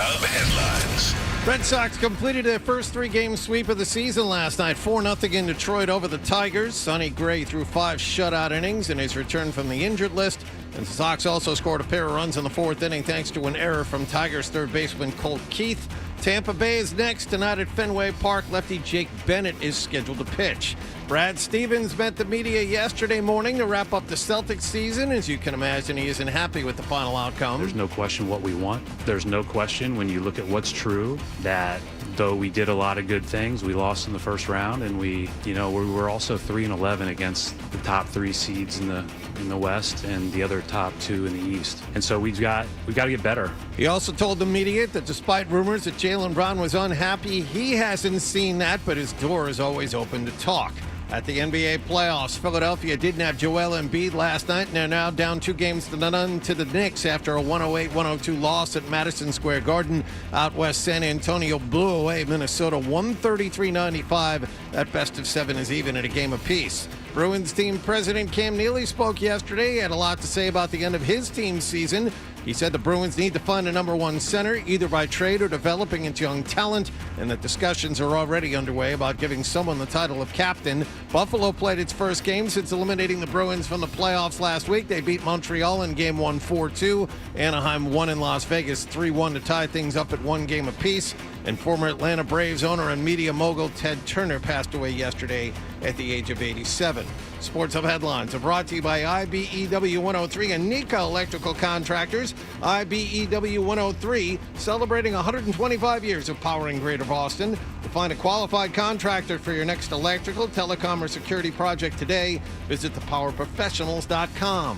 Hub headlines. Red Sox completed their first three-game sweep of the season last night. 4-0 in Detroit over the Tigers. Sonny Gray threw 5 shutout innings in his return from the injured list. And the Sox also scored a pair of runs in the fourth inning thanks to an error from Tigers third baseman Colt Keith. Tampa Bay is next tonight at Fenway Park. Lefty Jake Bennett is scheduled to pitch. Brad Stevens met the media yesterday morning to wrap up the Celtics season. As you can imagine, he isn't happy with the final outcome. There's no question what we want. There's no question when you look at what's true that though we did a lot of good things, we lost in the first round, and we were also 3-11 against the top 3 seeds in the West and the other top 2 in the East. And so we've got to get better. He also told the media that despite rumors that Jaylen Brown was unhappy, he hasn't seen that, but his door is always open to talk. At the NBA playoffs, Philadelphia didn't have Joel Embiid last night, and they're now down 2-0 to the Knicks after a 108-102 loss at Madison Square Garden. Out west, San Antonio blew away Minnesota 133-95. That best of 7 is even at a game apiece. Bruins team president Cam Neely spoke yesterday. He had a lot to say about the end of his team's season. He said the Bruins need to find a number 1 center, either by trade or developing into young talent, and that discussions are already underway about giving someone the title of captain. Buffalo played its first game since eliminating the Bruins from the playoffs last week. They beat Montreal in Game 1 4-2. Anaheim won in Las Vegas 3-1 to tie things up at 1 game apiece. And former Atlanta Braves owner and media mogul Ted Turner passed away yesterday at the age of 87. Sports Hub headlines are brought to you by IBEW 103 and Nika Electrical Contractors. IBEW 103 celebrating 125 years of powering Greater Boston. To find a qualified contractor for your next electrical, telecom, or security project today, visit thepowerprofessionals.com.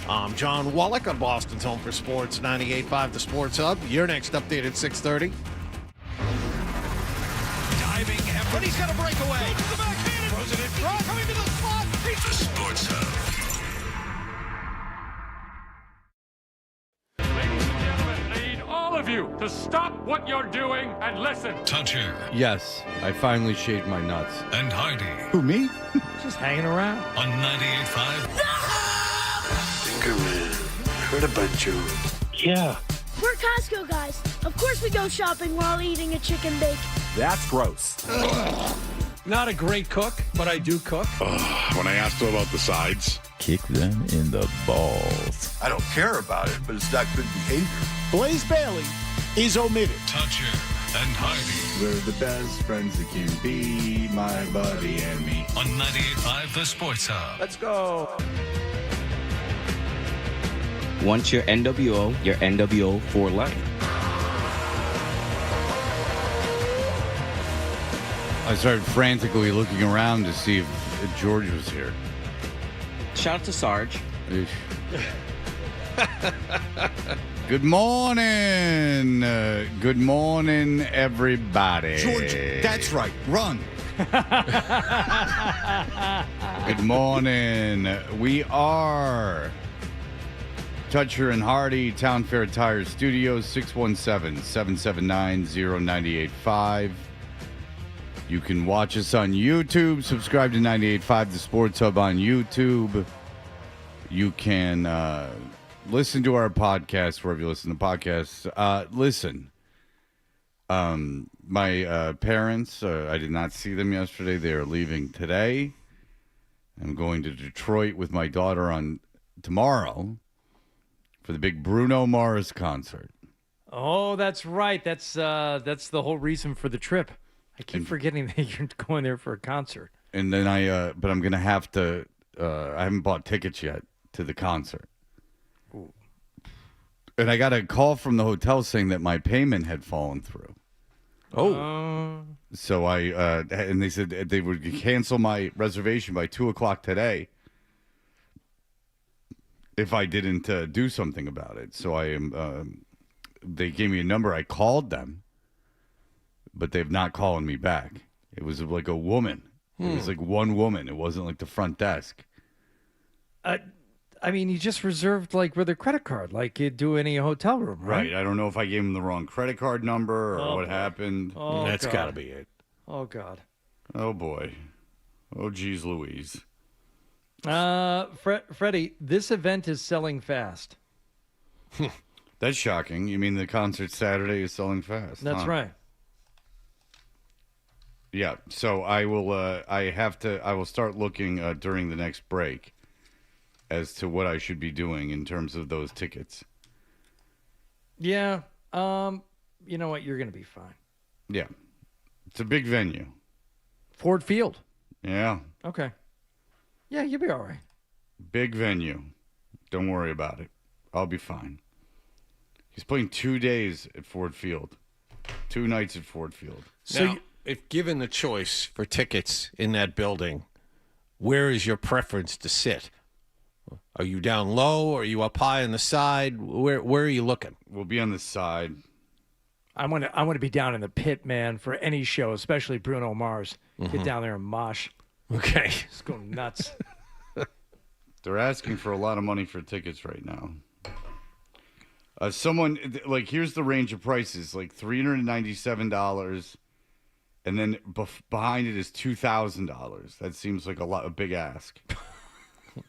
I'm John Wallach on Boston's Home for Sports, 98.5 The Sports Hub. Your next update at 6:30. Diving effort. He's got a breakaway. Goes to the backhand. Throws it in. Draw coming to the spot. The Sports Hub. Ladies and gentlemen, I need all of you to stop what you're doing and listen. Toucher Yes, I finally shaved my nuts. and Hardy Who, me? Just hanging around. on 98.5. Tinkerman, heard about you. Yeah. We're Costco guys. Of course we go shopping while eating a chicken bake. That's gross. Not a great cook, but I do cook. When I asked him about the sides, Kick them in the balls. I don't care about it, but it's not good behavior. Blaze Bailey is omitted. Toucher and Hardy we're the best friends that can be, my buddy and me. on 98.5 The Sports Hub. Let's go. Once you're NWO for life. I started frantically looking around to see if George was here. Shout out to Sarge. Good morning. Good morning, everybody. George, that's right. Run. Good morning. We are Toucher and Hardy, Town Fair Tire Studios, 617-779-0985. You can watch us on YouTube. Subscribe to 98.5 The Sports Hub on YouTube. You can listen to our podcast wherever you listen to podcasts. Listen, my parents, I did not see them yesterday. They are leaving today. I'm going to Detroit with my daughter on tomorrow for the big Bruno Mars concert. Oh, that's right. That's the whole reason for the trip. I keep forgetting that you're going there for a concert. And then but I'm going to have to, I haven't bought tickets yet to the concert. Ooh. And I got a call from the hotel saying that my payment had fallen through. Oh. So and they said they would cancel my reservation by 2:00 today if I didn't do something about it. So they gave me a number. I called them, but they've not calling me back. It was like a woman. It was like one woman. It wasn't like the front desk. I mean, you just reserved like with a credit card, like you do any hotel room, right? Right. I don't know if I gave them the wrong credit card number or what boy. happened. Oh, That's God. got to be it. Oh, God. Oh, boy. Oh, geez, Louise. Freddie, this event is selling fast. That's shocking. You mean the concert Saturday is selling fast? That's right. Yeah. So I will. I will start looking during the next break as to what I should be doing in terms of those tickets. Yeah. You know what? You're going to be fine. Yeah. It's a big venue. Ford Field. Yeah. Okay. Yeah, you'll be all right. Big venue. Don't worry about it. I'll be fine. He's playing 2 days at Ford Field. 2 nights at Ford Field. So now, if given the choice for tickets in that building, where is your preference to sit? Are you down low? Or are you up high on the side? Where are you looking? We'll be on the side. I want to be down in the pit, man, for any show, especially Bruno Mars. Get down there and mosh. Okay. Just go nuts. They're asking for a lot of money for tickets right now. Someone, like, here's the range of prices, like $397, and then behind it is $2,000. That seems like a big ask.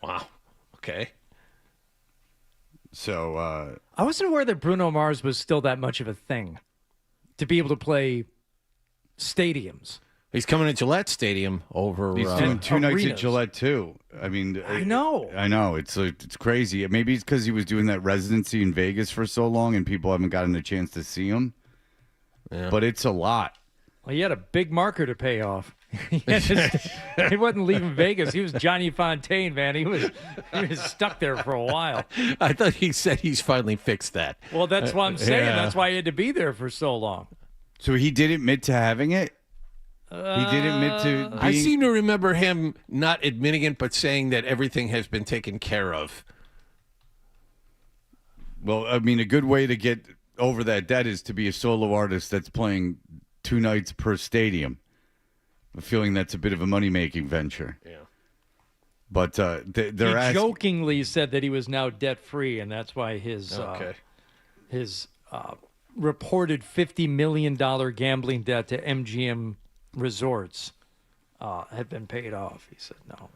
Wow. Okay. So, I wasn't aware that Bruno Mars was still that much of a thing to be able to play stadiums. He's coming to Gillette Stadium over. He's doing 2 nights arenas. at Gillette too. I mean, I know. It's crazy. Maybe it's because he was doing that residency in Vegas for so long, and people haven't gotten a chance to see him. Yeah. But it's a lot. Well, he had a big marker to pay off. He wasn't leaving Vegas. He was Johnny Fontaine, man. He was stuck there for a while. I thought he said he's finally fixed that. Well, that's what I'm saying. Yeah. That's why he had to be there for so long. So he did admit to having it. He did admit to being... I seem to remember him not admitting it, but saying that everything has been taken care of. Well, I mean, a good way to get over that debt is to be a solo artist that's playing 2 nights per stadium. I'm feeling that's a bit of a money-making venture. Yeah. But they're He jokingly said that he was now debt-free, and that's why his reported $50 million gambling debt to MGM Resorts had been paid off. He said no.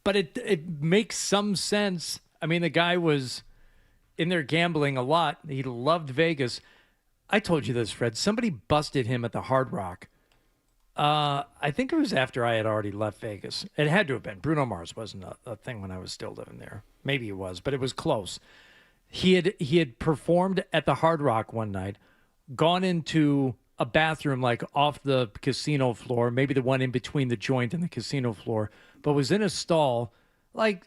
But it makes some sense. I mean, the guy was in there gambling a lot. He loved Vegas. I told you this, Fred. Somebody busted him at the Hard Rock. I think it was after I had already left Vegas. It had to have been. Bruno Mars wasn't a thing when I was still living there. Maybe it was, but it was close. He had performed at the Hard Rock one night, gone into a bathroom like off the casino floor, maybe the one in between the joint and the casino floor, but was in a stall, like,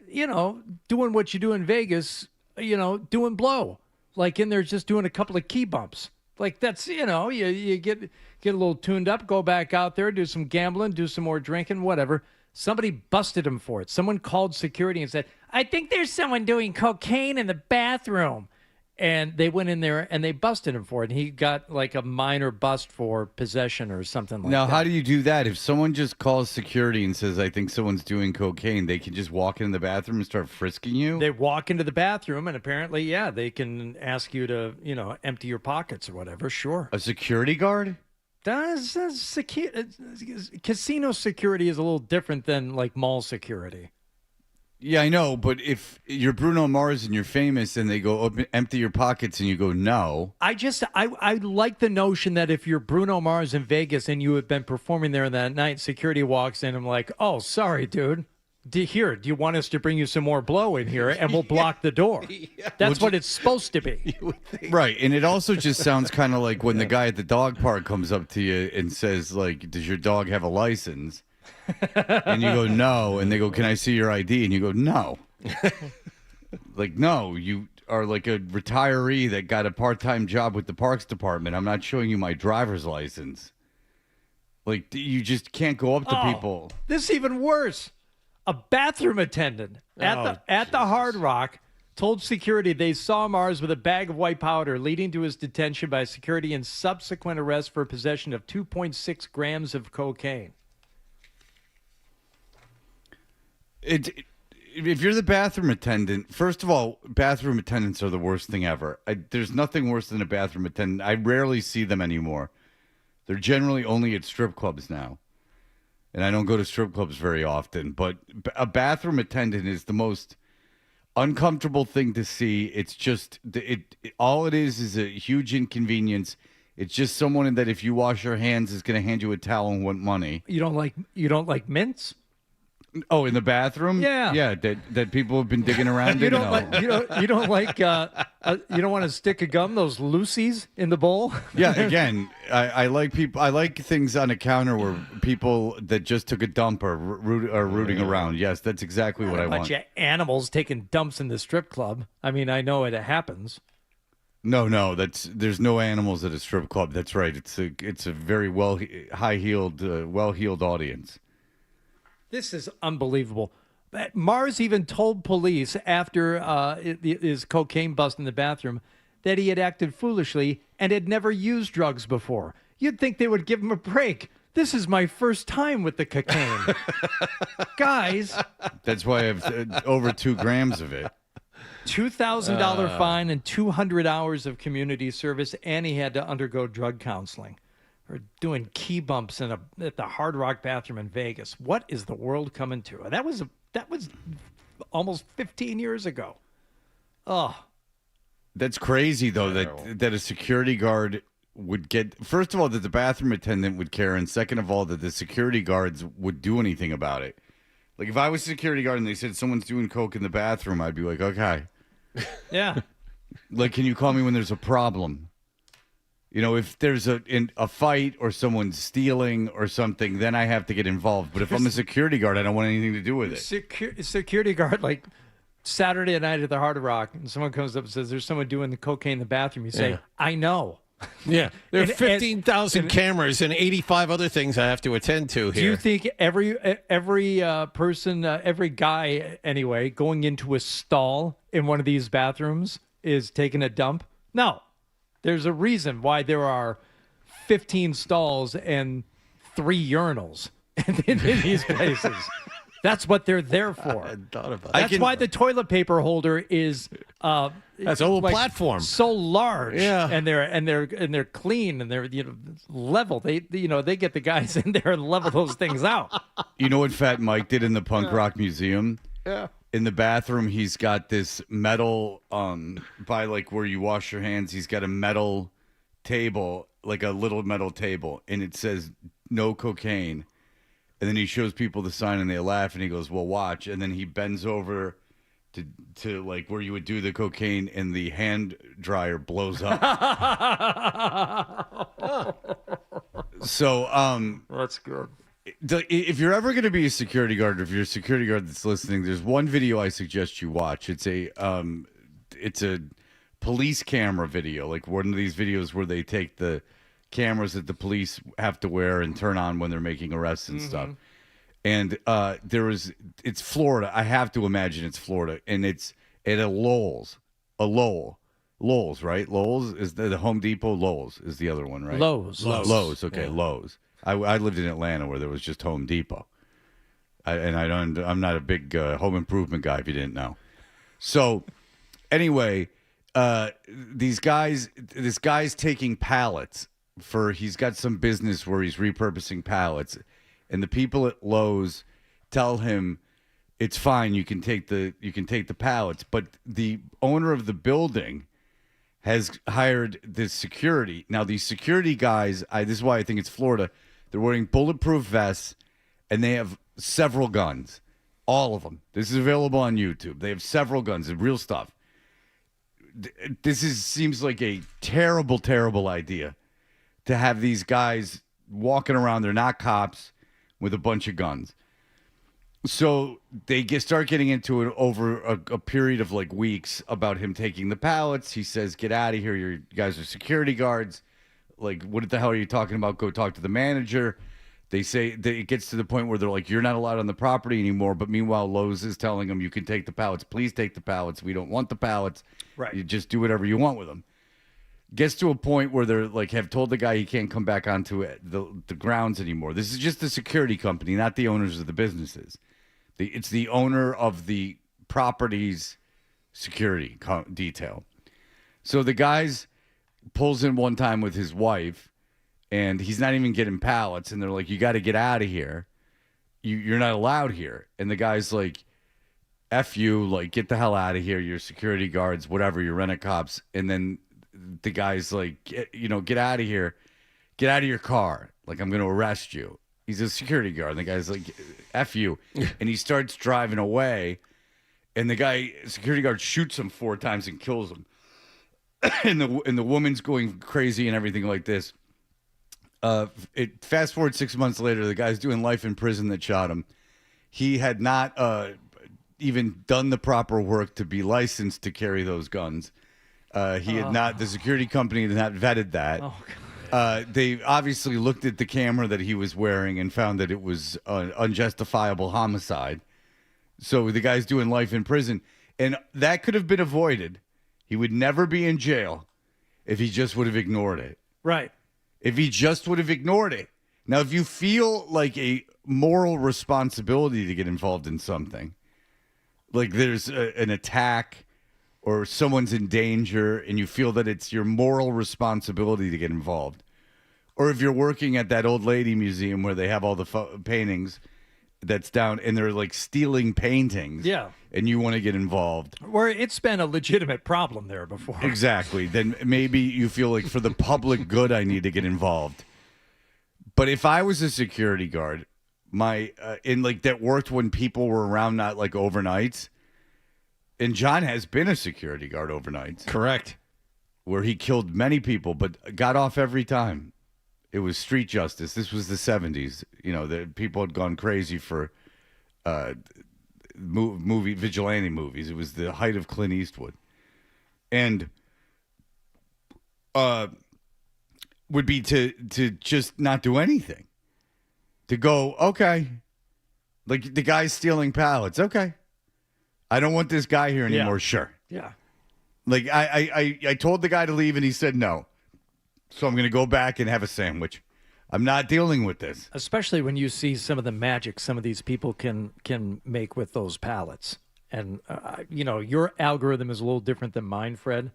doing what you do in Vegas, doing blow. Like in there just doing a couple of key bumps. Like that's, you get a little tuned up, go back out there, do some gambling, do some more drinking, whatever. Somebody busted him for it. Someone called security and said, I think there's someone doing cocaine in the bathroom. And they went in there and they busted him for it. And he got like a minor bust for possession or something like that. Now, how do you do that? If someone just calls security and says, I think someone's doing cocaine, they can just walk in the bathroom and start frisking you? They walk into the bathroom and apparently, yeah, they can ask you to, empty your pockets or whatever. Sure. A security guard? Casino security is a little different than like mall security. Yeah, I know, but if you're Bruno Mars and you're famous and they go empty your pockets and you go no. I like the notion that if you're Bruno Mars in Vegas and you have been performing there that night, security walks in and I'm like, oh, sorry, dude. Do you want us to bring you some more blow in here and we'll block the door? Yeah. That's what it's supposed to be. Right, and it also just sounds kind of like when the guy at the dog park comes up to you and says, like, does your dog have a license? And you go, no. And they go, can I see your ID? And you go, no. Like, no, you are like a retiree that got a part-time job with the Parks Department. I'm not showing you my driver's license. Like, you just can't go up to people. This is even worse. A bathroom attendant at the Hard Rock told security they saw Mars with a bag of white powder, leading to his detention by security and subsequent arrest for possession of 2.6 grams of cocaine. If you're the bathroom attendant, first of all, bathroom attendants are the worst thing ever. There's nothing worse than a bathroom attendant. I rarely see them anymore. They're generally only at strip clubs now. And I don't go to strip clubs very often. But a bathroom attendant is the most uncomfortable thing to see. It's just all it is a huge inconvenience. It's just someone that if you wash your hands is going to hand you a towel and want money. You don't like mints? Oh, in the bathroom? Yeah. That people have been digging around. You don't like you don't like you don't want to stick a gum, those Lucy's in the bowl? Yeah, again, I like people. I like things on a counter where people that just took a dump are rooting around. Yes, that's exactly what I want. A bunch of animals taking dumps in the strip club. I mean, I know it happens. No, there's no animals at a strip club. That's right. It's a very high-heeled, well-heeled audience. This is unbelievable. Mars even told police after his cocaine bust in the bathroom that he had acted foolishly and had never used drugs before. You'd think they would give him a break. This is my first time with the cocaine. Guys. That's why I have over 2 grams of it. $2,000 fine and 200 hours of community service, and he had to undergo drug counseling. Or doing key bumps at the Hard Rock bathroom in Vegas. What is the world coming to? That was almost 15 years ago. Oh, that's crazy though. That a security guard would get. First of all, that the bathroom attendant would care, and second of all, that the security guards would do anything about it. Like if I was a security guard and they said someone's doing coke in the bathroom, I'd be like, okay, yeah. Like, can you call me when there's a problem? You know, if there's a fight or someone's stealing or something, then I have to get involved. But if I'm a security guard, I don't want anything to do with it. Security guard, like Saturday night at the Hard Rock, and someone comes up and says, there's someone doing the cocaine in the bathroom. You say, I know. Yeah, there are 15,000 cameras and 85 other things I have to attend to here. Do you think every person, every guy anyway, going into a stall in one of these bathrooms is taking a dump? No. There's a reason why there are 15 stalls and 3 urinals in these places. That's what they're there for. I hadn't thought about That's why the toilet paper holder is that's a little platform so large. Yeah, and they're clean and they're level. They get the guys in there and level those things out. You know what Fat Mike did in the Punk Rock Museum? Yeah. In the bathroom, he's got this metal, by like where you wash your hands, he's got a metal table, like a little metal table, and it says no cocaine. And then he shows people the sign and they laugh and he goes, well, watch. And then he bends over to like where you would do the cocaine and the hand dryer blows up. So, that's good. If you're ever going to be a security guard, or if you're a security guard that's listening, there's one video I suggest you watch. It's a police camera video, like one of these videos where they take the cameras that the police have to wear and turn on when they're making arrests and stuff. And it's Florida. I have to imagine it's Florida, and it's at a Lowe's, right? Lowe's is the Home Depot. Lowe's is the other one, right? Lowe's. Okay, yeah. Lowe's. I lived in Atlanta where there was just Home Depot. I'm not a big home improvement guy, if you didn't know. So anyway, this guy's taking pallets he's got some business where he's repurposing pallets, and the people at Lowe's tell him it's fine, you can take the pallets, but the owner of the building has hired this security. Now these security guys, this is why I think it's Florida. They're wearing bulletproof vests, and they have several guns. All of them. This is available on YouTube. They have several guns. It's real stuff. Seems like a terrible, terrible idea to have these guys walking around. They're not cops with a bunch of guns. So they start getting into it over a period of like weeks about him taking the pallets. He says, get out of here. You guys are security guards. Like, what the hell are you talking about? Go talk to the manager. They say it gets to the point where they're like, you're not allowed on the property anymore. But meanwhile, Lowe's is telling them, you can take the pallets. Please take the pallets. We don't want the pallets. Right. You just do whatever you want with them. Gets to a point where they're like, have told the guy he can't come back onto the grounds anymore. This is just the security company, not the owners of the businesses. It's the owner of the property's security detail. So the guy's pulls in one time with his wife, and he's not even getting pallets, and they're like, you got to get out of here. You're not allowed here. And the guy's like, F you, like, get the hell out of here. You're security guards, whatever, you're rent-a-cops. And then the guy's like, get out of here. Get out of your car. Like, I'm going to arrest you. He's a security guard. And the guy's like, F you. And he starts driving away. And the security guard shoots him 4 times and kills him. and the woman's going crazy and everything like this. Fast forward 6 months later, the guy's doing life in prison that shot him. He had not even done the proper work to be licensed to carry those guns. He had not. The security company had not vetted that. Oh, they obviously looked at the camera that he was wearing and found that it was an unjustifiable homicide. So the guy's doing life in prison, and that could have been avoided. He would never be in jail if he just would have ignored it. Right. If he just would have ignored it. Now, if you feel like a moral responsibility to get involved in something, like there's an attack or someone's in danger and you feel that it's your moral responsibility to get involved, or if you're working at that old lady museum where they have all the paintings that's down and they're like stealing paintings, yeah, and you want to get involved, where it's been a legitimate problem there before. Exactly. Then maybe you feel like for the public good, I need to get involved. But if I was a security guard, that worked when people were around, not like overnights. And John has been a security guard overnights. Correct. Where he killed many people, but got off every time. It was street justice. This was the 70s. The people had gone crazy for vigilante movies. It was the height of Clint Eastwood. And would be to just not do anything. To go, okay. Like the guy's stealing pallets. Okay. I don't want this guy here anymore. Yeah. Sure. Yeah. Like I told the guy to leave and he said no. So I'm going to go back and have a sandwich. I'm not dealing with this. Especially when you see some of the magic some of these people can make with those pallets. And, your algorithm is a little different than mine, Fred.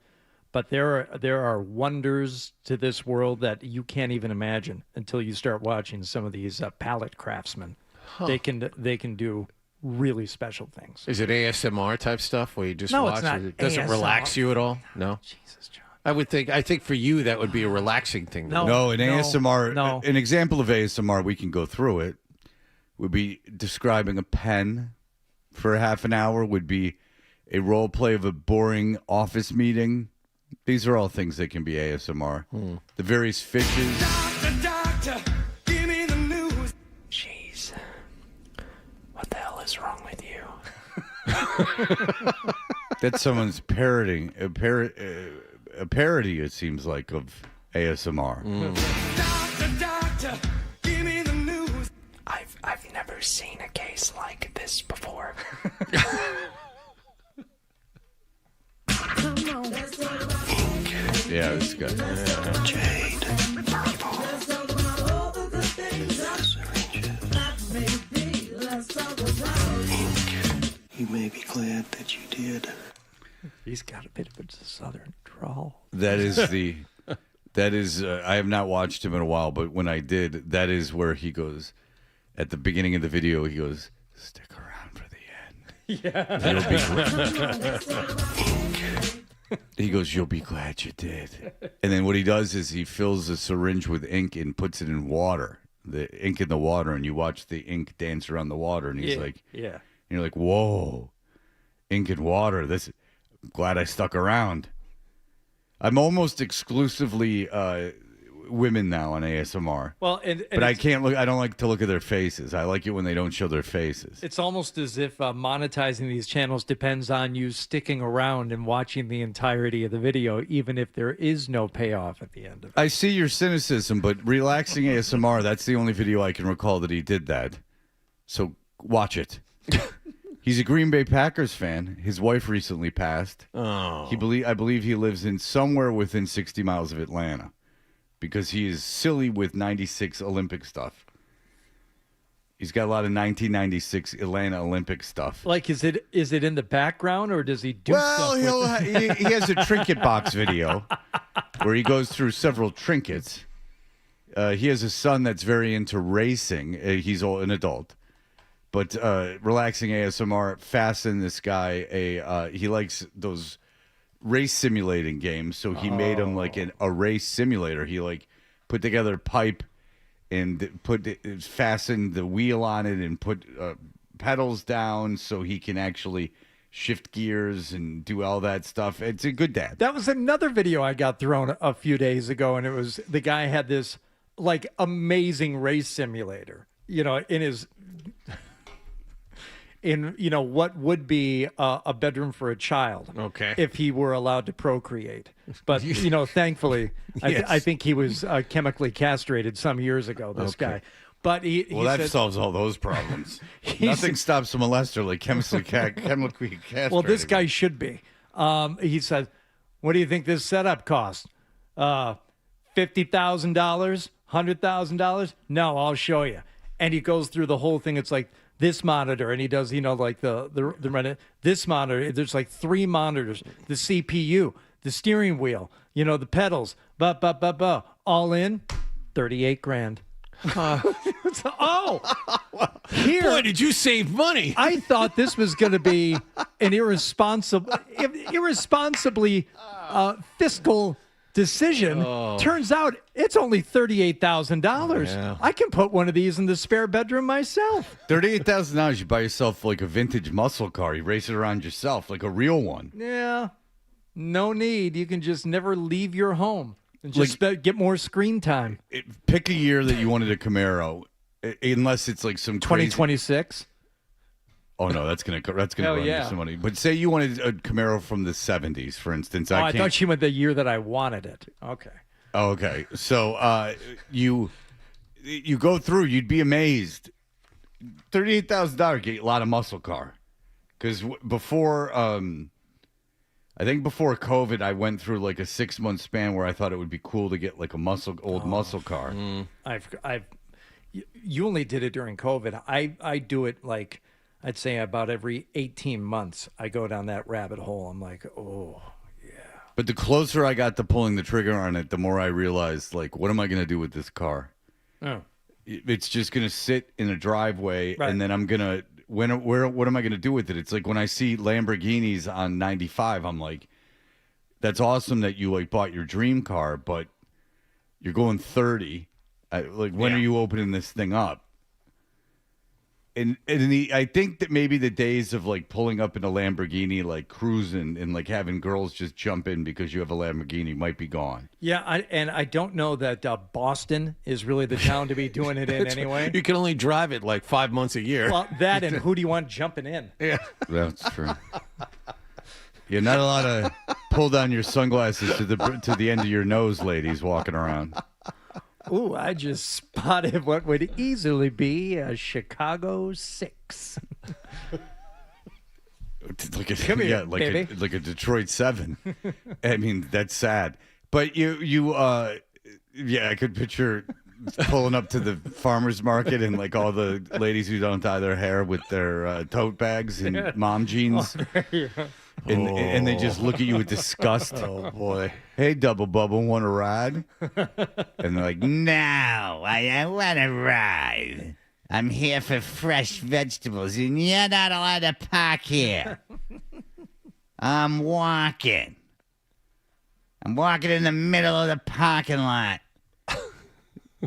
But there are wonders to this world that you can't even imagine until you start watching some of these pallet craftsmen. Huh. They can do really special things. Is it ASMR type stuff where you just No, watch it's not it? Does it ASMR. relax you at all? No. Jesus, John. I think for you that would be a relaxing thing. No, ASMR. An example of ASMR, we can go through it, would be describing a pen for a half an hour, would be a role play of a boring office meeting. These are all things that can be ASMR. The various fishes. Doctor, give me the news. Jeez. What the hell is wrong with you? That's someone's parroting. A parody, it seems like, of ASMR. Doctor, give me the news. I've never seen a case like this before. Yeah, this guy. Jade, you may be glad that you did. He's got a bit of a southern drawl. That is, I have not watched him in a while, but when I did, that is where he goes, at the beginning of the video, he goes, stick around for the end. Yeah. He goes, you'll be glad you did. And then what he does is he fills a syringe with ink and puts it in water, the ink in the water, and you watch the ink dance around the water. And he's like, yeah. And you're like, whoa, ink and water. I'm glad I stuck around. I'm almost exclusively women now on ASMR. Well, but I can't look. I don't like to look at their faces. I like it when they don't show their faces. It's almost as if monetizing these channels depends on you sticking around and watching the entirety of the video, even if there is no payoff at the end of it. I see your cynicism, but relaxing ASMR, that's the only video I can recall that he did that. So watch it. He's a Green Bay Packers fan. His wife recently passed. Oh. I believe he lives in somewhere within 60 miles of Atlanta because he is silly with 96 Olympic stuff. He's got a lot of 1996 Atlanta Olympic stuff. Like, is it in the background, or does he do Well, stuff with it? he has a trinket box video where he goes through several trinkets. He has a son that's very into racing. He's an adult. But relaxing ASMR, fasten this guy he likes those race simulating games, so he made him like a race simulator. He like put together a pipe and fastened the wheel on it and put pedals down so he can actually shift gears and do all that stuff. It's a good dad. That was another video I got thrown a few days ago, and it was the guy had this like amazing race simulator, in his what would be a bedroom for a child, if he were allowed to procreate. But thankfully, Yes. I think he was chemically castrated some years ago. This guy, but he That said, solves all those problems. Nothing stops a molester like chemically castrated. well, this guy should be. He said, "What do you think this setup cost? $50,000, $100,000? No, I'll show you." And he goes through the whole thing. It's like this monitor, and he does, like the this monitor. There's like 3 monitors: the CPU, the steering wheel, the pedals, all in $38,000. Here, Boy, did you save money? I thought this was going to be an irresponsibly fiscal decision. Turns out it's only $38,000. Yeah. I can put one of these in the spare bedroom myself. $38,000, you buy yourself like a vintage muscle car. You race it around yourself like a real one. Yeah, no need. You can just never leave your home and just get more screen time. Pick a year that you wanted a Camaro, unless it's like some crazy... 2026. Oh no, that's gonna Hell run yeah. you some money. But say you wanted a Camaro from the 70s, for instance. I thought she meant the year that I wanted it. Okay. Oh, okay. So you go through, you'd be amazed. $38,000 get a lot of muscle car. Because before, I think before COVID, I went through like a 6-month span where I thought it would be cool to get like a old muscle car. You only did it during COVID. I do it like, I'd say about every 18 months. I go down that rabbit hole. I'm like, oh. But the closer I got to pulling the trigger on it, the more I realized, like, what am I going to do with this car? Oh. It's just going to sit in a driveway, Right. and then I'm going to, what am I going to do with it? It's like when I see Lamborghinis on 95, I'm like, that's awesome that you, like, bought your dream car, but you're going 30. When are you opening this thing up? And I think that maybe the days of like pulling up in a Lamborghini, like cruising and like having girls just jump in because you have a Lamborghini might be gone. Yeah, I don't know that Boston is really the town to be doing it in anyway. You can only drive it like 5 months a year. Well, that and who do you want jumping in? Yeah. That's true. You're not allowed to pull down your sunglasses to the end of your nose, ladies walking around. Ooh, I just spotted what would easily be a Chicago 6. Come here, baby. Like a Detroit 7. I mean, that's sad. But I could picture pulling up to the farmer's market and like all the ladies who don't dye their hair with their tote bags and mom jeans. And they just look at you with disgust. Oh, boy. Hey, Double Bubble, want to ride? And they're like, no, I don't want to ride. I'm here for fresh vegetables, and you're not allowed to park here. I'm walking. I'm walking in the middle of the parking lot.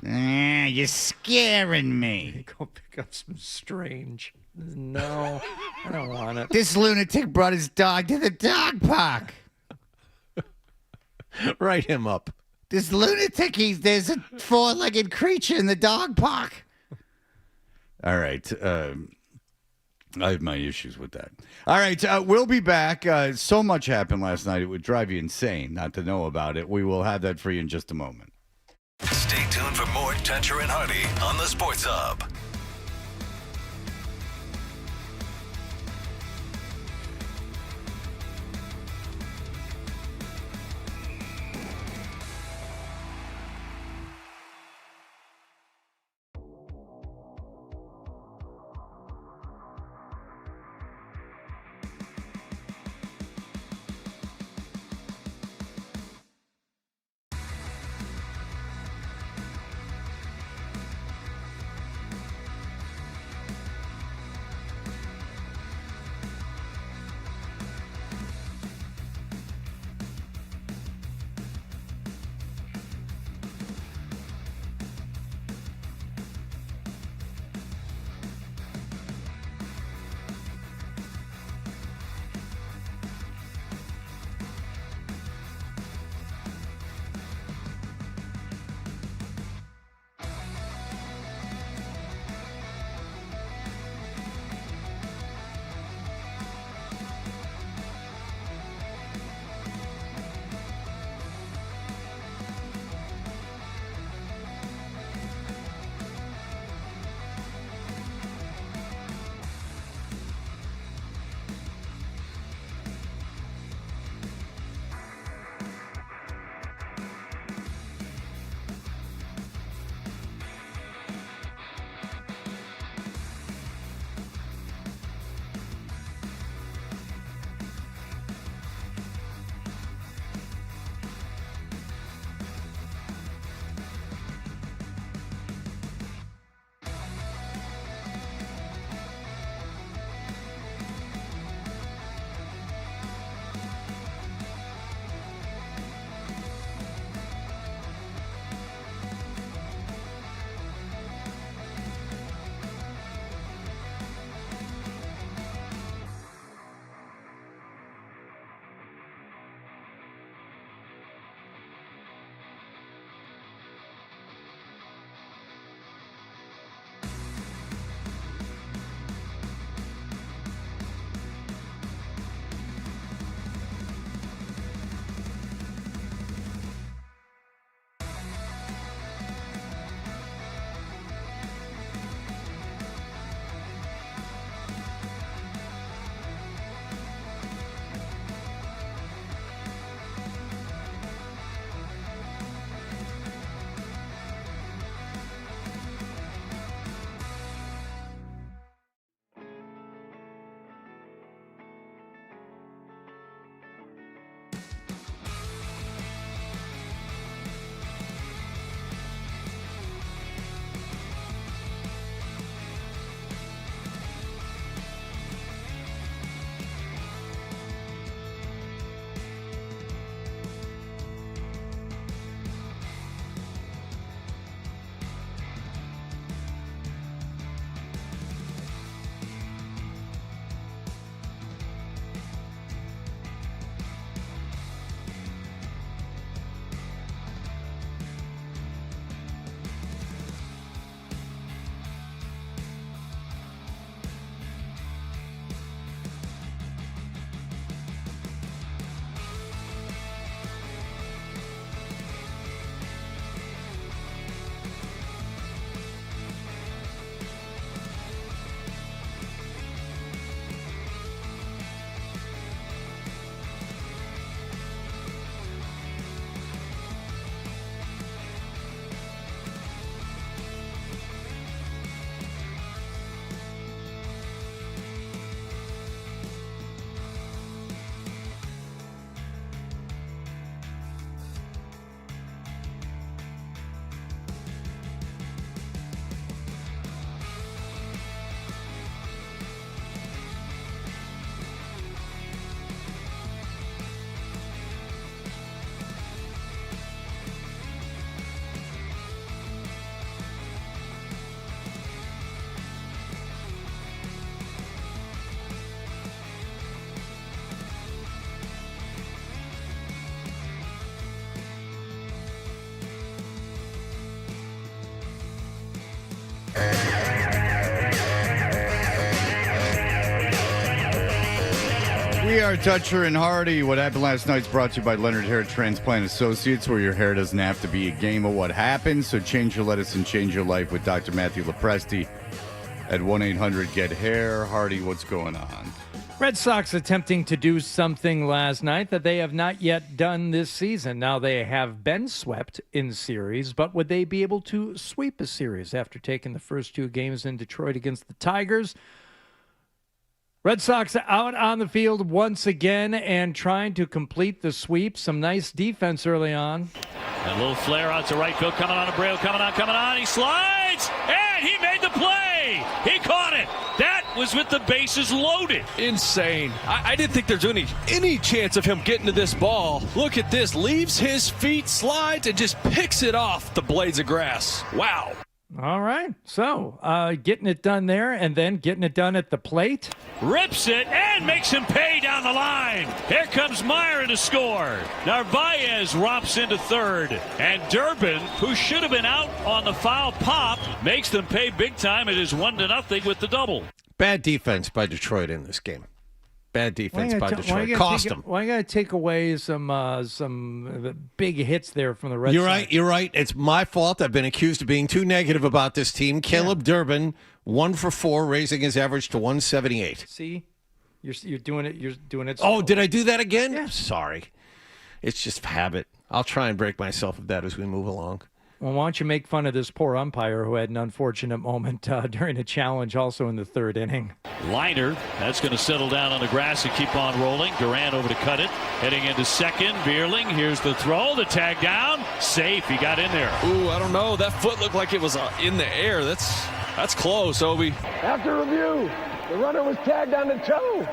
You're scaring me. Go pick up some strange. No, I don't want it. This lunatic brought his dog to the dog park. Write him up. This lunatic, there's a 4-legged creature in the dog park. All right. I have my issues with that. All right. We'll be back. So much happened last night. It would drive you insane not to know about it. We will have that for you in just a moment. Stay tuned for more Toucher and Hardy on the Sports Hub. We are Toucher and Hardy. What happened last night's brought to you by Leonard Hair Transplant Associates, where your hair doesn't have to be a game of what happened. So change your lettuce and change your life with Dr. Matthew Lopresti at 1-800-GET-HAIR. Hardy, what's going on? Red Sox attempting to do something last night that they have not yet done this season. Now they have been swept in series, but would they be able to sweep a series after taking the first 2 games in Detroit against the Tigers? Red Sox out on the field once again and trying to complete the sweep. Some nice defense early on. A little flare out to right field. Coming on, Abreu. Coming on. He slides, and he made the play. He caught it. That was with the bases loaded. Insane. I didn't think there's any chance of him getting to this ball. Look at this. Leaves his feet, slides, and just picks it off the blades of grass. Wow. All right. So getting it done there and then getting it done at the plate. Rips it and makes him pay down the line. Here comes Meyer to score. Narvaez romps into third. And Durbin, who should have been out on the foul pop, makes them pay big time. It is 1-0 with the double. Bad defense by Detroit in this game. Bad defense by Detroit. Cost them. Why you got to take away some big hits there from the Red Sox? You're right. It's my fault. I've been accused of being too negative about this team. Caleb Durbin, 1 for 4, raising his average to 178. See? You're doing it. You're doing it. Oh, did I do that again? Yeah. Sorry. It's just habit. I'll try and break myself of that as we move along. Well, why don't you make fun of this poor umpire who had an unfortunate moment during a challenge also in the 3rd inning. Liner, that's going to settle down on the grass and keep on rolling. Durant over to cut it. Heading into second. Veerling, here's the throw. The tag down. Safe. He got in there. Ooh, I don't know. That foot looked like it was in the air. That's close, Obi. After review, the runner was tagged on the toe.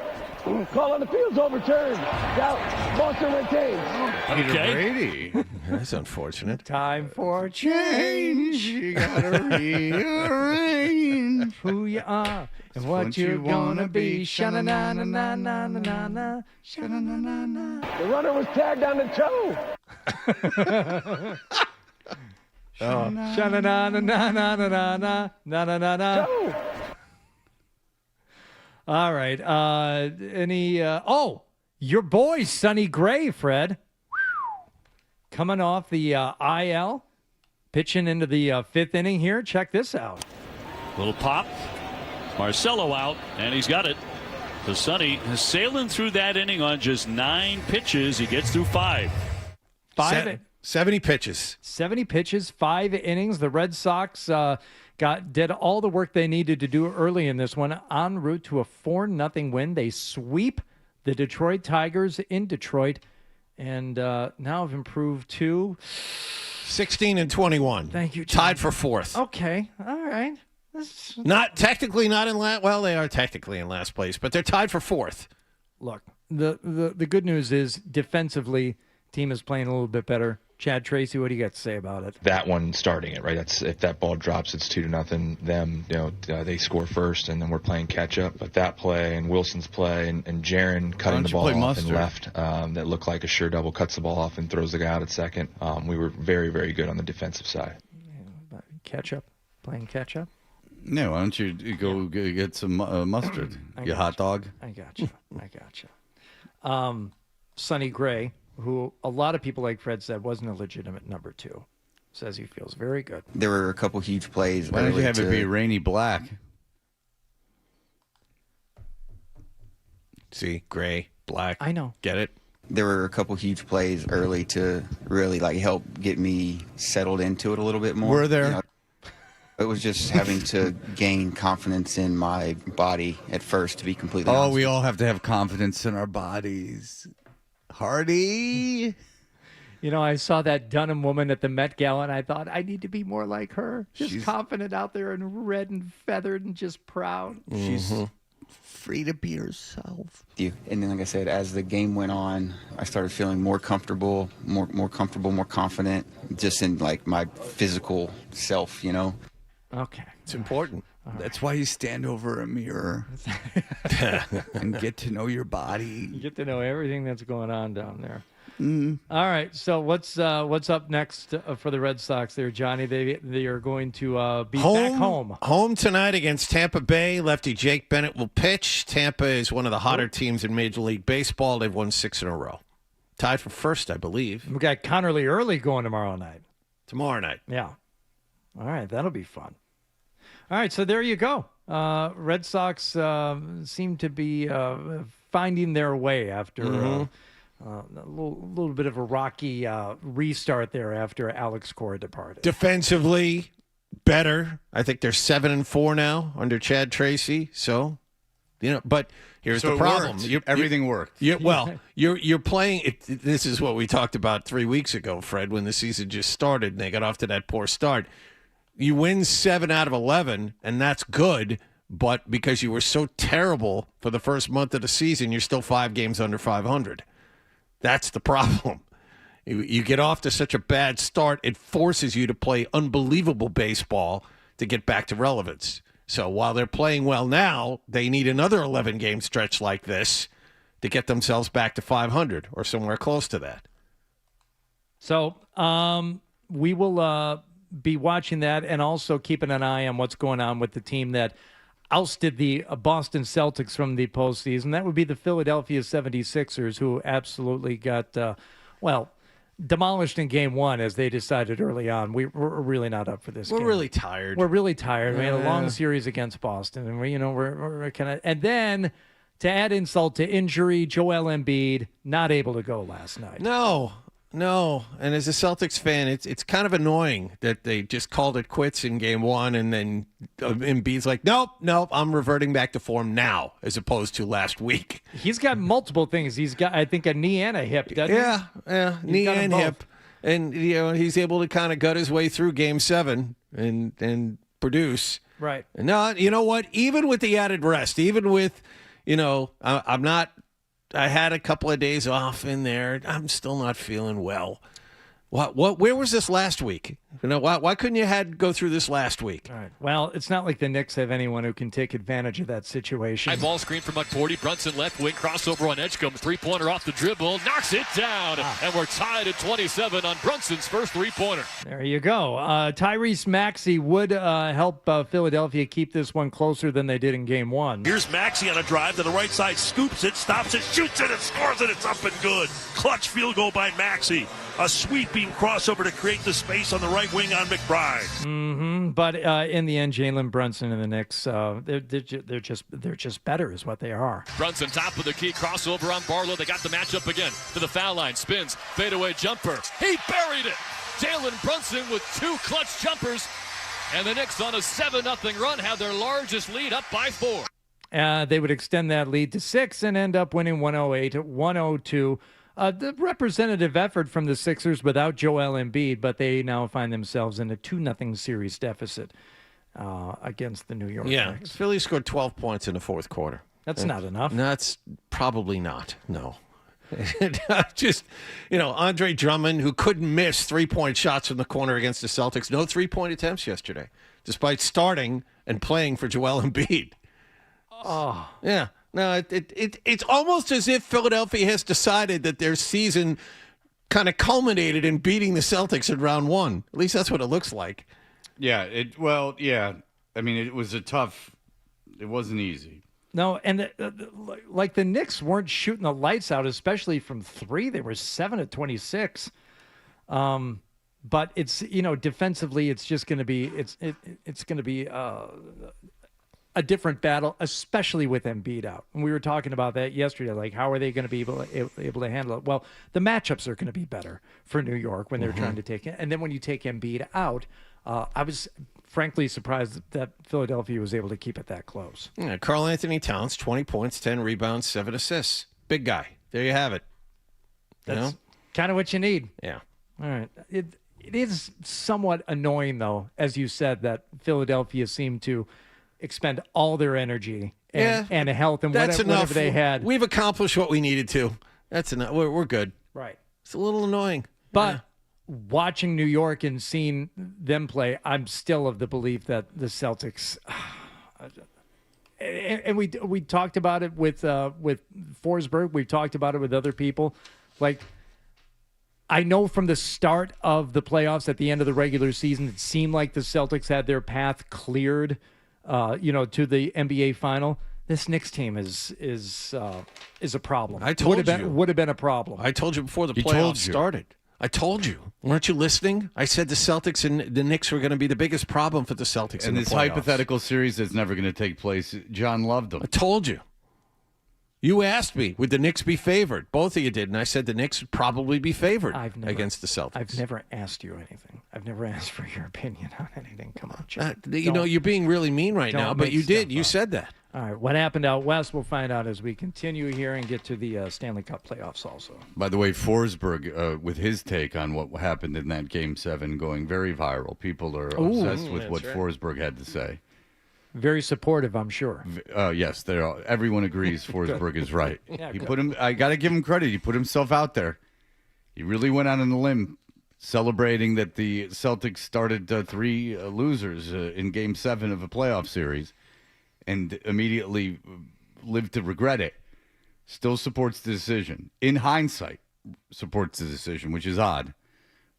Call on the field's overturned. Boston retains. Peter Brady. That's unfortunate. Time for change. You gotta rearrange who you are and what you're gonna be. Sha-na-na-na-na-na-na-na. Sha-na-na-na-na. The runner was tagged on the toe. Sha-na-na-na-na-na-na-na-na-na-na. Toe. All right. Your boy, Sonny Gray, Fred. Coming off the IL, pitching into the 5th inning here. Check this out. Little pop. Marcelo out, and he's got it. So Sonny is sailing through that inning on just 9 pitches. He gets through 5. 70 pitches. 70 pitches, 5 innings. The Red Sox did all the work they needed to do early in this one. En route to a 4-0 win. They sweep the Detroit Tigers in Detroit. And now have improved to 16-21. Thank you, John. Tied for 4th. Okay, all right. Not technically not in last. Well, they are technically in last place, but they're tied for 4th. Look, the good news is defensively, team is playing a little bit better. Chad Tracy, what do you got to say about it? That one starting it, right? That's if that ball drops, it's 2-0. Them, they score first, and then we're playing catch up. But that play and Wilson's play and Jaron cutting the ball off and left that looked like a sure double, cuts the ball off and throws the guy out at second. We were very, very good on the defensive side. Catch up, playing catch up. No, why don't you go get some mustard? You hot dog. I got you. Sonny Gray, who a lot of people, like Fred said, wasn't a legitimate number 2, says he feels very good. There were a couple huge plays. Why don't you have it be Rainy Black? See, gray, black. I know. Get it? There were a couple huge plays early to really help get me settled into it a little bit more. Were there? It was just having to gain confidence in my body at first, to be completely honest. We all have to have confidence in our bodies. Hardy. I saw that Dunham woman at the Met Gala, and I thought, I need to be more like her. She's confident out there and red and feathered and just proud. She's free to be herself. And then, like I said, as the game went on, I started feeling more comfortable, more confident, just in my physical self, Okay. It's important. That's why you stand over a mirror and get to know your body. You get to know everything that's going on down there. Mm. All right, so what's up next for the Red Sox there, Johnny? They are going to be back home. Home tonight against Tampa Bay. Lefty Jake Bennett will pitch. Tampa is one of the hotter teams in Major League Baseball. They've won 6 in a row. Tied for first, I believe. We got Connerly Early going tomorrow night. Tomorrow night. Yeah. All right, that'll be fun. All right, so there you go. Red Sox seem to be finding their way after a little bit of a rocky restart there after Alex Cora departed. Defensively, better. I think they're 7-4 now under Chad Tracy. So, but here's the problem: everything worked. You're playing. This is what we talked about 3 weeks ago, Fred, when the season just started and they got off to that poor start. You win 7 out of 11, and that's good. But because you were so terrible for the first month of the season, you're still 5 games under 500. That's the problem. You get off to such a bad start, it forces you to play unbelievable baseball to get back to relevance. So while they're playing well now, they need another 11-game stretch like this to get themselves back to 500 or somewhere close to that. So we will be watching that and also keeping an eye on what's going on with the team that ousted the Boston Celtics from the postseason. That would be the Philadelphia 76ers, who absolutely got, demolished in Game 1 as they decided early on. We're really not up for this game. We're really tired. We're really tired. We had a long series against Boston, and we're kind of. And then to add insult to injury, Joel Embiid not able to go last night. No, and as a Celtics fan, it's kind of annoying that they just called it quits in Game 1, and then Embiid's like, nope, I'm reverting back to form now, as opposed to last week. He's got multiple things. He's got, I think, a knee and a hip, doesn't he? Yeah, knee and hip, and he's able to kind of gut his way through Game 7 and produce. Right. No, you know what? Even with the added rest, even with, I had a couple of days off in there. I'm still not feeling well. Where was this last week? Why couldn't you go through this last week? All right. Well, it's not like the Knicks have anyone who can take advantage of that situation. High ball screen from McGrady. Brunson left wing crossover on Edgecombe. 3-pointer off the dribble. Knocks it down. And we're tied at 27 on Brunson's first 3-pointer. There you go. Tyrese Maxey would help Philadelphia keep this one closer than they did in Game 1. Here's Maxey on a drive to the right side. Scoops it, stops it, shoots it, and scores it. It's up and good. Clutch field goal by Maxey. A sweeping crossover to create the space on the right wing on McBride. Mm-hmm. But in the end, Jalen Brunson and the Knicks, they're just better, is what they are. Brunson top of the key, crossover on Barlow. They got the matchup again to the foul line. Spins, fadeaway jumper. He buried it. Jalen Brunson with 2 clutch jumpers, and the Knicks on a 7-0 run have their largest lead up by 4. They would extend that lead to 6 and end up winning 108-102. The representative effort from the Sixers without Joel Embiid, but they now find themselves in a 2-0 series deficit against the New York Knicks. Philly scored 12 points in the fourth quarter. That's not enough. That's probably not, no. Just, Andre Drummond, who couldn't miss 3-point shots from the corner against the Celtics. No 3-point attempts yesterday, despite starting and playing for Joel Embiid. Oh. Yeah. No, it's almost as if Philadelphia has decided that their season kind of culminated in beating the Celtics in round 1. At least that's what it looks like. Yeah. I mean, it was it wasn't easy. No, and the Knicks weren't shooting the lights out, especially from 3. They were 7 of 26. But it's, defensively, it's just going to be it's going to be a different battle, especially with Embiid out. And we were talking about that yesterday. Like, how are they going to be able to handle it? Well, the matchups are going to be better for New York when they're trying to take it. And then when you take Embiid out, I was frankly surprised that Philadelphia was able to keep it that close. Yeah, Karl Anthony Towns, 20 points, 10 rebounds, 7 assists. Big guy. There you have it. That's kind of what you need. Yeah. All right. It is somewhat annoying, though, as you said, that Philadelphia seemed to expend all their energy and health and whatever they had. We've accomplished what we needed to. That's enough. We're good. Right. It's a little annoying. But watching New York and seeing them play, I'm still of the belief that the Celtics, And we talked about it with Forsberg. We've talked about it with other people. Like, I know from the start of the playoffs at the end of the regular season, it seemed like the Celtics had their path cleared, to the NBA final. This Knicks team is a problem. I told you. Would have been a problem. I told you before the playoffs started. I told you. Weren't you listening? I said the Celtics and the Knicks were going to be the biggest problem for the Celtics in the playoffs. And this hypothetical series that's never going to take place, John loved them. I told you. You asked me, would the Knicks be favored? Both of you did, and I said the Knicks would probably be favored against the Celtics. I've never asked you anything. I've never asked for your opinion on anything. Come on, John. You're being really mean right now, but you did. You said that. All right, what happened out west, we'll find out as we continue here and get to the Stanley Cup playoffs also. By the way, Forsberg, with his take on what happened in that Game 7, going very viral. People are obsessed with what Forsberg had to say. Very supportive, I'm sure. Yes, everyone agrees Forsberg is right. Yeah, I got to give him credit. He put himself out there. He really went out on a limb, celebrating that the Celtics started 3 losers in Game 7 of a playoff series, and immediately lived to regret it. Still supports the decision. In hindsight, supports the decision, which is odd.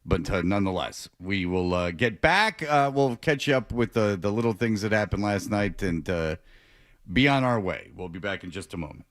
But nonetheless, we will get back. We'll catch you up with the little things that happened last night and be on our way. We'll be back in just a moment.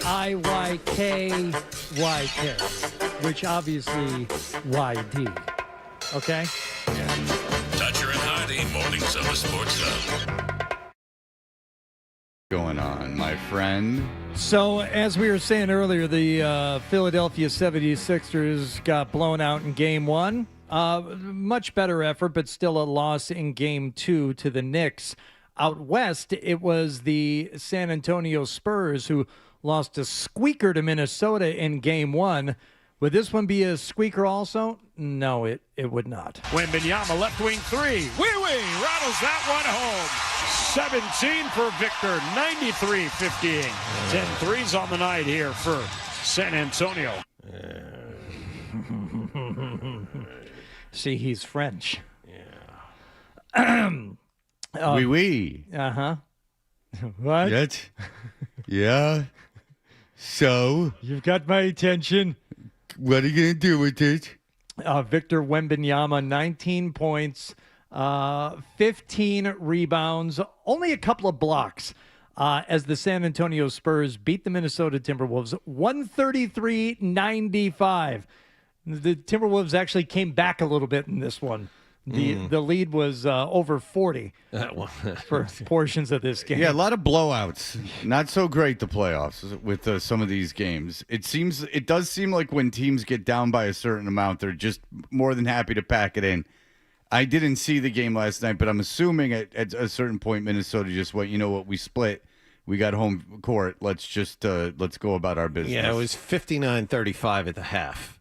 IYKYK, which obviously YD. Okay? Toucher and Hardy, mornings of the Sports Hub. Going on, my friend. So, as we were saying earlier, the Philadelphia 76ers got blown out in Game 1. Much better effort, but still a loss in Game 2 to the Knicks. Out west, it was the San Antonio Spurs who lost a squeaker to Minnesota in Game 1. Would this one be a squeaker also? No, it would not. Wembanyama, left wing three. Wee-wee, rattles that one home. 17 for Victor, 93-58. 10 threes on the night here for San Antonio. See, he's French. Yeah. Oui. Uh-huh. What? Yet? Yeah. So? You've got my attention. What are you going to do with it? Victor Wembanyama, 19 points, 15 rebounds, only a couple of blocks as the San Antonio Spurs beat the Minnesota Timberwolves 133-95. The Timberwolves actually came back a little bit in this one. The lead was over 40 for portions of this game. Yeah, a lot of blowouts. Not so great, the playoffs, with some of these games. It does seem like when teams get down by a certain amount, they're just more than happy to pack it in. I didn't see the game last night, but I'm assuming at a certain point, Minnesota just went, you know what, we split. We got home court. Let's just let's go about our business. Yeah, it was 59-35 at the half,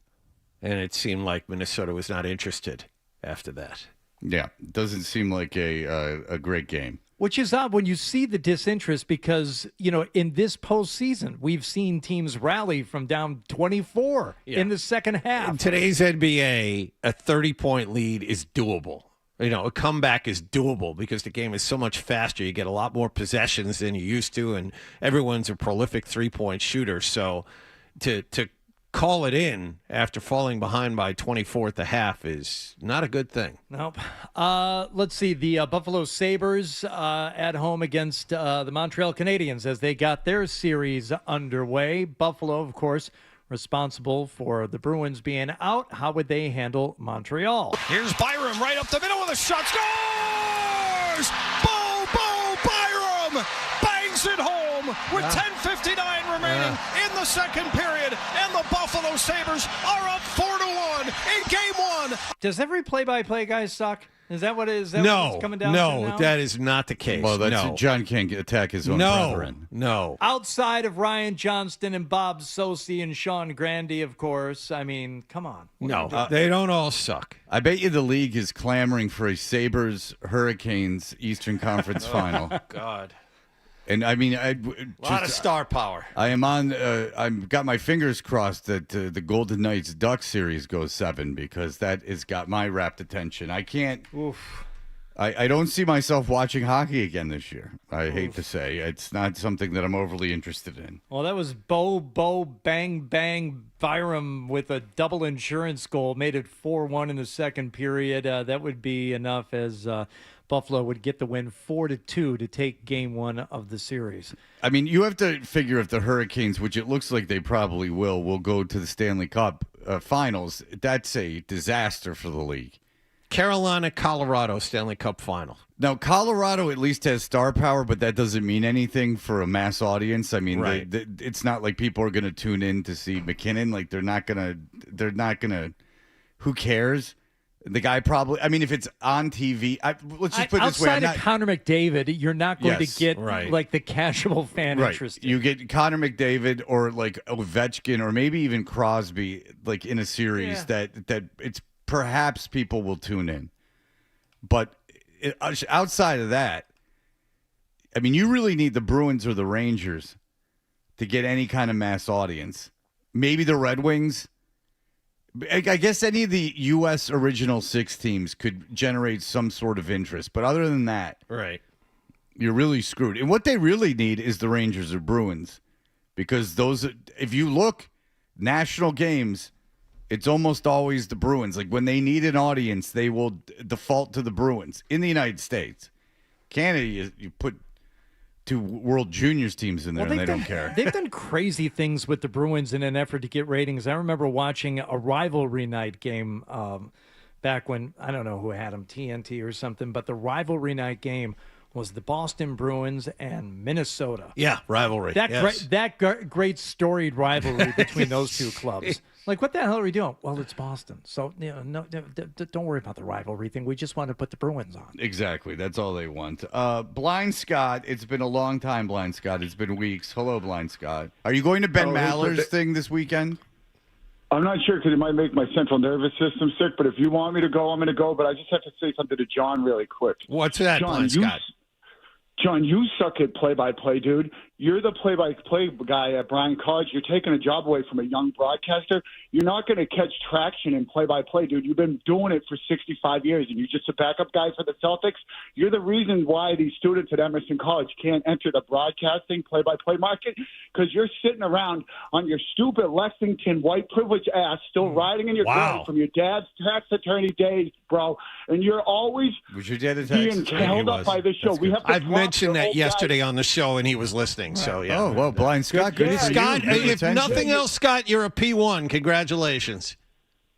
and it seemed like Minnesota was not interested after that. Yeah, doesn't seem like a great game. Which is odd when you see the disinterest because, in this postseason, we've seen teams rally from down 24 in the second half. In today's NBA, a 30-point lead is doable. A comeback is doable because the game is so much faster. You get a lot more possessions than you used to, and everyone's a prolific three-point shooter. So to call it in after falling behind by 24 at the half is not a good thing. Nope. Let's see. The Buffalo Sabres at home against the Montreal Canadiens as they got their series underway. Buffalo, of course, responsible for the Bruins being out. How would they handle Montreal? Here's Byram right up the middle with a shot. Scores! Bo Byram bangs it home with 10:59 remaining in the second period, and the Buffalo Sabres are up 4-1 in Game 1. Does every play-by-play guy suck? Is that what it is? No, what it's coming down to now? That is not the case. Well, John can't attack his own brethren. No. Outside of Ryan Johnston and Bob Sosey and Sean Grandy, of course. I mean, come on. No, they don't all suck. I bet you the league is clamoring for a Sabres-Hurricanes Eastern Conference final. Oh, God. And I mean, a lot of star power. I am on. I've got my fingers crossed that the Golden Knights Ducks series goes 7 because that has got my rapt attention. I can't. Oof. I don't see myself watching hockey again this year. I hate to say it's not something that I'm overly interested in. Well, that was Bo bang Byram with a double insurance goal, made it 4-1 in the second period. That would be enough as Buffalo would get the win 4-2 to take Game 1 of the series. I mean, you have to figure if the Hurricanes, which it looks like they probably will go to the Stanley Cup Finals. That's a disaster for the league. Carolina, Colorado, Stanley Cup final. Now, Colorado at least has star power, but that doesn't mean anything for a mass audience. I mean, right. It's not like people are going to tune in to see McKinnon. Like, they're not going to, who cares? The guy probably, I mean, if it's on TV, let's just put it this way. Outside of Connor McDavid, you're not going to get right. like the casual fan interest. You get Connor McDavid or like Ovechkin or maybe even Crosby like in a series that it's perhaps people will tune in. But outside of that, I mean, you really need the Bruins or the Rangers to get any kind of mass audience. Maybe the Red Wings. I guess any of the U.S. original 6 teams could generate some sort of interest. But other than that, right, you're really screwed. And what they really need is the Rangers or Bruins. Because those, if you look, national games, it's almost always the Bruins. Like when they need an audience, they will default to the Bruins in the United States. Canada, you put 2 World Juniors teams in there, and they don't care. They've done crazy things with the Bruins in an effort to get ratings. I remember watching a rivalry night game back when, I don't know who had them, TNT or something, but the rivalry night game was the Boston Bruins and Minnesota. Yeah, rivalry. Great storied rivalry between those two clubs. Like, what the hell are we doing? Well, it's Boston. So, don't worry about the rivalry thing. We just want to put the Bruins on. Exactly. That's all they want. Blind Scott, it's been a long time, Blind Scott. It's been weeks. Hello, Blind Scott. Are you going to Ben Maller's thing this weekend? I'm not sure because it might make my central nervous system sick, but if you want me to go, I'm going to go. But I just have to say something to John really quick. What's that, John, Blind Scott? John, you suck at play-by-play, dude. You're the play-by-play guy at Bryan College. You're taking a job away from a young broadcaster. You're not going to catch traction in play-by-play, dude. You've been doing it for 65 years, and you're just a backup guy for the Celtics. You're the reason why these students at Emerson College can't enter the broadcasting play-by-play market because you're sitting around on your stupid Lexington white privilege ass still riding in your grave from your dad's tax attorney days, bro. And you're always being held up by this show. I've mentioned that yesterday on the show, and he was listening. So yeah. Oh well, Blind Scott. Good for you. Scott, if nothing else, Scott, you're a P1. Congratulations.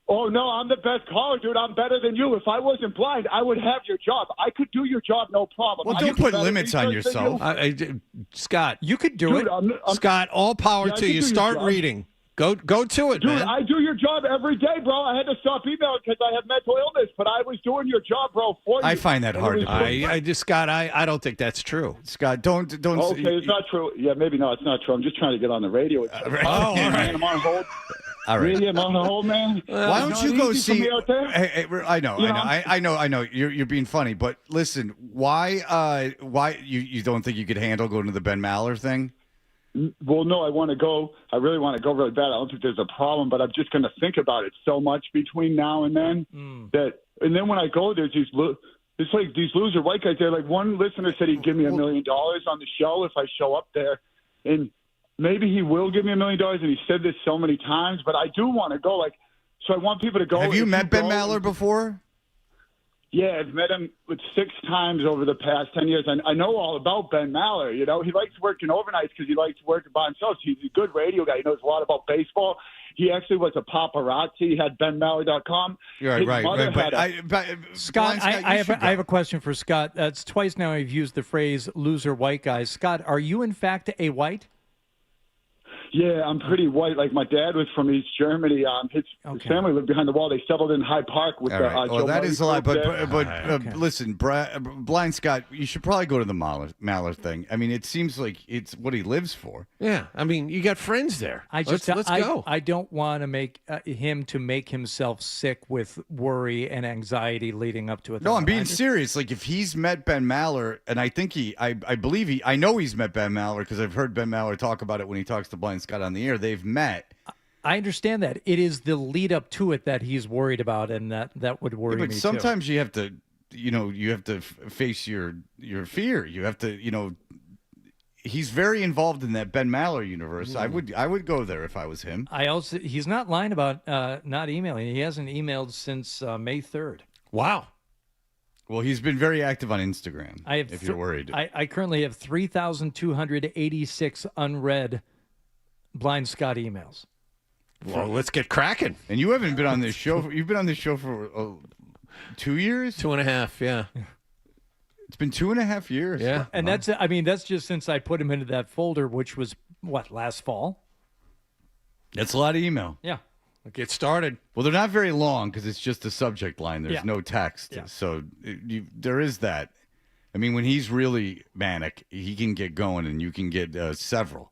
Oh no, I'm the best caller, dude. I'm better than you. If I wasn't blind, I would have your job. I could do your job, no problem. Well, don't put limits on yourself, Scott. You could do it, Scott. All power to you. Start reading. Go to it, dude, man. I do your job every day, bro. I had to stop emailing because I have mental illness, but I was doing your job, bro, for you. I find that hard to Scott, I don't think that's true. Scott, don't. Okay, it's not true. Yeah, maybe no, it's not true. I'm just trying to get on the radio. All right. Man, I'm on hold. All right. Really, I'm on hold, man. Why don't you go see? Out there? Hey, I know. You're being funny, but listen, why you don't think you could handle going to the Ben Maller thing? Well, no, I want to go. I really want to go really bad. I don't think there's a problem, but I'm just going to think about it so much between now and then and then when I go, there's these loser white guys there. Like one listener said he'd give me $1 million on the show if I show up there, and maybe he will give me $1 million. And he said this so many times, but I do want to go. Like, so I want people to go. Have you met Ben Maller before? Yeah, I've met him 6 times over the past 10 years. I know all about Ben Maller. You know, he likes working overnights because he likes working by himself. He's a good radio guy. He knows a lot about baseball. He actually was a paparazzi. He had benmaller.com. Right. Scott, I have a question for Scott. It's twice now I've used the phrase loser white guys. Scott, are you in fact a white? Yeah, I'm pretty white. Like my dad was from East Germany. His family lived behind the wall. They settled in Hyde Park with well, that is a lot. But listen, Blind Scott, you should probably go to the Maller thing. I mean, it seems like it's what he lives for. Yeah, I mean, you got friends there. Let's go. I don't want to make him to make himself sick with worry and anxiety leading up to it. No, I'm being serious. Like if he's met Ben Maller, and I think I know he's met Ben Maller because I've heard Ben Maller talk about it when he talks to Blind Scott on the air. They've met. I understand that. It is the lead up to it that he's worried about, and that would worry me. But sometimes you have to, face your fear. You have to, he's very involved in that Ben Maller universe. I would go there if I was him. He's not lying about not emailing. He hasn't emailed since May 3rd. Wow. Well, he's been very active on Instagram. If you're worried, I currently have 3,286 unread Blind Scott emails. Well, let's get cracking. And you haven't been on this show. You've been on this show for 2 years? 2.5, yeah. It's been 2.5 years. Yeah. And that's just since I put him into that folder, which was, last fall? That's a lot of email. Yeah. Get started. Well, they're not very long because it's just a subject line. There's no text. Yeah. So there is that. I mean, when he's really manic, he can get going and you can get several.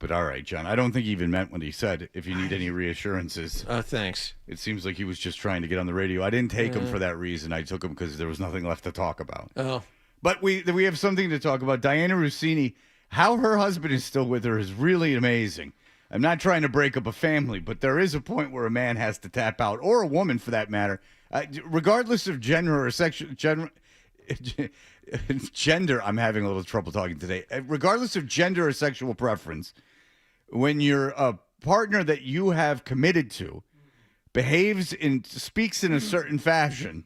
But all right, John, I don't think he even meant what he said, if you need any reassurances. Thanks. It seems like he was just trying to get on the radio. I didn't take him for that reason. I took him because there was nothing left to talk about. Oh. But we have something to talk about. Diana Rossini, how her husband is still with her is really amazing. I'm not trying to break up a family, but there is a point where a man has to tap out, or a woman for that matter, regardless of gender or sexual gender. I'm having a little trouble talking today. Regardless of gender or sexual preference, when your partner that you have committed to speaks in a certain fashion,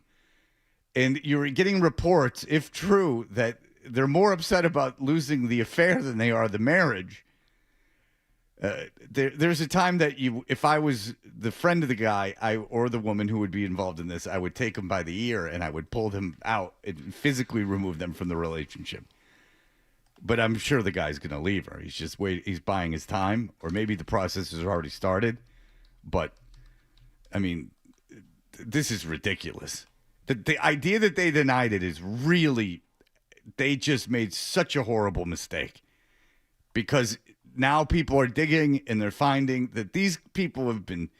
and you're getting reports, if true, that they're more upset about losing the affair than they are the marriage. There's a time that if I was the friend of the guy or the woman who would be involved in this, I would take them by the ear and I would pull them out and physically remove them from the relationship. But I'm sure the guy's going to leave her. He's just he's buying his time, or maybe the process has already started. But I mean, this is ridiculous. The idea that they denied it is really, they just made such a horrible mistake, because now people are digging and they're finding that these people have been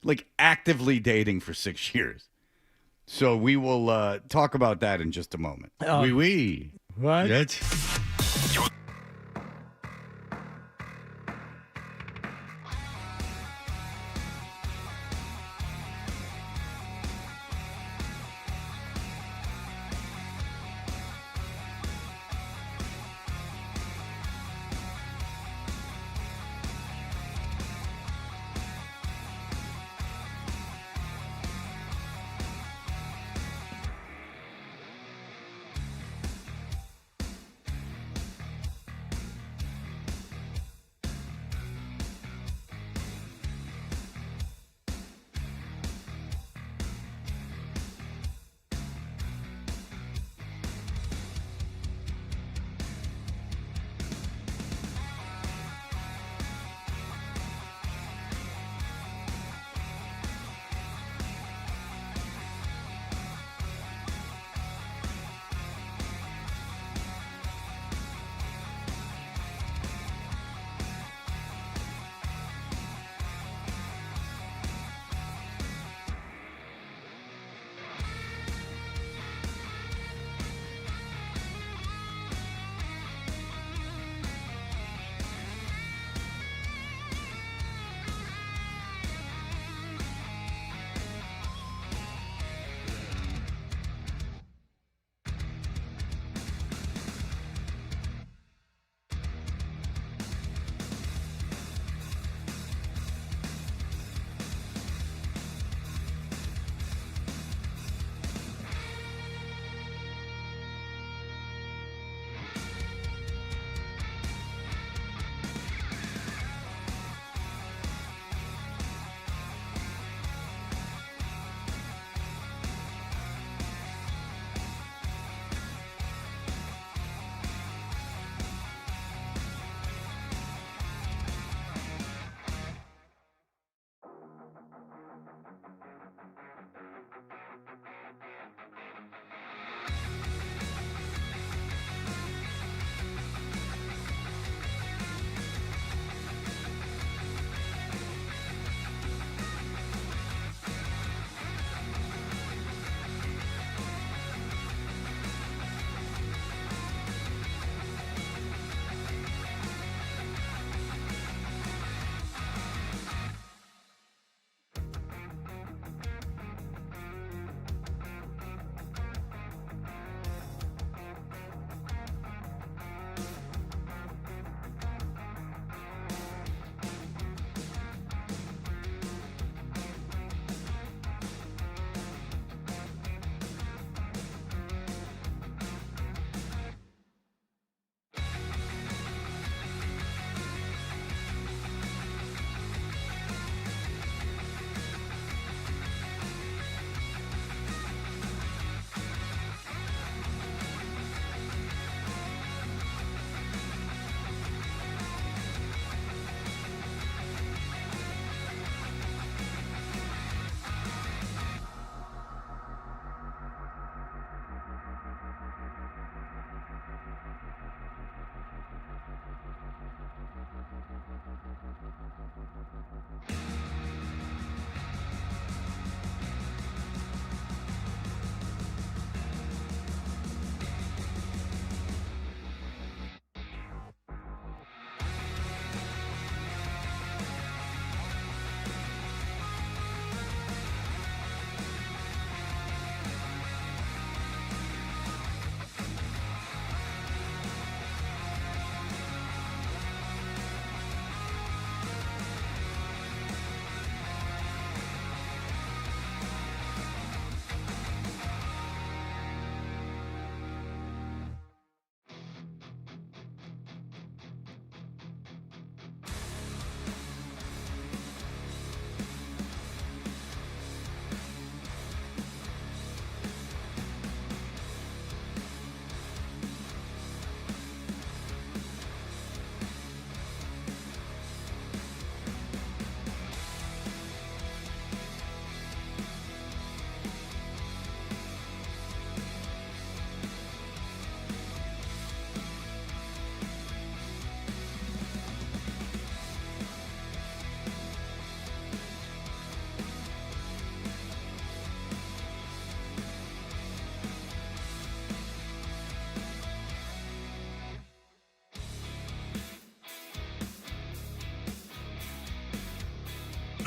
like actively dating for 6 years. So we will talk about that in just a moment. Oui. What? That's...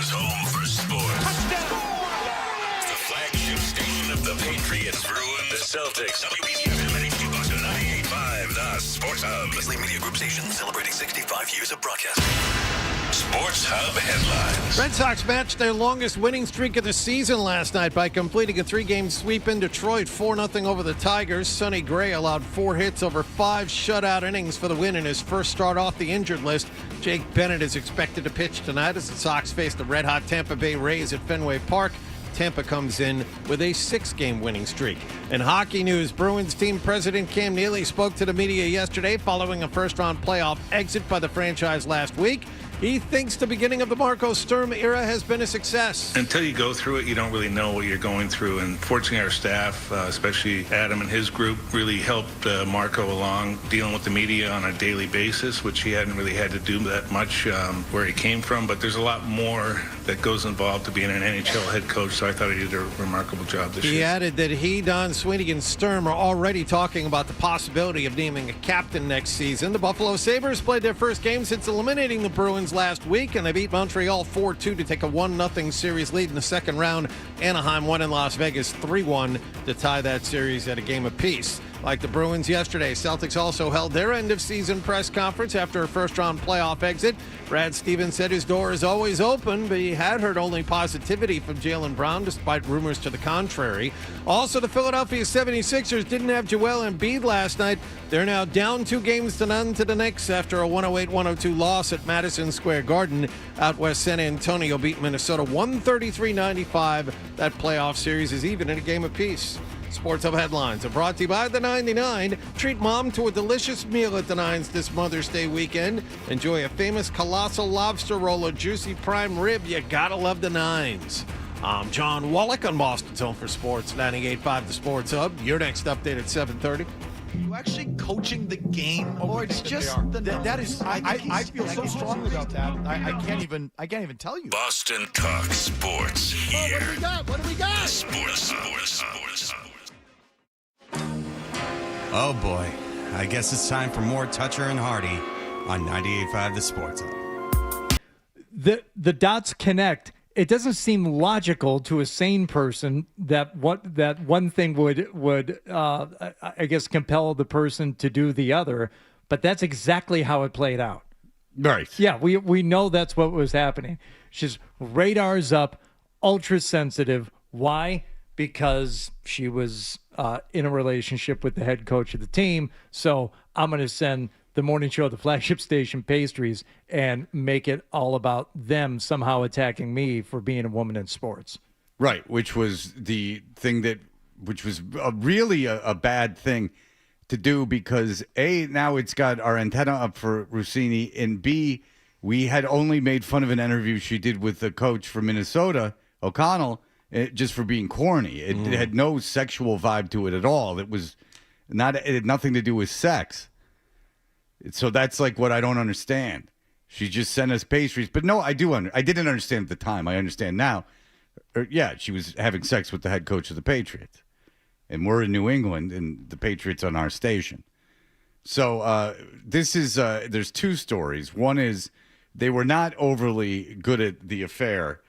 home for sports. Touchdown! The flagship station of the Patriots, Bruins, the Celtics. WBCFM and HD Boston 98.5, the Sports Hub. Beasley Media Group station celebrating 65 years of broadcasting. Sports Hub headlines. Red Sox matched their longest winning streak of the season last night by completing a 3-game sweep in Detroit, 4-0 over the Tigers. Sonny Gray allowed 4 hits over 5 shutout innings for the win in his first start off the injured list. Jake Bennett is expected to pitch tonight as the Sox face the red-hot Tampa Bay Rays at Fenway Park. Tampa comes in with a 6-game winning streak. In hockey news, Bruins team president Cam Neely spoke to the media yesterday following a first-round playoff exit by the franchise last week. He thinks the beginning of the Marco Sturm era has been a success. Until you go through it, you don't really know what you're going through. And fortunately, our staff, especially Adam and his group, really helped Marco along dealing with the media on a daily basis, which he hadn't really had to do that much where he came from. But there's a lot more that goes involved to being an NHL head coach, so I thought he did a remarkable job this year. He added that he, Don Sweeney, and Sturm are already talking about the possibility of naming a captain next season. The Buffalo Sabres played their first game since eliminating the Bruins last week, and they beat Montreal 4-2 to take a 1-0 series lead in the second round. Anaheim won in Las Vegas 3-1 to tie that series at a game apiece. Like the Bruins yesterday, Celtics also held their end-of-season press conference after a first-round playoff exit. Brad Stevens said his door is always open, but he had heard only positivity from Jaylen Brown, despite rumors to the contrary. Also, the Philadelphia 76ers didn't have Joel Embiid last night. They're now down 2-0 to the Knicks after a 108-102 loss at Madison Square Garden. Out west, San Antonio beat Minnesota 133-95. That playoff series is even in a game apiece. Sports Hub headlines are brought to you by the 99. Treat mom to a delicious meal at the Nines this Mother's Day weekend. Enjoy a famous colossal lobster roll or juicy prime rib. You gotta love the Nines. I'm John Wallach on Boston's Home for Sports, 98.5 The Sports Hub. Your next update at 7:30. You actually coaching the game, or it's just that is. I feel so strongly about that. I can't even tell you. Boston Talk Sports here. What do we got? Sports. Oh boy, I guess it's time for more Toucher and Hardy on 98.5 The Sports Hub. The dots connect. It doesn't seem logical to a sane person that one thing would I guess compel the person to do the other, but that's exactly how it played out. Right. Yeah, we know that's what was happening. She's radars up, ultra sensitive. Why? Because she was in a relationship with the head coach of the team. So I'm going to send the morning show, the flagship station, Pastries, and make it all about them somehow attacking me for being a woman in sports. Right, which was the thing which was really a bad thing to do because A, now it's got our antenna up for Rossini, and B, we had only made fun of an interview she did with the coach from Minnesota, O'Connell, just for being corny. It had no sexual vibe to it at all. It had nothing to do with sex. So that's like what I don't understand. She just sent us pastries. But no, I didn't understand at the time. I understand now. She was having sex with the head coach of the Patriots. And we're in New England, and the Patriots on our station. So this is, there's two stories. One is they were not overly good at the affair.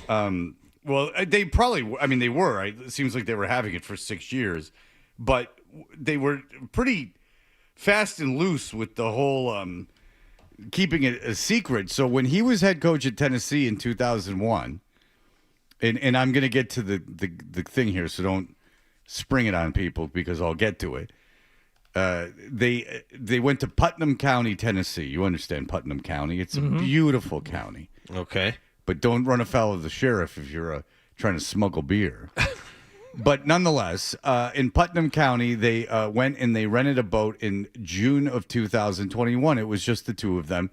Well, they probably, they were. Right? It seems like they were having it for 6 years. But they were pretty fast and loose with the whole keeping it a secret. So when he was head coach at Tennessee in 2001, and I'm going to get to the thing here, so don't spring it on people because I'll get to it. They went to Putnam County, Tennessee. You understand Putnam County. It's a beautiful county. Okay. But don't run afoul of the sheriff if you're trying to smuggle beer. But nonetheless, in Putnam County, they went and they rented a boat in June of 2021. It was just the two of them.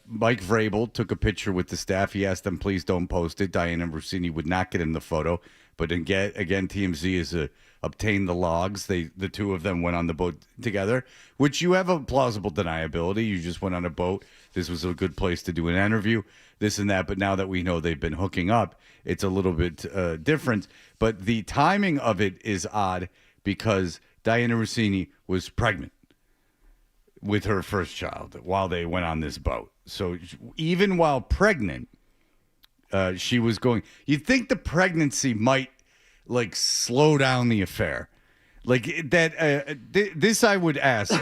Mike Vrabel took a picture with the staff. He asked them, please don't post it. Diana Rossini would not get in the photo. But again, TMZ has obtained the logs. The two of them went on the boat together, which you have a plausible deniability. You just went on a boat. This was a good place to do an interview, this and that. But now that we know they've been hooking up, it's a little bit different. But the timing of it is odd because Diana Rossini was pregnant with her first child while they went on this boat. So even while pregnant, she was going. You'd think the pregnancy might like slow down the affair, like that. This I would ask,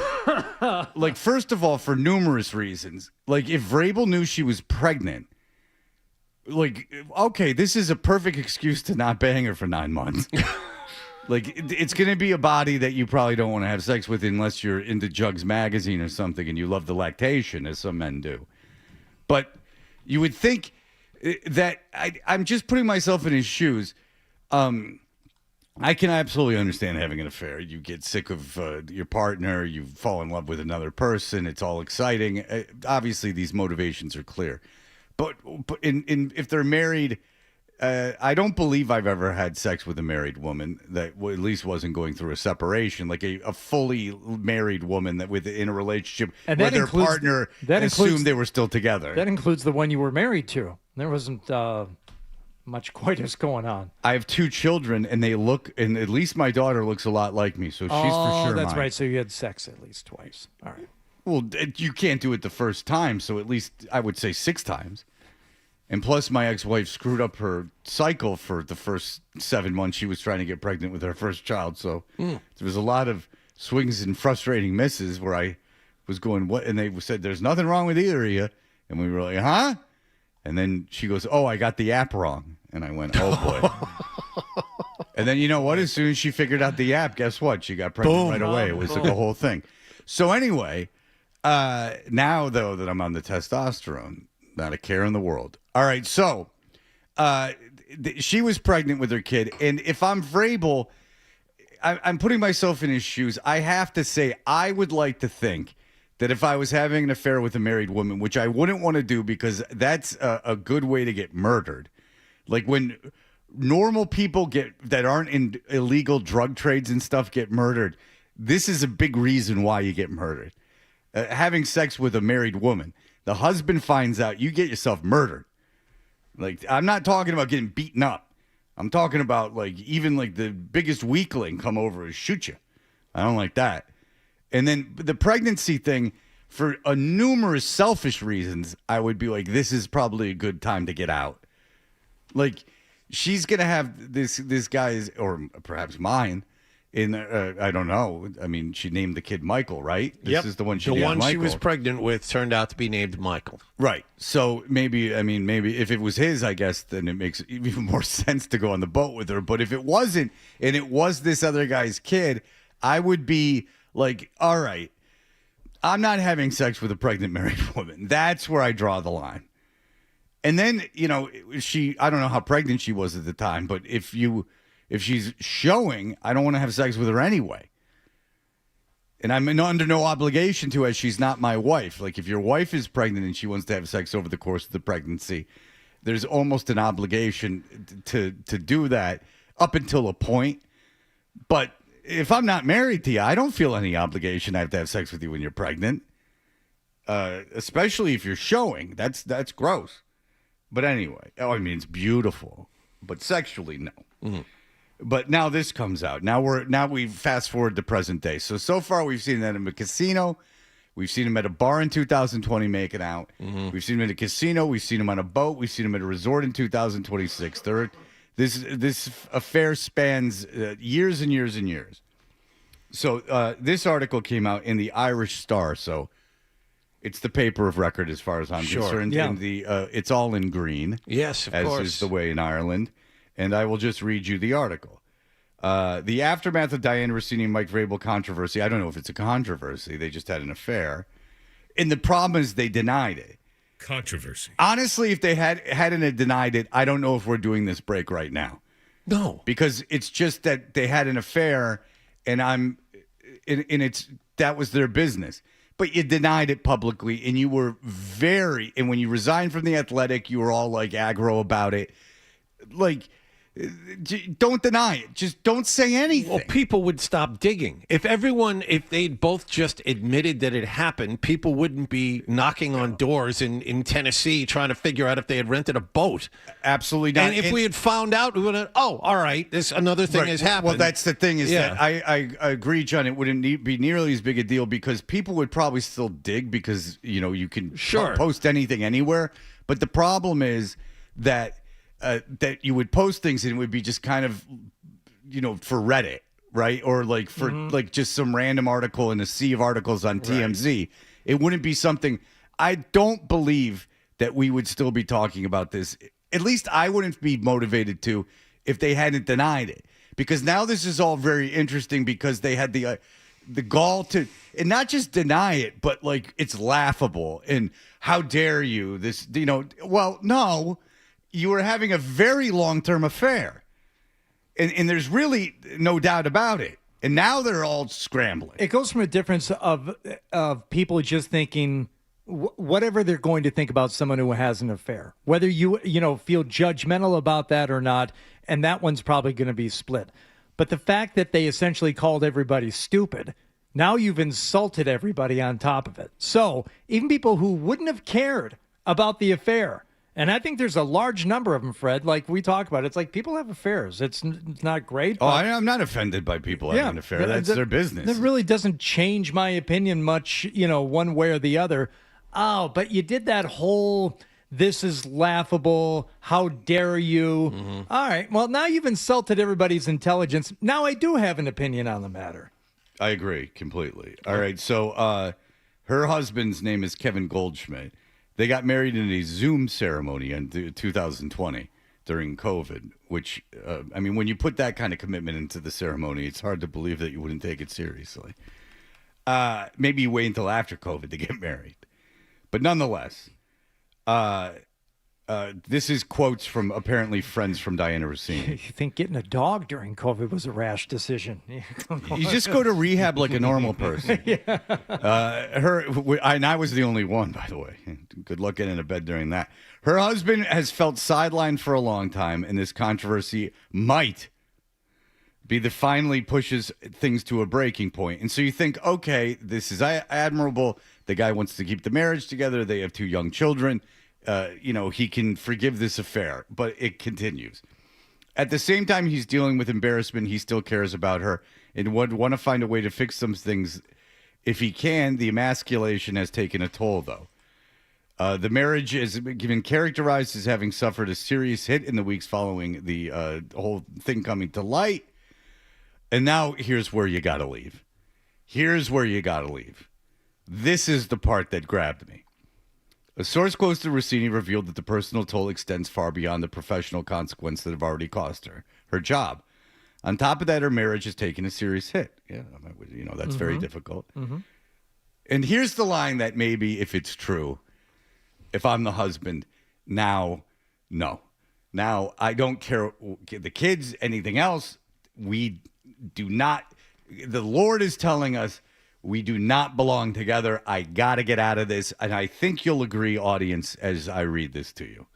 like first of all, for numerous reasons. Like if Vrabel knew she was pregnant, like okay, this is a perfect excuse to not bang her for 9 months. Like, it's going to be a body that you probably don't want to have sex with unless you're into Jugs magazine or something and you love the lactation, as some men do. But you would think that I'm just putting myself in his shoes. I can absolutely understand having an affair. You get sick of your partner. You fall in love with another person. It's all exciting. Obviously, these motivations are clear. But if they're married... I don't believe I've ever had sex with a married woman that at least wasn't going through a separation, like a fully married woman that in a relationship and where their partner assumed they were still together. That includes the one you were married to. There wasn't much coitus going on. I have 2 children, and they look, and at least my daughter looks a lot like me, so she's for sure that's mine. right. So you had sex at least twice. All right. Well, you can't do it the first time, so at least I would say 6 times. And plus, my ex-wife screwed up her cycle for the first 7 months she was trying to get pregnant with her first child. So there was a lot of swings and frustrating misses where I was going, what? And they said, there's nothing wrong with either of you. And we were like, huh? And then she goes, oh, I got the app wrong. And I went, oh, boy. And then you know what? As soon as she figured out the app, guess what? She got pregnant right away. It was like a whole thing. So anyway, now, though, that I'm on the testosterone, not a care in the world. All right, so she was pregnant with her kid, and if I'm Vrabel, I'm putting myself in his shoes. I have to say, I would like to think that if I was having an affair with a married woman, which I wouldn't want to do because that's a good way to get murdered. Like when normal people that aren't in illegal drug trades and stuff get murdered, this is a big reason why you get murdered. Having sex with a married woman. The husband finds out, you get yourself murdered. Like, I'm not talking about getting beaten up. I'm talking about, like, even, like, the biggest weakling come over and shoot you. I don't like that. And then the pregnancy thing, for numerous selfish reasons, I would be like, this is probably a good time to get out. Like, she's going to have this guy's, or perhaps mine, in I don't know. I mean, she named the kid Michael, right? This is the one she named Michael. She was pregnant with turned out to be named Michael. Right. So maybe if it was his, I guess, then it makes even more sense to go on the boat with her. But if it wasn't, and it was this other guy's kid, I would be like, all right, I'm not having sex with a pregnant married woman. That's where I draw the line. And then, you know, I don't know how pregnant she was at the time, but if she's showing, I don't want to have sex with her anyway. And I'm under no obligation to, as she's not my wife. Like, if your wife is pregnant and she wants to have sex over the course of the pregnancy, there's almost an obligation to do that up until a point. But if I'm not married to you, I don't feel any obligation I have to have sex with you when you're pregnant. Especially if you're showing. That's gross. But anyway, I mean, it's beautiful. But sexually, no. Mm-hmm. But now this comes out. Now we fast forward to present day. So far we've seen that in a casino. We've seen him at a bar in 2020 making out. Mm-hmm. We've seen him at a casino. We've seen him on a boat. We've seen him at a resort in 2026. This affair spans years and years and years. So this article came out in the Irish Star. So it's the paper of record as far as I'm concerned. Yeah. And it's all in green. Yes, of course. As is the way in Ireland. And I will just read you the article. The aftermath of Diane Rossini and Mike Vrabel controversy. I don't know if it's a controversy. They just had an affair. And the problem is they denied it. Controversy. Honestly, if they hadn't denied it, I don't know if we're doing this break right now. No. Because it's just that they had an affair, and that was their business. But you denied it publicly, and you were and when you resigned from The Athletic, you were all like aggro about it. Like, don't deny it. Just don't say anything. Well, people would stop digging. If they'd both just admitted that it happened, people wouldn't be knocking on doors in Tennessee trying to figure out if they had rented a boat. Absolutely not. And if we had found out, we would have, all right, this another thing has happened. Well, that's the thing is that I agree, John, it wouldn't be nearly as big a deal because people would probably still dig because, you know, you can post anything anywhere. But the problem is that that you would post things and it would be just kind of, for Reddit, right? Or like for like just some random article in a sea of articles on TMZ. Right. It wouldn't be something. I don't believe that we would still be talking about this. At least I wouldn't be motivated to if they hadn't denied it. Because now this is all very interesting because they had the gall to, and not just deny it, but like it's laughable. And how dare you? This, well, no, you were having a very long-term affair. And there's really no doubt about it. And now they're all scrambling. It goes from a difference of people just thinking whatever they're going to think about someone who has an affair, whether you feel judgmental about that or not, and that one's probably going to be split. But the fact that they essentially called everybody stupid, now you've insulted everybody on top of it. So even people who wouldn't have cared about the affair, and I think there's a large number of them, Fred, like we talk about, it's like people have affairs. It's not great. Oh, I'm not offended by people having an affair. That's their business. That really doesn't change my opinion much, one way or the other. Oh, but you did that whole, this is laughable, how dare you? Mm-hmm. All right, well, now you've insulted everybody's intelligence. Now I do have an opinion on the matter. I agree completely. All right, so her husband's name is Kevin Goldschmidt. They got married in a Zoom ceremony in 2020 during COVID, which, when you put that kind of commitment into the ceremony, it's hard to believe that you wouldn't take it seriously. Maybe you wait until after COVID to get married. But nonetheless, this is quotes from apparently friends from Diana Rossini. You think getting a dog during COVID was a rash decision? You just go to rehab like a normal person. Yeah. And I was the only one, by the way. Good luck getting into bed during that. Her husband has felt sidelined for a long time, and this controversy might be the finally pushes things to a breaking point. And so you think, okay, this is admirable. The guy wants to keep the marriage together. They have 2 young children. He can forgive this affair, but it continues. At the same time, he's dealing with embarrassment. He still cares about her and would want to find a way to fix some things. If he can, the emasculation has taken a toll, though. The marriage has been characterized as having suffered a serious hit in the weeks following the whole thing coming to light. And now here's where you got to leave. Here's where you got to leave. This is the part that grabbed me. A source close to Rossini revealed that the personal toll extends far beyond the professional consequence that have already cost her job. On top of that, her marriage has taken a serious hit. Yeah, that's very difficult. Mm-hmm. And here's the line that maybe, if it's true, if I'm the husband, now, no. Now, I don't care the kids, anything else. We do not, the Lord is telling us, we do not belong together. I got to get out of this. And I think you'll agree, audience, as I read this to you.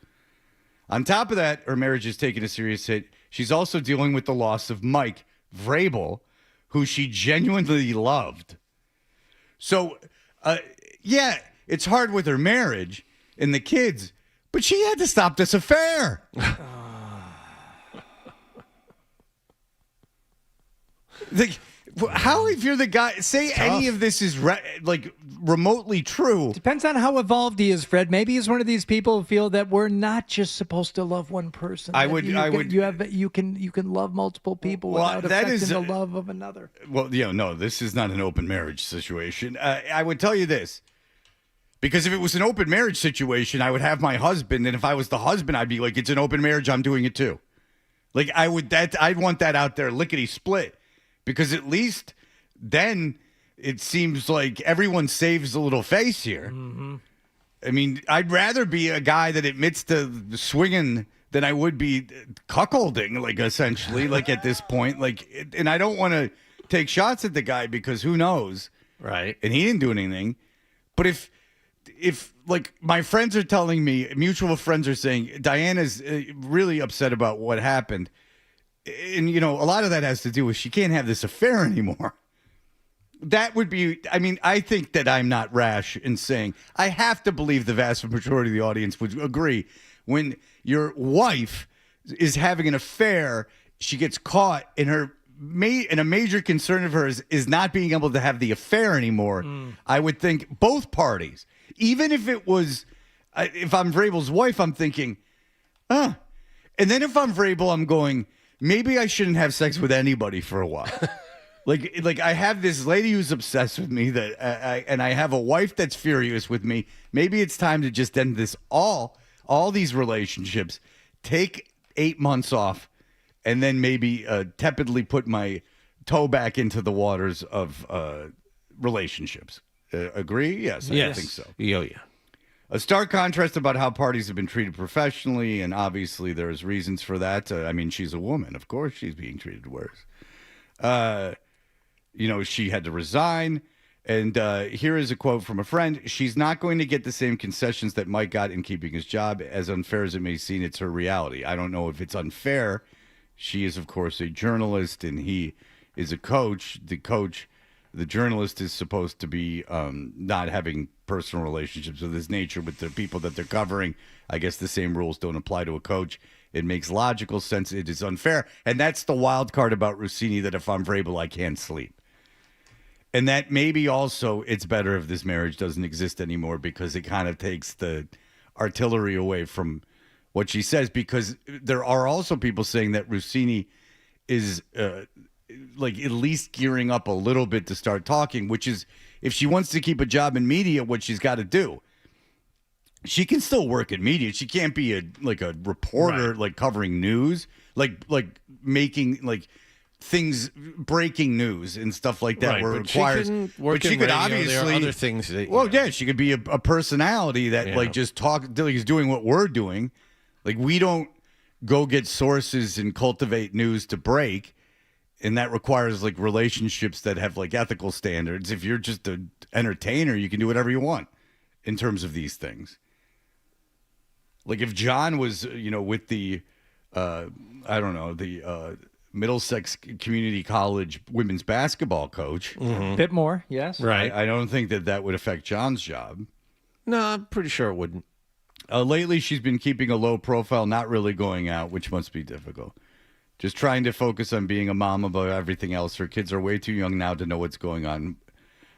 On top of that, her marriage has taken a serious hit. She's also dealing with the loss of Mike Vrabel, who she genuinely loved. So, it's hard with her marriage and the kids, but she had to stop this affair. How, if you're the guy, say any of this is remotely true. Depends on how evolved he is, Fred. Maybe he's one of these people who feel that we're not just supposed to love one person. You can love multiple people without affecting the love of another. Well, no, this is not an open marriage situation. I would tell you this, because if it was an open marriage situation, I would have my husband, and if I was the husband, I'd be like, it's an open marriage, I'm doing it too. Like I'd want that out there lickety split. Because at least then it seems like everyone saves a little face here. Mm-hmm. I mean, I'd rather be a guy that admits to swinging than I would be cuckolding, essentially, at this point. And I don't want to take shots at the guy because who knows? Right. And he didn't do anything. But if my friends are telling me, mutual friends are saying, Diana's really upset about what happened. And, a lot of that has to do with she can't have this affair anymore. That would be, I think that I'm not rash in saying, I have to believe the vast majority of the audience would agree. When your wife is having an affair, she gets caught, and a major concern of hers is not being able to have the affair anymore. I would think both parties, even if it was, if I'm Vrabel's wife, I'm thinking, And then if I'm Vrabel, I'm going, maybe I shouldn't have sex with anybody for a while. Like I have this lady who's obsessed with me and I have a wife that's furious with me. Maybe it's time to just end this all these relationships, take 8 months off, and then maybe tepidly put my toe back into the waters of relationships. Agree? Yes, I think so. Yeah. A stark contrast about how parties have been treated professionally, and obviously there's reasons for that. I mean, she's a woman. Of course she's being treated worse. She had to resign. And here is a quote from a friend. She's not going to get the same concessions that Mike got in keeping his job. As unfair as it may seem, it's her reality. I don't know if it's unfair. She is, of course, a journalist, and he is a coach. The journalist is supposed to be not having personal relationships of this nature with the people that they're covering. I guess the same rules don't apply to a coach. It makes logical sense. It is unfair. And that's the wild card about Rossini, that if I'm Vrabel, I can't sleep. And that maybe also it's better if this marriage doesn't exist anymore, because it kind of takes the artillery away from what she says, because there are also people saying that Rossini is at least gearing up a little bit to start talking, which is, if she wants to keep a job in media, what she's got to do. She can still work in media. She can't be a reporter, covering news, making things, breaking news and stuff like that, where it requires. She could obviously, there are other things. She could be a personality that just is doing what we're doing. Like, we don't go get sources and cultivate news to break. And that requires relationships that have ethical standards. If you're just an entertainer, you can do whatever you want in terms of these things. Like if John was, with the, Middlesex Community College women's basketball coach. A bit more, yes. Right. I don't think that would affect John's job. No, I'm pretty sure it wouldn't. Lately, she's been keeping a low profile, not really going out, which must be difficult. Just trying to focus on being a mom above everything else. Her kids are way too young now to know what's going on,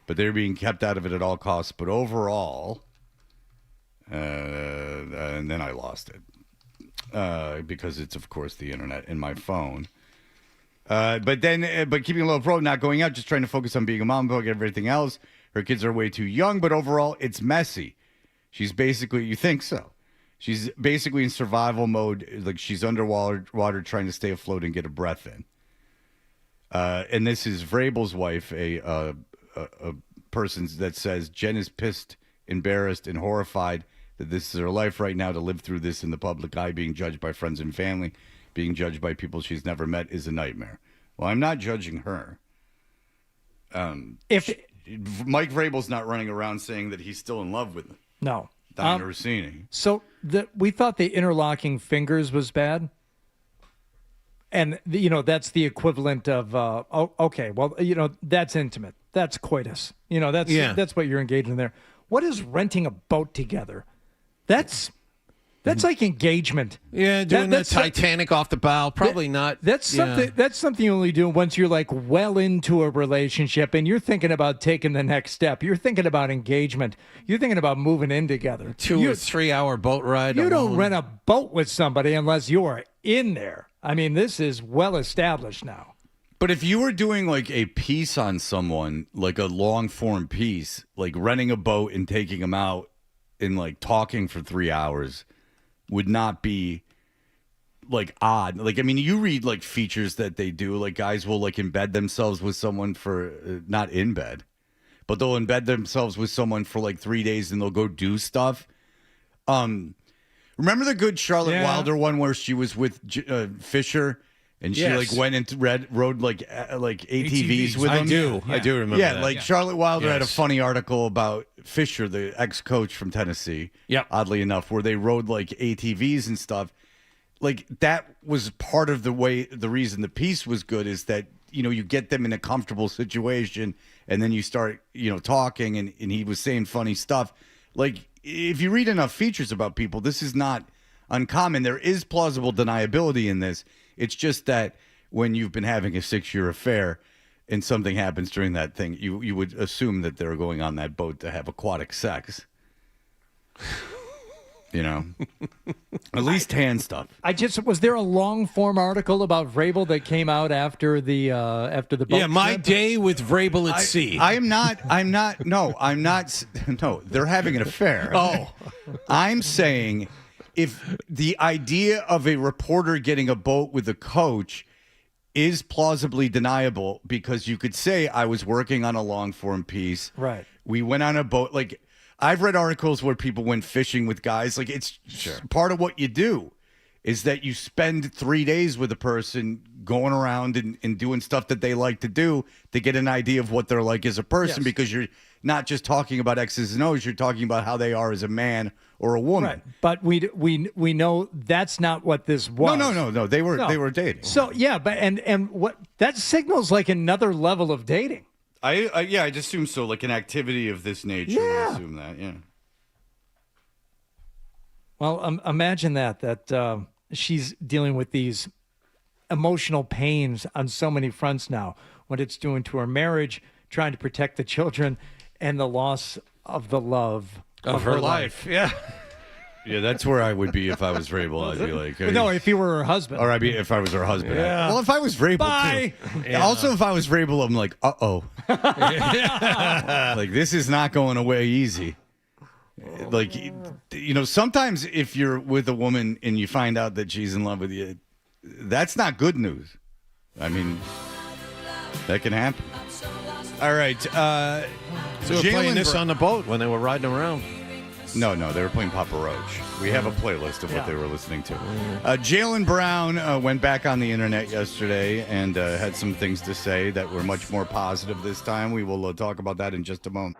but they're being kept out of it at all costs. But overall, and then I lost it because it's, of course, the internet and my phone. But keeping a low pro, not going out, just trying to focus on being a mom above everything else. Her kids are way too young, but overall, it's messy. She's basically, you think so? She's basically in survival mode, like she's underwater trying to stay afloat and get a breath in. And this is Vrabel's wife, a person that says Jen is pissed, embarrassed, and horrified that this is her life right now, to live through this in the public eye, being judged by friends and family, being judged by people she's never met, is a nightmare. Well, I'm not judging her. Mike Vrabel's not running around saying that he's still in love with Diana Rossini. So we thought the interlocking fingers was bad. And, that's the equivalent of, that's intimate. That's coitus. That's what you're engaged in there. What is renting a boat together? That's like engagement. Yeah, doing the Titanic off the bow. Probably not. That's something. That's something you only do once you're well into a relationship and you're thinking about taking the next step. You're thinking about engagement. You're thinking about moving in together. 2 or 3 hour boat ride. You don't rent a boat with somebody unless you're in there. I mean, this is well established now. But if you were doing a piece on someone, like a long form piece, like renting a boat and taking them out and talking for 3 hours, would not be odd. You read features that they do, guys will embed themselves with someone for not in bed, but they'll embed themselves with someone for 3 days and they'll go do stuff. Remember the good Charlotte Wilder one where she was with Fisher and she went and rode ATVs with him? I do remember that. Charlotte Wilder had a funny article about Fisher, the ex-coach from Tennessee, oddly enough, where they rode ATVs and stuff. That was part of the reason the piece was good, is that, you get them in a comfortable situation and then you start, talking and he was saying funny stuff. If you read enough features about people, this is not uncommon. There is plausible deniability in this. It's just that when you've been having a 6-year affair and something happens during that thing, you would assume that they're going on that boat to have aquatic sex. You know, at least hand stuff. Was there a long form article about Vrabel that came out after the boat Yeah, my trip? day with Vrabel at sea. I'm not. No, they're having an affair. Oh. I'm saying if the idea of a reporter getting a boat with a coach is plausibly deniable, because you could say I was working on a long form piece. Right. We went on a boat. Like, I've read articles where people went fishing with guys. Like, it's part of what you do is that you spend 3 days with a person going around and doing stuff that they like to do to get an idea of what they're like as a person, because you're not just talking about X's and O's, you're talking about how they are as a man or a woman. Right. But we know that's not what this was. No. They were dating. So yeah, but and what that signals like another level of dating. I just assume so, like an activity of this nature. Yeah. I assume that, yeah. Well, imagine that she's dealing with these emotional pains on so many fronts now, what it's doing to her marriage, trying to protect the children, and the loss of the love of her life. Yeah. Yeah, that's where I would be if I was Vrabel. I'd be like, no, if you were her husband. Or if I was her husband. Yeah. Well, if I was Vrabel, Bye. too. Yeah. Also, if I was Vrabel, I'm like, uh-oh. Like, this is not going away easy. Like, you know, sometimes if you're with a woman and you find out that she's in love with you, that's not good news. I mean, that can happen. All right. So we're playing this on the boat when they were riding around. No, they were playing Papa Roach. We have a playlist of what they were listening to. Jaylen Brown went back on the internet yesterday and had some things to say that were much more positive this time. We will talk about that in just a moment.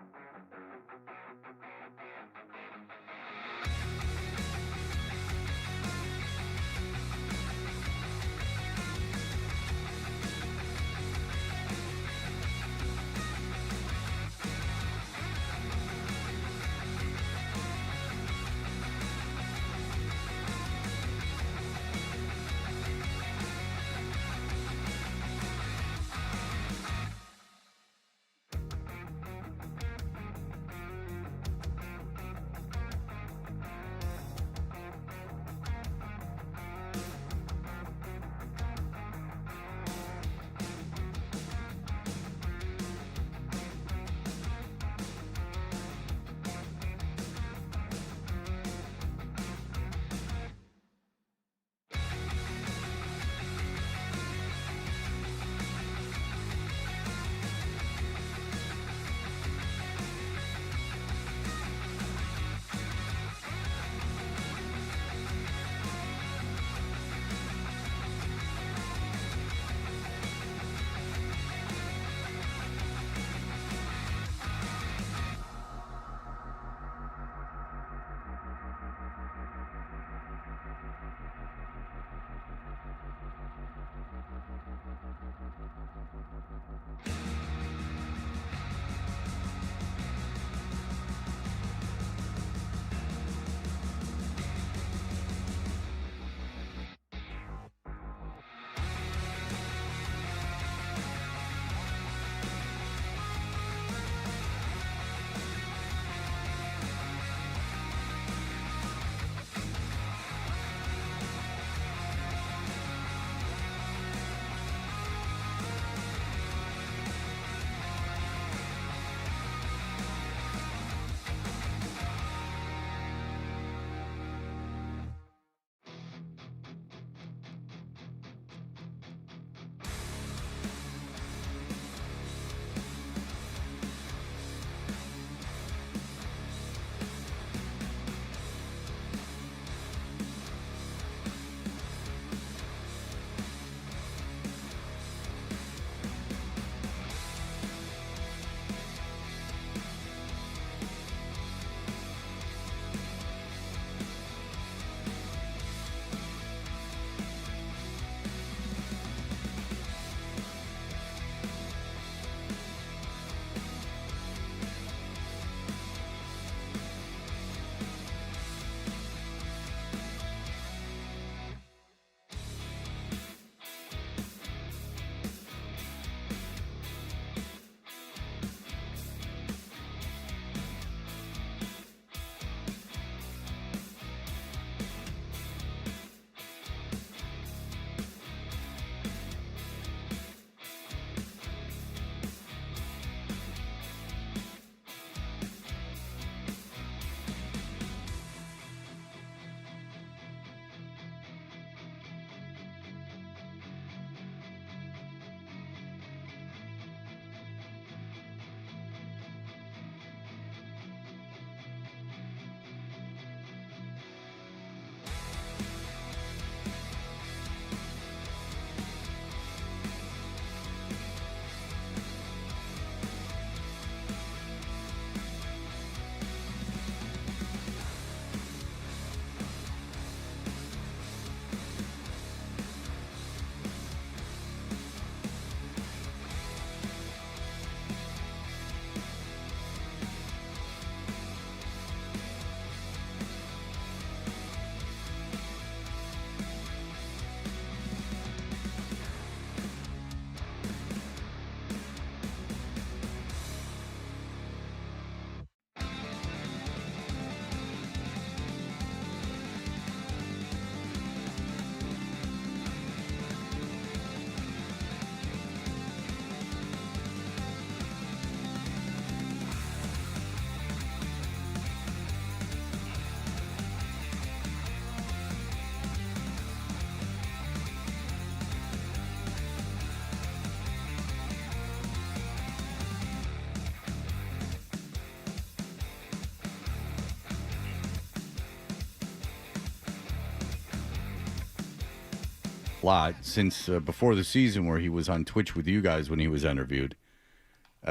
lot since before the season where he was on Twitch with you guys when he was interviewed.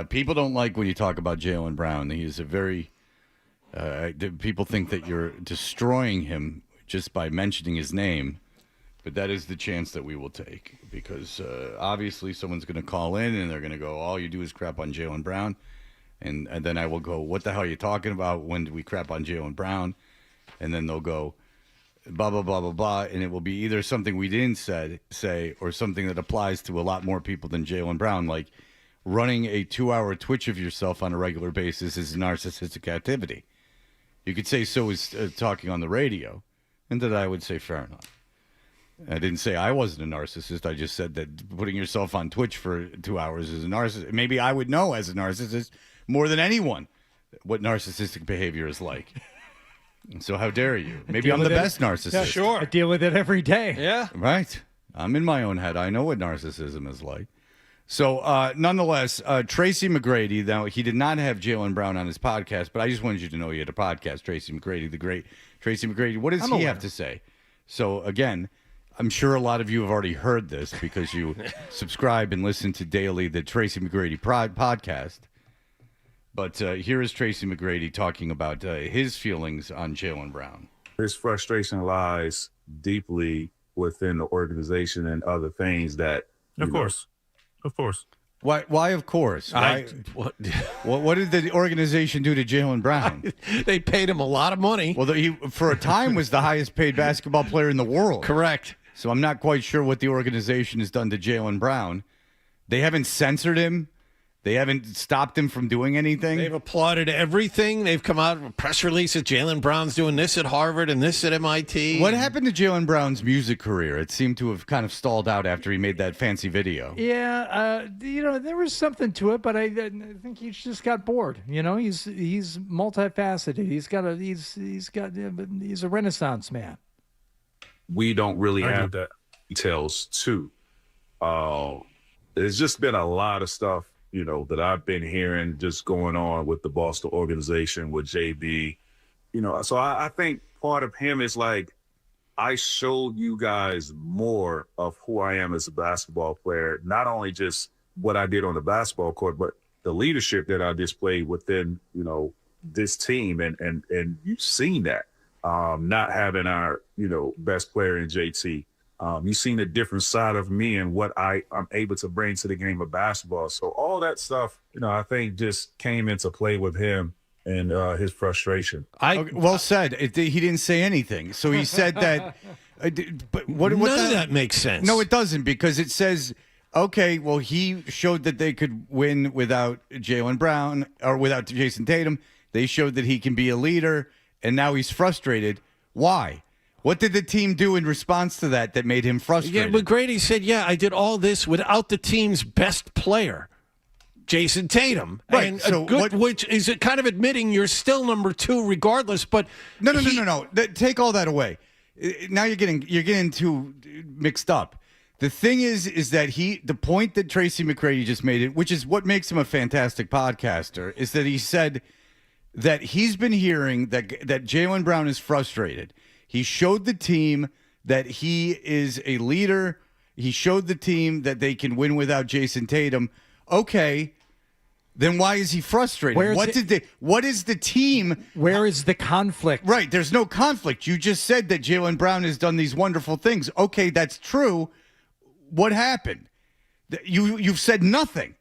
People don't like when you talk about Jaylen Brown. He is a very people think that you're destroying him just by mentioning his name, but that is the chance that we will take because obviously someone's going to call in and they're going to go, all you do is crap on Jaylen Brown, and then I will go, what the hell are you talking about? When do we crap on Jaylen Brown? And then they'll go, blah, blah, blah, blah, blah, and it will be either something we didn't say or something that applies to a lot more people than Jaylen Brown, like running a 2-hour Twitch of yourself on a regular basis is a narcissistic activity. You could say so is talking on the radio, and that I would say fair enough. I didn't say I wasn't a narcissist. I just said that putting yourself on Twitch for 2 hours is a narcissist. Maybe I would know as a narcissist more than anyone what narcissistic behavior is like. So how dare you? Maybe I'm the best narcissist. Yeah, sure. I deal with it every day. Yeah. Right. I'm in my own head. I know what narcissism is like. So, nonetheless, Tracy McGrady, now he did not have Jaylen Brown on his podcast, but I just wanted you to know he had a podcast, Tracy McGrady, the great Tracy McGrady. What does he have to say? So, again, I'm sure a lot of you have already heard this because you subscribe and listen to daily the Tracy McGrady podcast. But here is Tracy McGrady talking about his feelings on Jaylen Brown. His frustration lies deeply within the organization and other things that, Of course. Why of course? What did the organization do to Jaylen Brown? They paid him a lot of money. Well, he, for a time, was the highest paid basketball player in the world. Correct. So I'm not quite sure what the organization has done to Jaylen Brown. They haven't censored him. They haven't stopped him from doing anything. They've applauded everything. They've come out with press releases. Jaylen Brown's doing this at Harvard and this at MIT. What happened to Jaylen Brown's music career? It seemed to have kind of stalled out after he made that fancy video. Yeah, there was something to it, but I think he just got bored. He's multifaceted. He's a Renaissance man. we don't really have that details too. There's just been a lot of stuff, that I've been hearing just going on with the Boston organization, with JB, so I think part of him is like, I showed you guys more of who I am as a basketball player, not only just what I did on the basketball court, but the leadership that I displayed within, this team. And you've seen that, not having our, best player in JT. You've seen a different side of me and what I'm able to bring to the game of basketball. So all that stuff, I think just came into play with him and his frustration. Well said. He didn't say anything. So he said that. But what None of that makes sense. No, it doesn't, because it says, okay, well, he showed that they could win without Jaylen Brown or without Jason Tatum. They showed that he can be a leader, and now he's frustrated. Why? What did the team do in response to that made him frustrated? Yeah, McGrady said, I did all this without the team's best player, Jason Tatum. Right. And so which is it kind of admitting you're still number two regardless, but No. Take all that away. Now you're getting too mixed up. The thing is that the point that Tracy McGrady just made it, which is what makes him a fantastic podcaster, is that he said that he's been hearing that Jaylen Brown is frustrated. He showed the team that he is a leader. He showed the team that they can win without Jason Tatum. Okay, then why is he frustrated? What is the team? Where is the conflict? Right, there's no conflict. You just said that Jaylen Brown has done these wonderful things. Okay, that's true. What happened? You've said nothing.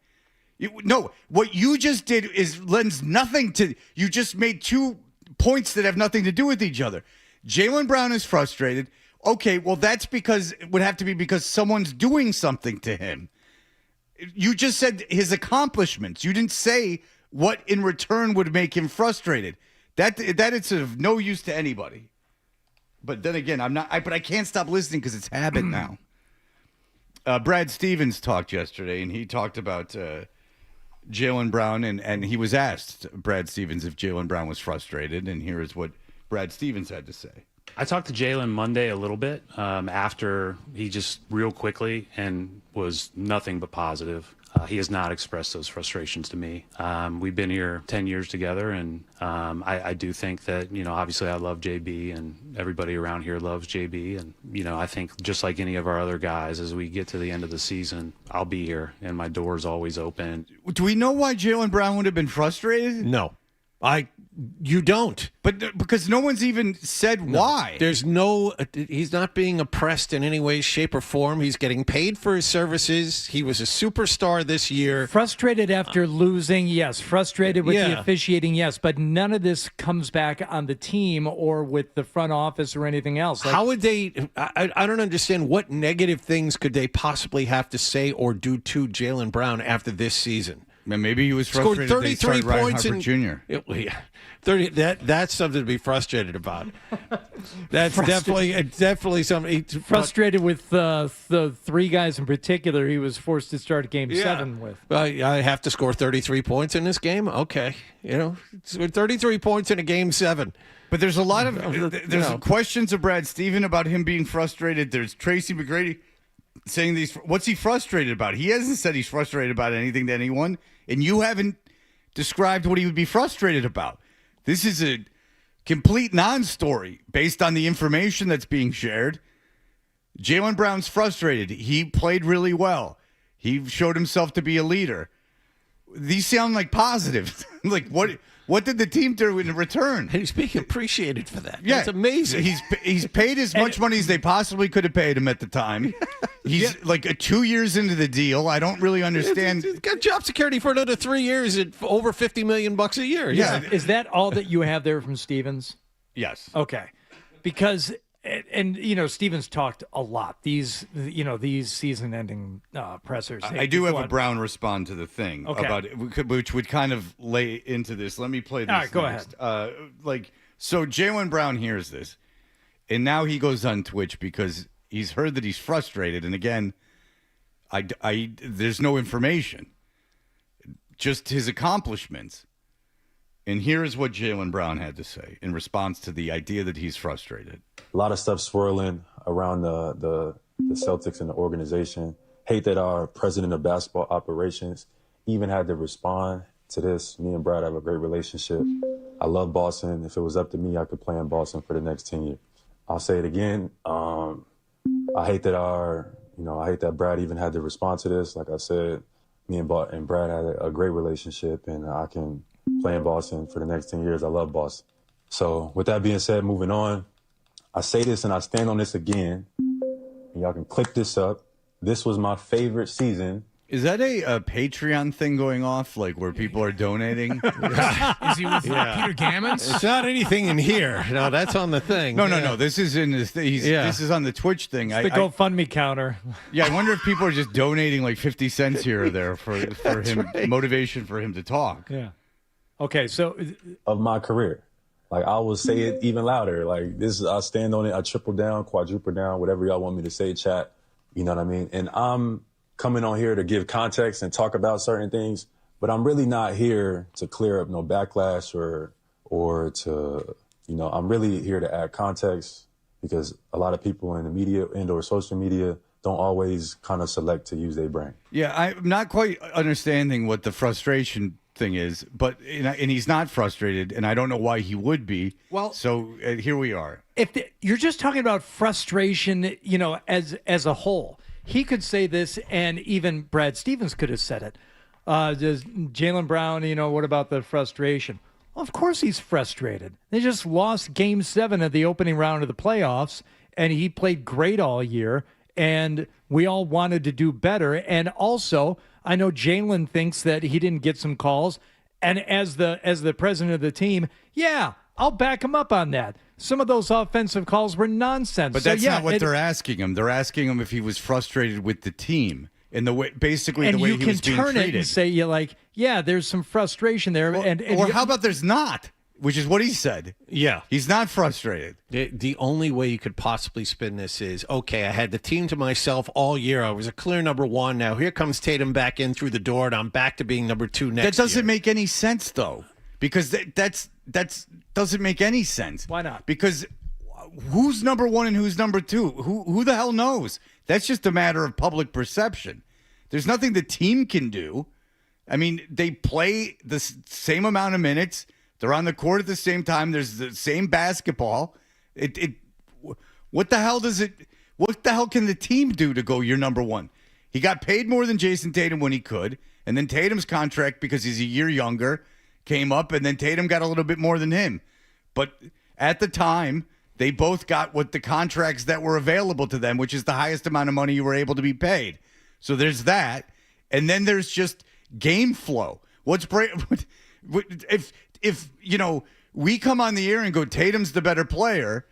What you just did lends nothing to. You just made 2 points that have nothing to do with each other. Jaylen Brown is frustrated. Okay, well, it would have to be because someone's doing something to him. You just said his accomplishments. You didn't say what in return would make him frustrated. That is of no use to anybody. But then again, but I can't stop listening because it's habit now. Brad Stevens talked yesterday, and he talked about Jaylen Brown, and he was asked, Brad Stevens, if Jaylen Brown was frustrated, and here is what Brad Stevens had to say. I talked to Jaylen Monday a little bit after he just real quickly and was nothing but positive. He has not expressed those frustrations to me. We've been here 10 years together, and I do think that, obviously I love JB, and everybody around here loves JB. And, I think just like any of our other guys, as we get to the end of the season, I'll be here, and my door's always open. Do we know why Jaylen Brown would have been frustrated? No. You don't. But because no one's even said why. He's not being oppressed in any way, shape, or form. He's getting paid for his services. He was a superstar this year. Frustrated after losing, yes. Frustrated with the officiating, yes. But none of this comes back on the team or with the front office or anything else. How would they? I don't understand what negative things could they possibly have to say or do to Jaylen Brown after this season. Maybe he was frustrated. Scored 33 points in Jr. 30. That's something to be frustrated about. That's definitely something. Frustrated with the three guys in particular he was forced to start Game 7 with. I have to score 33 points in this game. Okay, 33 points in a Game 7. But there's a lot of questions of Brad Stephen about him being frustrated. There's Tracy McGrady saying what's he frustrated about? He hasn't said he's frustrated about anything to anyone, and you haven't described what he would be frustrated about. This is a complete non-story based on the information that's being shared. Jaylen Brown's frustrated. He played really well. He showed himself to be a leader. These sound like positives. Like what did the team do in return? He's being appreciated for that. Yeah, that's amazing. He's paid as much money as they possibly could have paid him at the time. He's 2 years into the deal. I don't really understand. He's got job security for another 3 years at over $50 million a year. Yeah. Is that all that you have there from Stevens? Yes. Okay. Because and Stevens talked a lot. These season-ending pressers. I do have a Brown respond to the thing about it, which would kind of lay into this. Let me play this. All right, go next. So Jaylen Brown hears this, and now he goes on Twitch because he's heard that he's frustrated. And again, there's no information, just his accomplishments. And here's what Jaylen Brown had to say in response to the idea that he's frustrated. A lot of stuff swirling around the Celtics and the organization. Hate that our president of basketball operations even had to respond to this. Me and Brad have a great relationship. I love Boston. If it was up to me, I could play in Boston for the next 10 years. I'll say it again. I hate that I hate that Brad even had to respond to this. Like I said, me and Brad had a great relationship, and I can play in Boston for the next 10 years. I love Boston. So with that being said, moving on, I say this and I stand on this again. And y'all can click this up. This was my favorite season. Is that a Patreon thing going off, like where people are donating? Is he with Peter Gammons? It's not anything in here. No, that's on the thing. No. This is in this. This is on the Twitch thing. It's the GoFundMe counter. Yeah, I wonder if people are just donating like 50 cents here or there for him, right. Motivation for him to talk. Yeah. Okay, so of my career. Like, I will say it even louder. Like, I stand on it. I triple down, quadruple down, whatever y'all want me to say, chat. You know what I mean? And I'm coming on here to give context and talk about certain things, but I'm really not here to clear up no backlash or to, I'm really here to add context because a lot of people in the media and or social media don't always kind of select to use their brain. Yeah, I'm not quite understanding what the frustration thing is, but and he's not frustrated, and I don't know why he would be. Well, so here we are. You're just talking about frustration, as a whole. He could say this, and even Brad Stevens could have said it. Does Jaylen Brown, what about the frustration? Well, of course he's frustrated. They just lost Game 7 of the opening round of the playoffs, and he played great all year, and we all wanted to do better. And also, I know Jaylen thinks that he didn't get some calls, and as the president of the team, yeah, I'll back him up on that. Some of those offensive calls were nonsense. But that's not what they're asking him. They're asking him if he was frustrated with the team and the way, basically the way he was being treated. And you can turn it and say, yeah, there's some frustration there. Or how about there's not? Which is what he said. Yeah. He's not frustrated. The only way you could possibly spin this is, okay, I had the team to myself all year. I was a clear number one. Now here comes Tatum back in through the door, and I'm back to being number two next year. That doesn't make any sense, though, because that's doesn't make any sense. Why not? Because who's number one and who's number two? Who the hell knows? That's just a matter of public perception. There's nothing the team can do. I mean, they play the same amount of minutes. They're on the court at the same time. There's the same basketball. What the hell can the team do to go, you're number one? He got paid more than Jason Tatum when he could. And then Tatum's contract, because he's a year younger, came up. And then Tatum got a little bit more than him. But at the time, they both got what the contracts that were available to them, which is the highest amount of money you were able to be paid. So there's that. And then there's just game flow. If we come on the air and go, Tatum's the better player,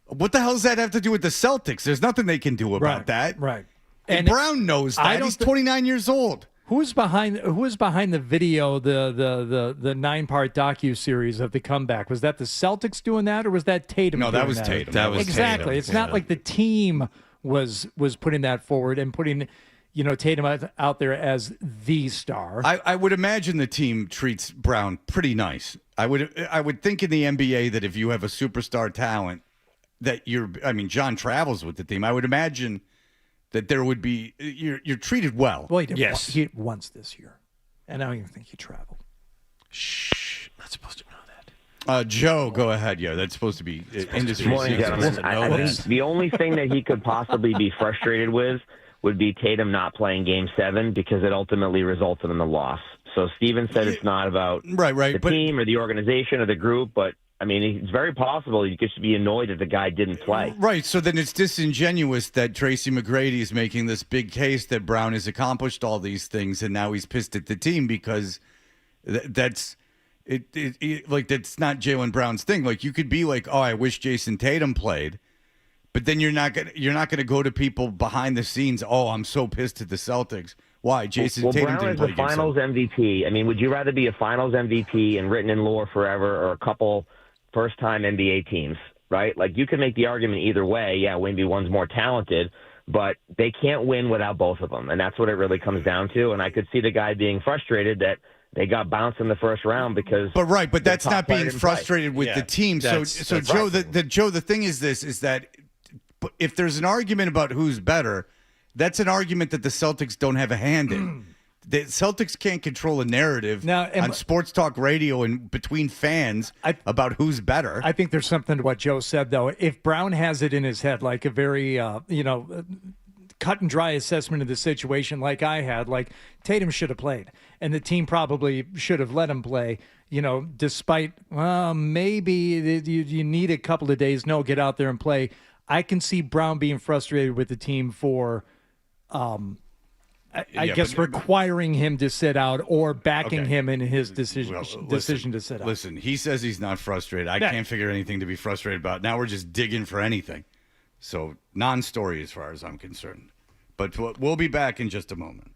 what the hell does that have to do with the Celtics? There's nothing they can do about that. Right. And Brown knows that. He's 29 years old. Who was behind the video, the 9-part docuseries of the comeback? Was that the Celtics doing that, or was that Tatum? No, that was Tatum. That was exactly. Tatum. It's not like the team was putting that forward and putting Tatum out there as the star. I would imagine the team treats Brown pretty nice. I would think in the NBA that if you have a superstar talent that John travels with the team. I would imagine that there would be you're treated well. Well, he did once this year, and I don't even think he traveled. Shh, not supposed to know that. Joe, go ahead. Yeah, that's supposed to be industry. Morning, gentlemen. I think the only thing that he could possibly be frustrated with would be Tatum not playing Game 7 because it ultimately resulted in the loss. So Steven said it's not about the team or the organization or the group, but it's very possible you could be annoyed that the guy didn't play. Right, so then it's disingenuous that Tracy McGrady is making this big case that Brown has accomplished all these things and now he's pissed at the team because that's that's not Jaylen Brown's thing. Like, you could be like, oh, I wish Jason Tatum played, but then you're not gonna go to people behind the scenes. Oh, I'm so pissed at the Celtics. Why? Jason Tatum Brown didn't play. is a Finals MVP. Would you rather be a Finals MVP and written in lore forever, or a couple first-time NBA teams? Right? Like, you can make the argument either way. Yeah, maybe one's more talented, but they can't win without both of them, and that's what it really comes down to. And I could see the guy being frustrated that they got bounced in the first round because. But that's not being frustrated with the team. So Joe, the thing is that if there's an argument about who's better, that's an argument that the Celtics don't have a hand in. The Celtics can't control a narrative on sports talk radio and between fans about who's better. I think there's something to what Joe said, though. If Brown has it in his head, like a very, cut and dry assessment of the situation like I had, like Tatum should have played, and the team probably should have let him play, despite, maybe you need a couple of days. No, get out there and play. I can see Brown being frustrated with the team for I guess requiring him to sit out or backing him in his decision to sit out. Listen, he says he's not frustrated. I can't figure anything to be frustrated about. Now we're just digging for anything. So non-story as far as I'm concerned. But we'll be back in just a moment.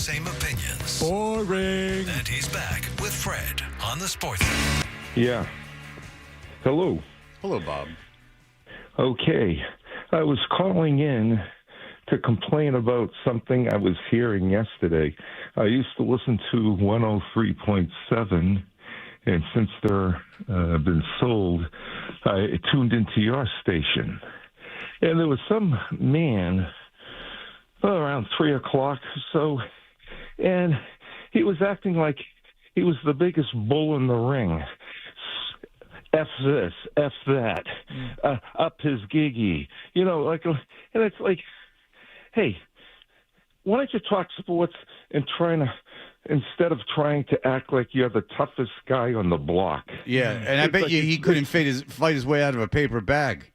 same opinions. Boring. And he's back with Fred on the Sports. Yeah. Hello. Hello, Bob. Okay. I was calling in to complain about something I was hearing yesterday. I used to listen to 103.7, and since they're been sold, I tuned into your station. And there was some man around 3 o'clock or so, and he was acting like he was the biggest bull in the ring. F this, F that, up his giggy. You know, like, and it's like, hey, why don't you talk sports and instead of trying to act like you're the toughest guy on the block? Yeah, and I bet you he couldn't fight his way out of a paper bag.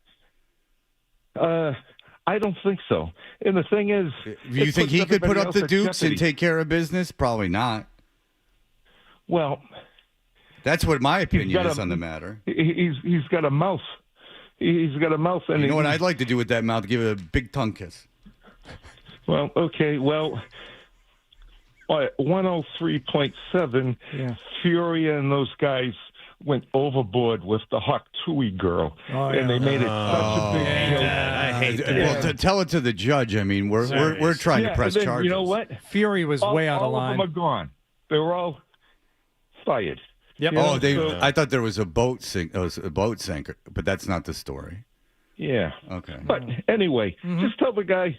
I don't think so. And the thing is, you think he could put up the dukes and take care of business? Probably not. Well, that's what my opinion is on the matter. He's got a mouth. He's got a mouth. And you know what I'd like to do with that mouth? Give it a big tongue kiss. Well, okay. Well, 103.7, Fury and those guys went overboard with the Hawk Tui girl, and they made it such a big show. I hate that. Well, to tell it to the judge, I mean, we're trying to press charges. You know what? Fury was way out of line. All of them are gone. They were all fired. Yep. You know, I thought there was a boat sinker, but that's not the story. Yeah. Okay. But anyway, just tell the guy,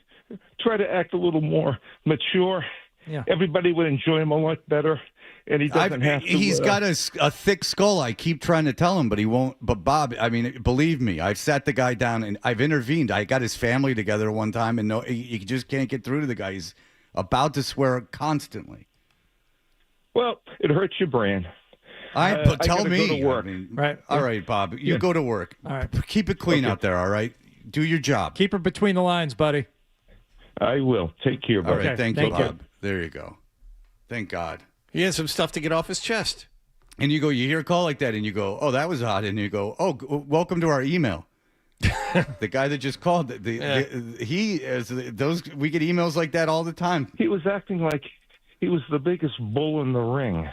try to act a little more mature. Yeah. Everybody would enjoy him a lot better, and he doesn't have to. He's got a thick skull. I keep trying to tell him, but he won't. But Bob, I mean, believe me, I've sat the guy down and I've intervened. I got his family together one time, and you just can't get through to the guy. He's about to swear constantly. Well, it hurts your brain. But tell me. Go to work. I mean, right. All right, Bob. You go to work. All right. Keep it clean out there, all right? Do your job. Keep her between the lines, buddy. I will. Take care, buddy. All right, thank you, Bob. There you go. Thank God. He has some stuff to get off his chest. And you hear a call like that, and you go, oh, that was odd. And you go, oh, welcome to our email. The guy that just called, we get emails like that all the time. He was acting like he was the biggest bull in the ring.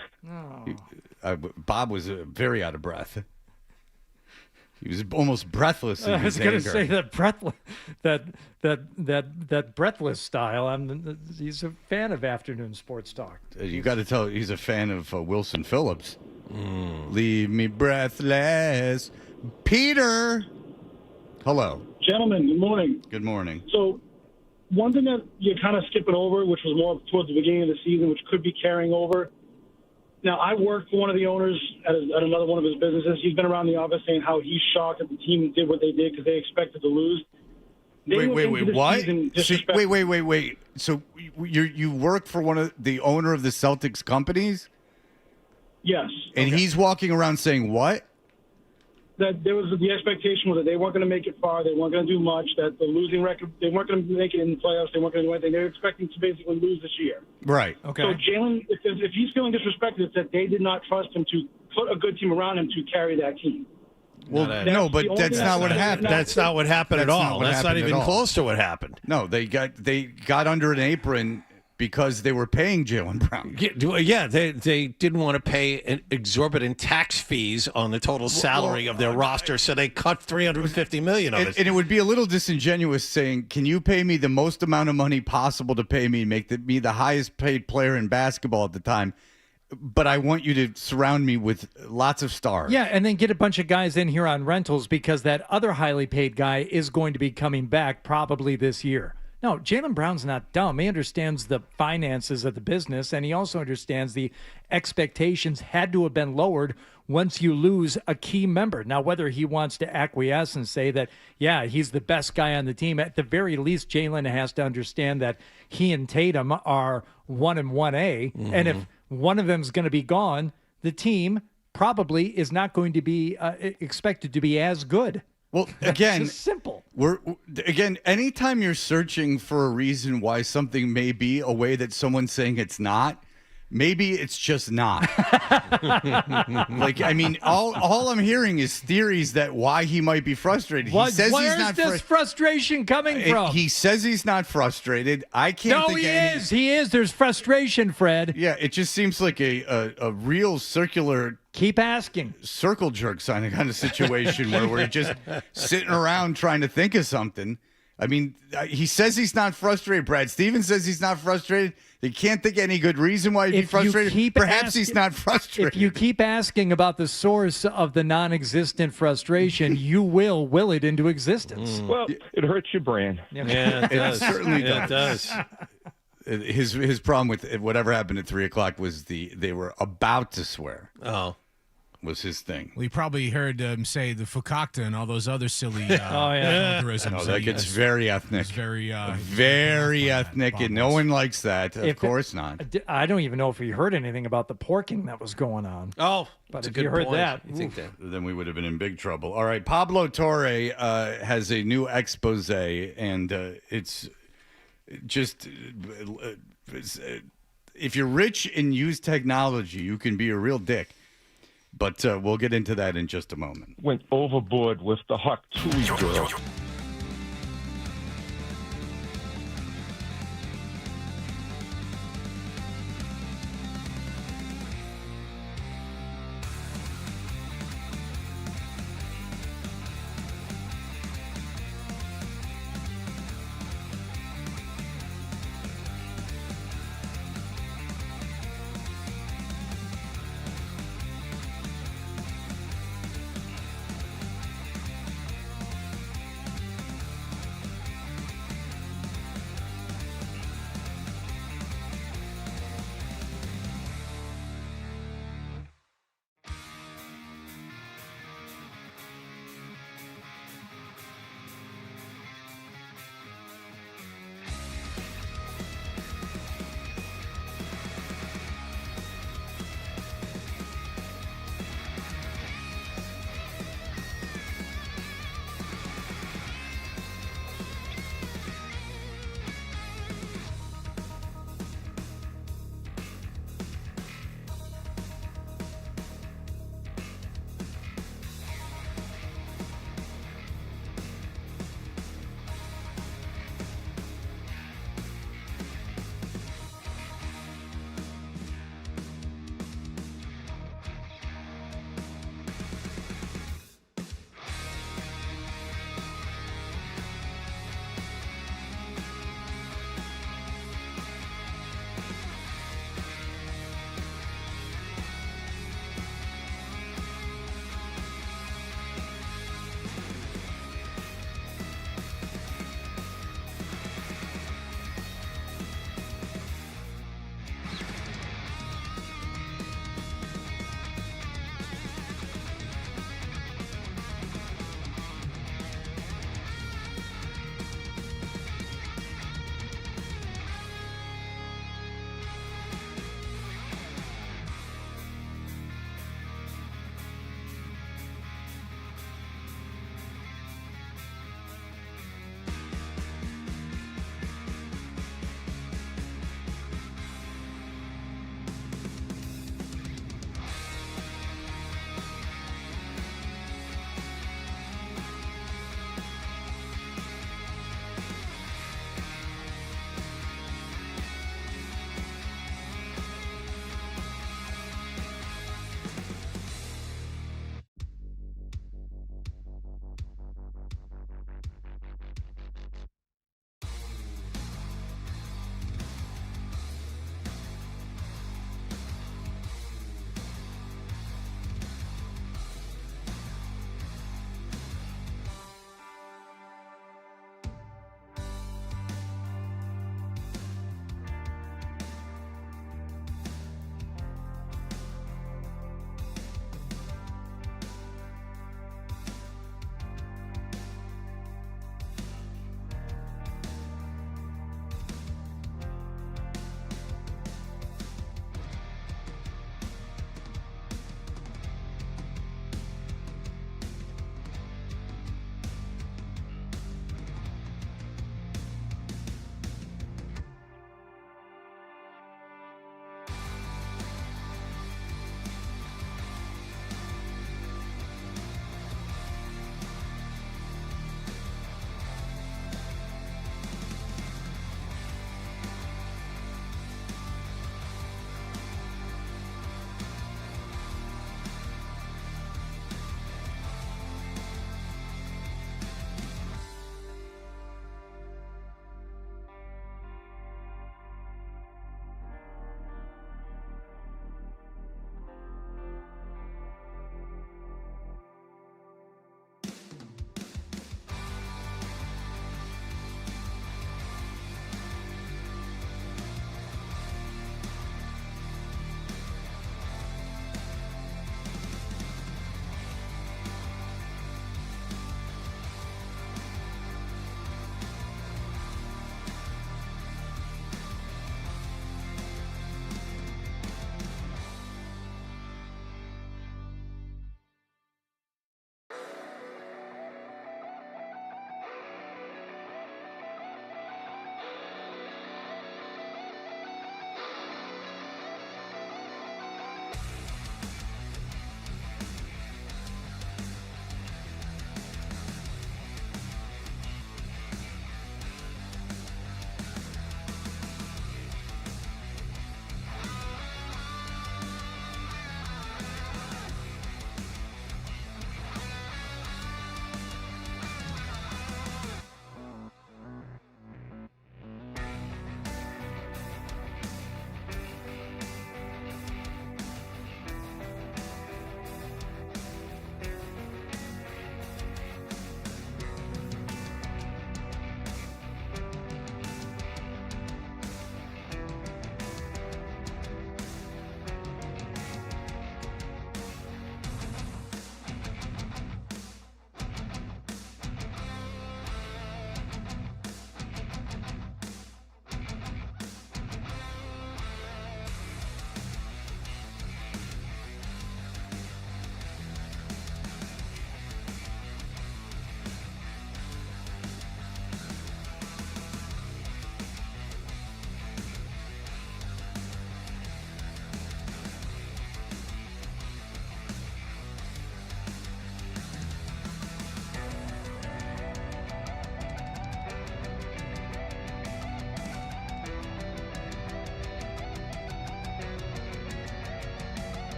Bob was very out of breath. He was almost breathless in I his was going anger. to say that breathless style. He's a fan of afternoon sports talk. You got to tell he's a fan of Wilson Phillips. Leave me breathless. Peter. Hello. Gentlemen, good morning. Good morning. So one thing that you're kind of skipping over, which was more towards the beginning of the season, which could be carrying over. Now, I worked for one of the owners at another one of his businesses. He's been around the office saying how he's shocked that the team did what they did because they expected to lose. Wait, what? Wait. So you work for one of the owner of the Celtics companies? Yes. And he's walking around saying what? That there was the expectation was that they weren't going to make it far. They weren't going to do much. That the losing record, they weren't going to make it in the playoffs. They weren't going to do anything. They were expecting to basically lose this year. Right. Okay. So Jaylen, if he's feeling disrespected, it's that they did not trust him to put a good team around him to carry that team. Well, no, but that's not what happened. That's not what happened at all. That's not even close to what happened. No, they got under an apron because they were paying Jaylen Brown. Yeah, they didn't want to pay exorbitant tax fees on the total salary of their roster, so they cut $350 million of it. And it would be a little disingenuous saying, "Can you pay me the most amount of money possible to pay me, make me the highest paid player in basketball at the time?" But I want you to surround me with lots of stars. Yeah, and then get a bunch of guys in here on rentals because that other highly paid guy is going to be coming back probably this year. No, Jaylen Brown's not dumb. He understands the finances of the business, and he also understands the expectations had to have been lowered once you lose a key member. Now, whether he wants to acquiesce and say that, yeah, he's the best guy on the team, at the very least, Jaylen has to understand that he and Tatum are 1 and 1A, and if one of them's going to be gone, the team probably is not going to be expected to be as good. Well, again, it's just simple. Anytime you're searching for a reason why something may be a way that someone's saying it's not, Maybe it's just not. Like, I mean, all I'm hearing is theories that why he might be frustrated. He says where's he's not this frustration coming from? He says he's not frustrated. I can't No, think he of any... is. He is. There's frustration, Fred. Yeah, it just seems like a real circular... Keep asking. Circle jerk kind of situation where we're just sitting around trying to think of something. I mean, he says he's not frustrated. Brad Stevens says he's not frustrated. They can't think of any good reason why he'd be frustrated. Perhaps he's not frustrated. If you keep asking about the source of the non-existent frustration, you will it into existence. Well, it hurts your brain. Yeah, it does. It certainly Yeah, does. It does. His problem with whatever happened at 3:00 was they were about to swear. Oh. Was his thing. Well, you probably heard him say the fakakta and all those other silly No, that gets very ethnic. It's very ethnic, and no one likes that. Of course not. I don't even know if we heard anything about the porking that was going on. Oh, but that's if a good you heard point. that, You think that? Then we would have been in big trouble. All right, Pablo Torre has a new expose, and it's just if you're rich and use technology, you can be a real dick. But we'll get into that in just a moment. Went overboard with the hot Tui girl.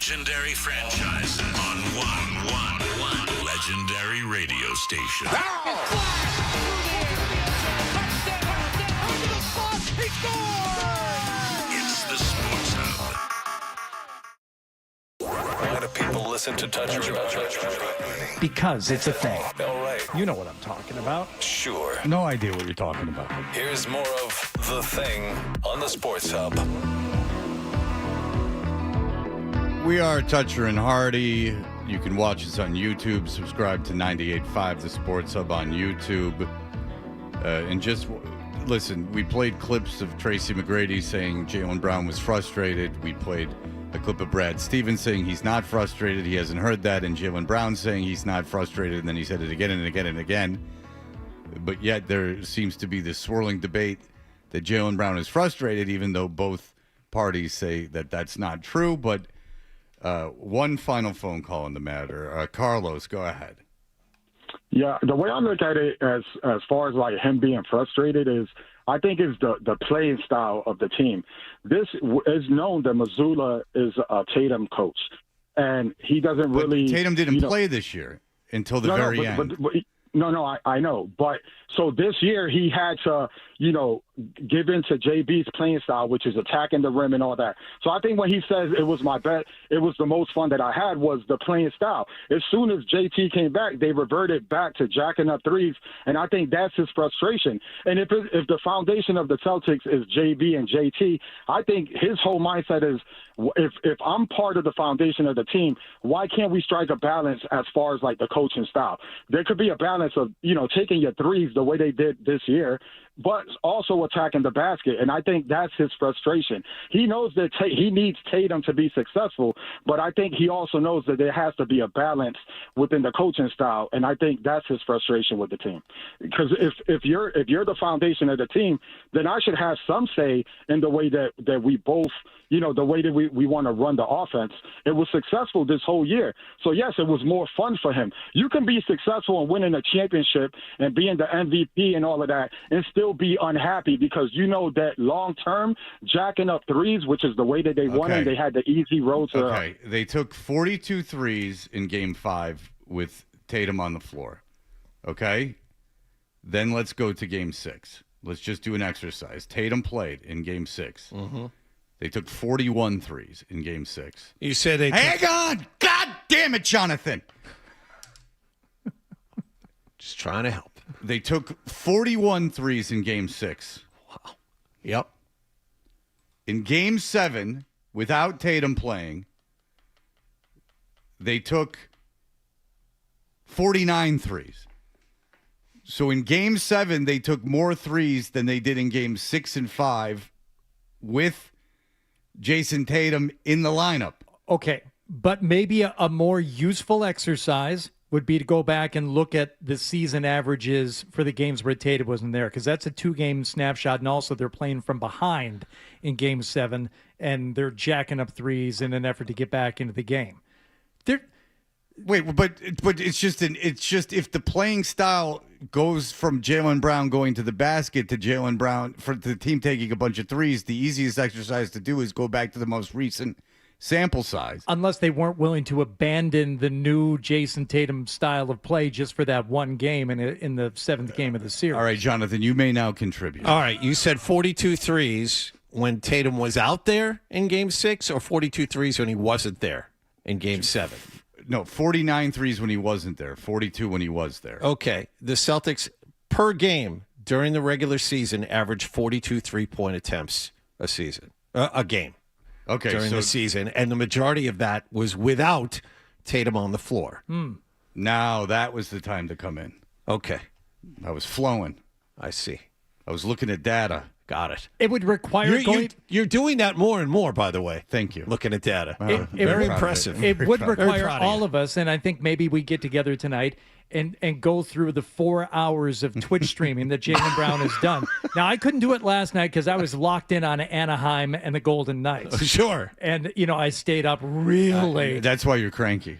legendary franchise on one legendary radio station. It's the Sports Hub. Why do people listen to Toucher and Hardy? Because it's a thing. All right. You know what I'm talking about. Sure. No idea what you're talking about. Here's more of The Thing on the Sports Hub. We are Toucher and Hardy. You can watch us on YouTube. Subscribe to 98.5 The Sports Hub on YouTube. And just listen, we played clips of Tracy McGrady saying Jaylen Brown was frustrated. We played a clip of Brad Stevens saying he's not frustrated. He hasn't heard that. And Jaylen Brown saying he's not frustrated. And then he said it again and again and again. But yet there seems to be this swirling debate that Jaylen Brown is frustrated, even though both parties say that that's not true. But one final phone call on the matter. Carlos, go ahead. Yeah, the way I look at it as far as like him being frustrated is I think is the playing style of the team. This is known that Missoula is a Tatum coach, and he doesn't really. Tatum didn't play this year until the very end. I know. But so this year he had to, give in to JB's playing style, which is attacking the rim and all that. So I think when he says it was my bet, it was the most fun that I had was the playing style. As soon as JT came back, they reverted back to jacking up threes, and I think that's his frustration. And if the foundation of the Celtics is JB and JT, I think his whole mindset is if I'm part of the foundation of the team, why can't we strike a balance as far as like the coaching style? There could be a balance of, taking your threes the way they did this year, but also attacking the basket. And I think that's his frustration. He knows that he needs Tatum to be successful, but I think he also knows that there has to be a balance within the coaching style. And I think that's his frustration with the team. Because if you're the foundation of the team, then I should have some say in the way that we both, the way that we want to run the offense. It was successful this whole year. So, yes, it was more fun for him. You can be successful in winning a championship and being the MVP and all of that and still be unhappy because you know that long-term jacking up threes, which is the way that they won it, they had the easy road to Okay, they took 42 threes in Game 5 with Tatum on the floor. Okay? Then let's go to Game 6. Let's just do an exercise. Tatum played in Game 6. Mm-hmm. They took 41 threes in Game 6. You said they Hang on! God damn it, Jonathan! Just trying to help. They took 41 threes in Game 6. Wow. Yep. In Game 7, without Tatum playing, they took 49 threes. So in Game 7, they took more threes than they did in Game 6 and 5 with Jason Tatum in the lineup. Okay, but maybe a more useful exercise would be to go back and look at the season averages for the games where Tatum wasn't there, because that's a 2-game snapshot, and also they're playing from behind in Game 7, and they're jacking up threes in an effort to get back into the game. Wait, but it's just if the playing style goes from Jaylen Brown going to the basket to Jaylen Brown for the team taking a bunch of threes, the easiest exercise to do is go back to the most recent sample size. Unless they weren't willing to abandon the new Jason Tatum style of play just for that one game in the 7th game of the series. All right, Jonathan, you may now contribute. All right, you said 42 threes when Tatum was out there in Game 6 or 42 threes when he wasn't there in Game 7? No, 49 threes when he wasn't there, 42 when he was there. Okay. The Celtics per game during the regular season averaged 42 three-point attempts a game. Okay, during the season, and the majority of that was without Tatum on the floor. Now that was the time to come in. Okay. I was flowing. I see. I was looking at data. Got it. It would require you're doing that more and more, by the way. Thank you. Looking at data. Very impressive. It would require all of us, and I think maybe we get together tonight and go through the 4 hours of Twitch streaming that Jaylen Brown has done. Now, I couldn't do it last night because I was locked in on Anaheim and the Golden Knights. Sure. And, I stayed up real late. That's why you're cranky.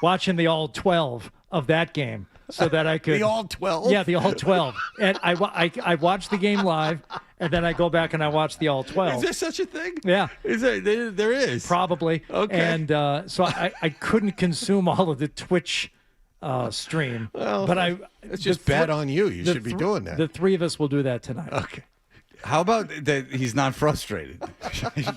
Watching the all 12 of that game. so that I could The all 12? Yeah, the all 12. And I watched the game live, and then I go back and I watch the all 12. Is there such a thing? Yeah. Is there is? Probably. Okay. And so I couldn't consume all of the Twitch stream. Well, but it's just bad on you. You should be doing that. The three of us will do that tonight. Okay. How about that he's not frustrated?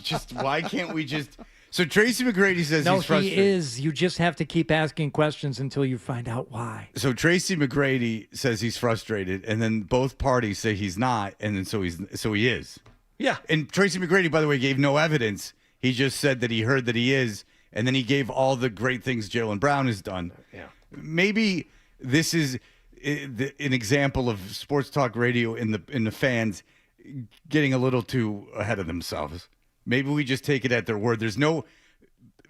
Just why can't we just... So Tracy McGrady says No, he's frustrated. he is. You just have to keep asking questions until you find out why. So Tracy McGrady says he's frustrated, and then both parties say he's not, and then so he is. Yeah. And Tracy McGrady, by the way, gave no evidence. He just said that he heard that he is, and then he gave all the great things Jaylen Brown has done. Yeah. Maybe this is an example of sports talk radio in the fans getting a little too ahead of themselves. Maybe we just take it at their word. There's no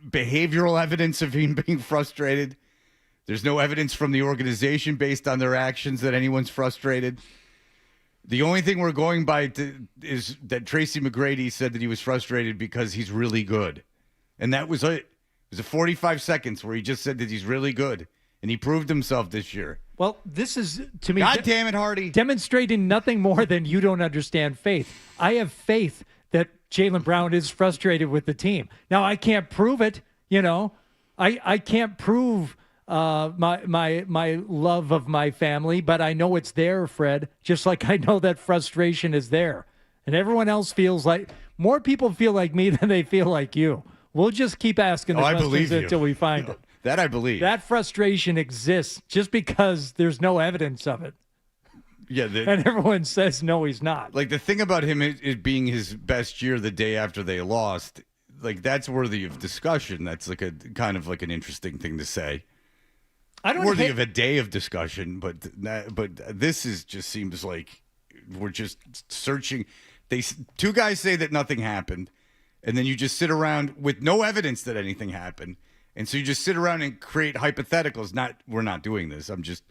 behavioral evidence of him being frustrated. There's no evidence from the organization based on their actions that anyone's frustrated. The only thing we're going by is that Tracy McGrady said that he was frustrated because he's really good. And that was it. It was a 45 seconds where he just said that he's really good. And he proved himself this year. Well, this is, to me, God damn it, Hardy. Demonstrating nothing more than you don't understand faith. I have faith that Jaylen Brown is frustrated with the team. Now, I can't prove it, you know. I can't prove my love of my family, but I know it's there, Fred, just like I know that frustration is there. And everyone else feels like, more people feel like me than they feel like you. We'll just keep asking the questions until we find it. That I believe. That frustration exists just because there's no evidence of it. Yeah, and everyone says, no, he's not. Like, the thing about him is being his best year the day after they lost, like, that's worthy of discussion. That's like a kind of like an interesting thing to say. I don't worthy of a day of discussion, but this is just seems like we're just searching. Two guys say that nothing happened, and then you just sit around with no evidence that anything happened, and so you just sit around and create hypotheticals. We're not doing this. I'm just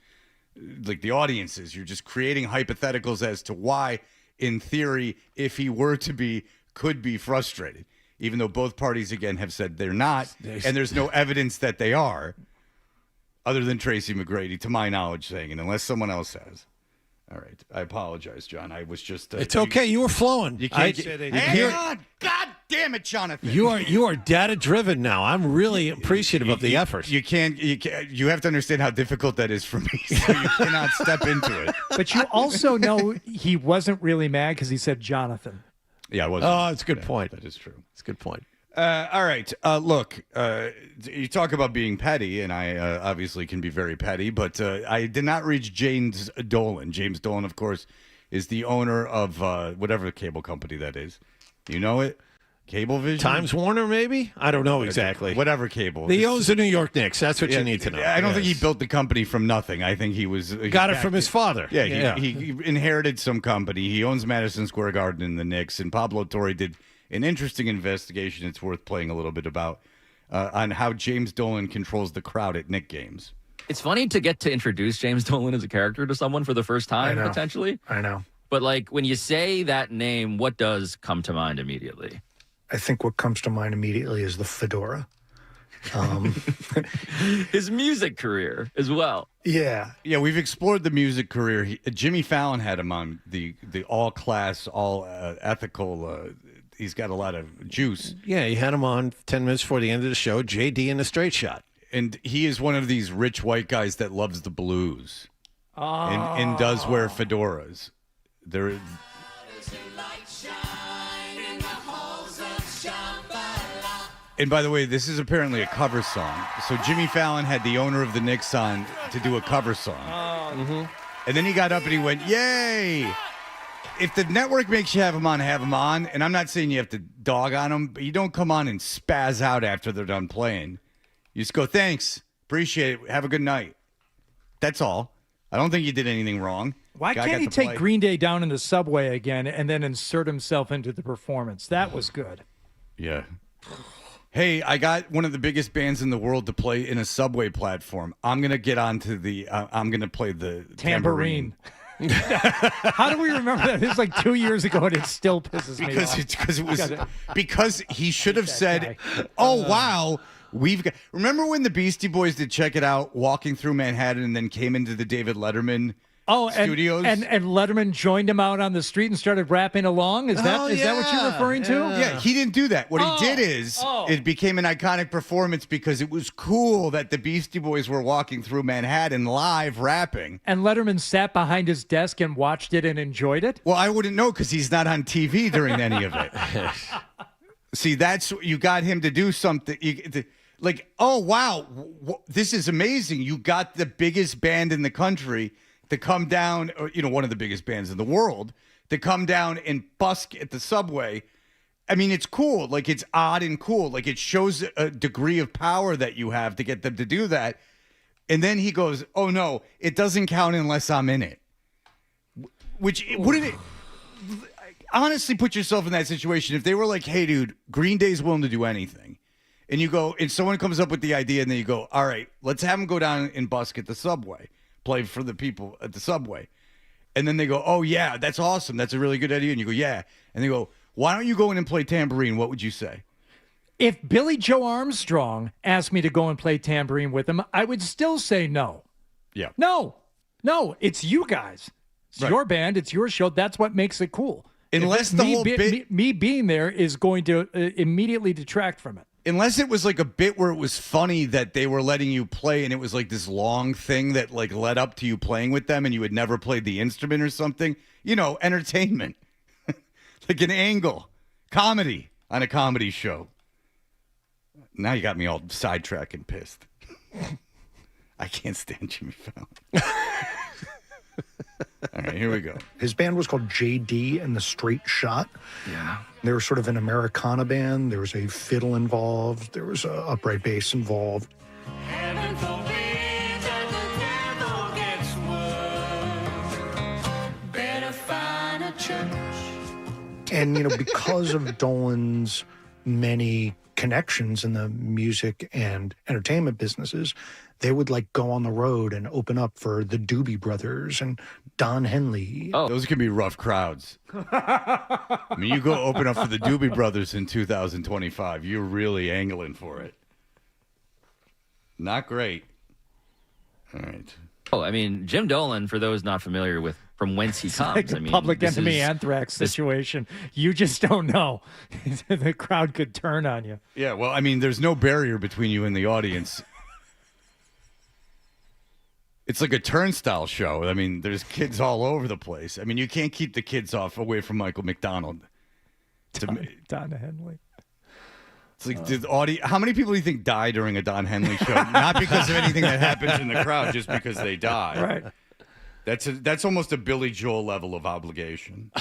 like the audiences. You're just creating hypotheticals as to why, in theory, if he were to be, could be frustrated, even though both parties again have said they're not, and there's no evidence that they are. Other than Tracy McGrady, to my knowledge, saying it, unless someone else has. All right. I apologize, John. I was just... it's okay. You were flowing. You can't hang on! God damn it, Jonathan. You are data-driven now. I'm really appreciative of the effort. You have to understand how difficult that is for me, so you cannot step into it. But you also know he wasn't really mad because he said Jonathan. Yeah, I wasn't. Oh, it's a good point. That is true. It's a good point. All right. Look, you talk about being petty, and I obviously can be very petty, but I did not reach James Dolan. James Dolan, of course, is the owner of whatever cable company that is. You know it? Cablevision? Times Warner, maybe? I don't know exactly. Whatever cable. He owns the New York Knicks. That's what you need to know. I don't think he built the company from nothing. I think he got it from his father. Yeah, he inherited some company. He owns Madison Square Garden and the Knicks, and Pablo Torre did an interesting investigation. It's worth playing a little bit about on how James Dolan controls the crowd at Knick games. It's funny to get to introduce James Dolan as a character to someone for the first time, potentially. I know. But, like, when you say that name, what does come to mind immediately? I think what comes to mind immediately is the fedora. His music career as well. Yeah. Yeah, we've explored the music career. Jimmy Fallon had him on the all-class, all-ethical... he's got a lot of juice. Yeah, he had him on 10 minutes before the end of the show, JD in a straight shot. And he is one of these rich white guys that loves the blues and does wear fedoras. And by the way, this is apparently a cover song. So Jimmy Fallon had the owner of the Knicks on to do a cover song. And then he got up and he went, yay! If the network makes you have him on, have him on. And I'm not saying you have to dog on them, but you don't come on and spaz out after they're done playing. You just go, thanks, appreciate it, have a good night. That's all. I don't think you did anything wrong. Why can't he take Green Day down in the subway again and then insert himself into the performance? That was good. Yeah. Hey, I got one of the biggest bands in the world to play in a subway platform. I'm going to get onto I'm going to play the tambourine. How do we remember that? It was like 2 years ago, and it still pisses me off. Because he should have said, "Oh wow, Remember when the Beastie Boys did Check It Out, walking through Manhattan, and then came into the David Letterman studios? And Letterman joined him out on the street and started rapping along? Is that what you're referring to? Yeah, he didn't do that. What he did is it became an iconic performance because it was cool that the Beastie Boys were walking through Manhattan live rapping. And Letterman sat behind his desk and watched it and enjoyed it? Well, I wouldn't know because he's not on TV during any of it. See, you got him to do something. Like, oh, wow, this is amazing. You got the biggest band in the country to come down, or, one of the biggest bands in the world, to come down and busk at the subway. I mean, it's cool. Like, it's odd and cool. Like, it shows a degree of power that you have to get them to do that. And then he goes, oh, no, it doesn't count unless I'm in it. Which, wouldn't it... Honestly, put yourself in that situation. If they were like, hey, dude, Green Day's willing to do anything. And you go, and someone comes up with the idea, and then you go, all right, let's have them go down and busk at the subway. Play for the people at the subway. And then they go, oh, yeah, that's awesome. That's a really good idea. And you go, yeah. And they go, why don't you go in and play tambourine? What would you say? If Billy Joe Armstrong asked me to go and play tambourine with him, I would still say no. Yeah. No, it's you guys. It's your band. It's your show. That's what makes it cool. Unless the whole bit... Me being there is going to immediately detract from it. Unless it was like a bit where it was funny that they were letting you play and it was like this long thing that like led up to you playing with them and you had never played the instrument or something. Entertainment. Like an angle. Comedy on a comedy show. Now you got me all sidetracked and pissed. I can't stand Jimmy Fallon. All right, here we go. His band was called JD and the Straight Shot. Yeah. They were sort of an Americana band. There was a fiddle involved. There was an upright bass involved. And, because of Dolan's many connections in the music and entertainment businesses, they would go on the road and open up for the Doobie Brothers and Don Henley. Oh, those can be rough crowds. I mean, you go open up for the Doobie Brothers in 2025. You're really angling for it. Not great. All right. Oh, I mean, Jim Dolan, for those not familiar with from whence he comes. Like a Public Enemy Anthrax situation. You just don't know. The crowd could turn on you. Yeah, well, I mean, there's no barrier between you and the audience. It's like a turnstile show. I mean, there's kids all over the place. I mean, you can't keep the kids away from Michael McDonald. Don Henley. It's like, how many people do you think die during a Don Henley show? Not because of anything that happens in the crowd, just because they die. Right. That's almost a Billy Joel level of obligation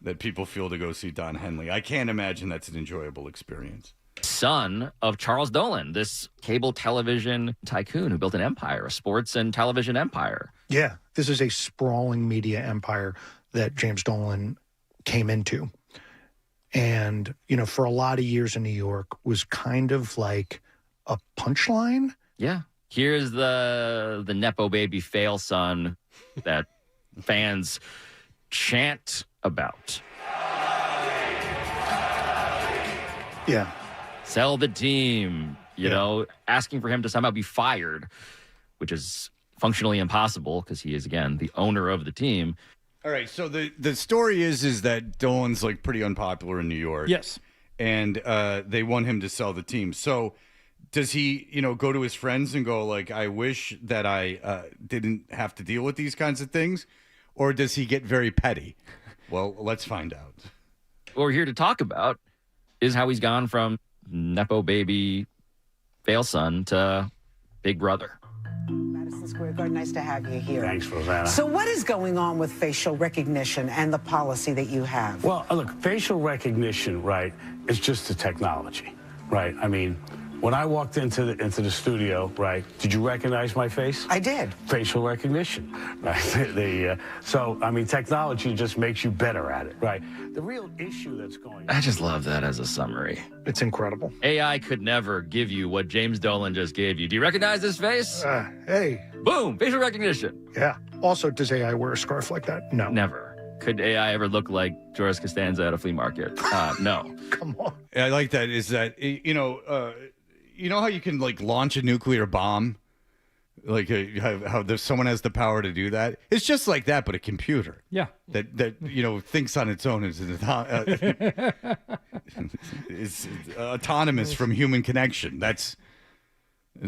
that people feel to go see Don Henley. I can't imagine that's an enjoyable experience. Son of Charles Dolan, this cable television tycoon who built an empire, a sports and television empire. Yeah, this is a sprawling media empire that James Dolan came into. And, for a lot of years in New York was kind of like a punchline. Yeah. Here's the Nepo baby fail son that fans chant about. Yeah. Sell the team, you know, asking for him to somehow be fired, which is functionally impossible because he is, again, the owner of the team. All right, so the story is that Dolan's pretty unpopular in New York. Yes. And they want him to sell the team. So does he, go to his friends and go I wish that I didn't have to deal with these kinds of things? Or does he get very petty? Well, let's find out. What we're here to talk about is how he's gone from Nepo baby fail son to big brother. Madison Square Garden, nice to have you here. Thanks, Rosanna. So what is going on with facial recognition and the policy that you have? Well, look, facial recognition, right, is just a technology, right? I mean, when I walked into the studio, right, did you recognize my face? I did. Facial recognition, right? So, I mean, technology just makes you better at it, right? The real issue that's going on... I just love that as a summary. It's incredible. AI could never give you what James Dolan just gave you. Do you recognize this face? Hey. Boom, facial recognition. Yeah. Also, does AI wear a scarf like that? No. Never. Could AI ever look like Joris Costanza at a flea market? No. Come on. I like that. Is that, you know how you can like launch a nuclear bomb? Like how someone has the power to do that? It's just like that, but a computer. Yeah. That thinks on its own. Is it's autonomous from human connection. That's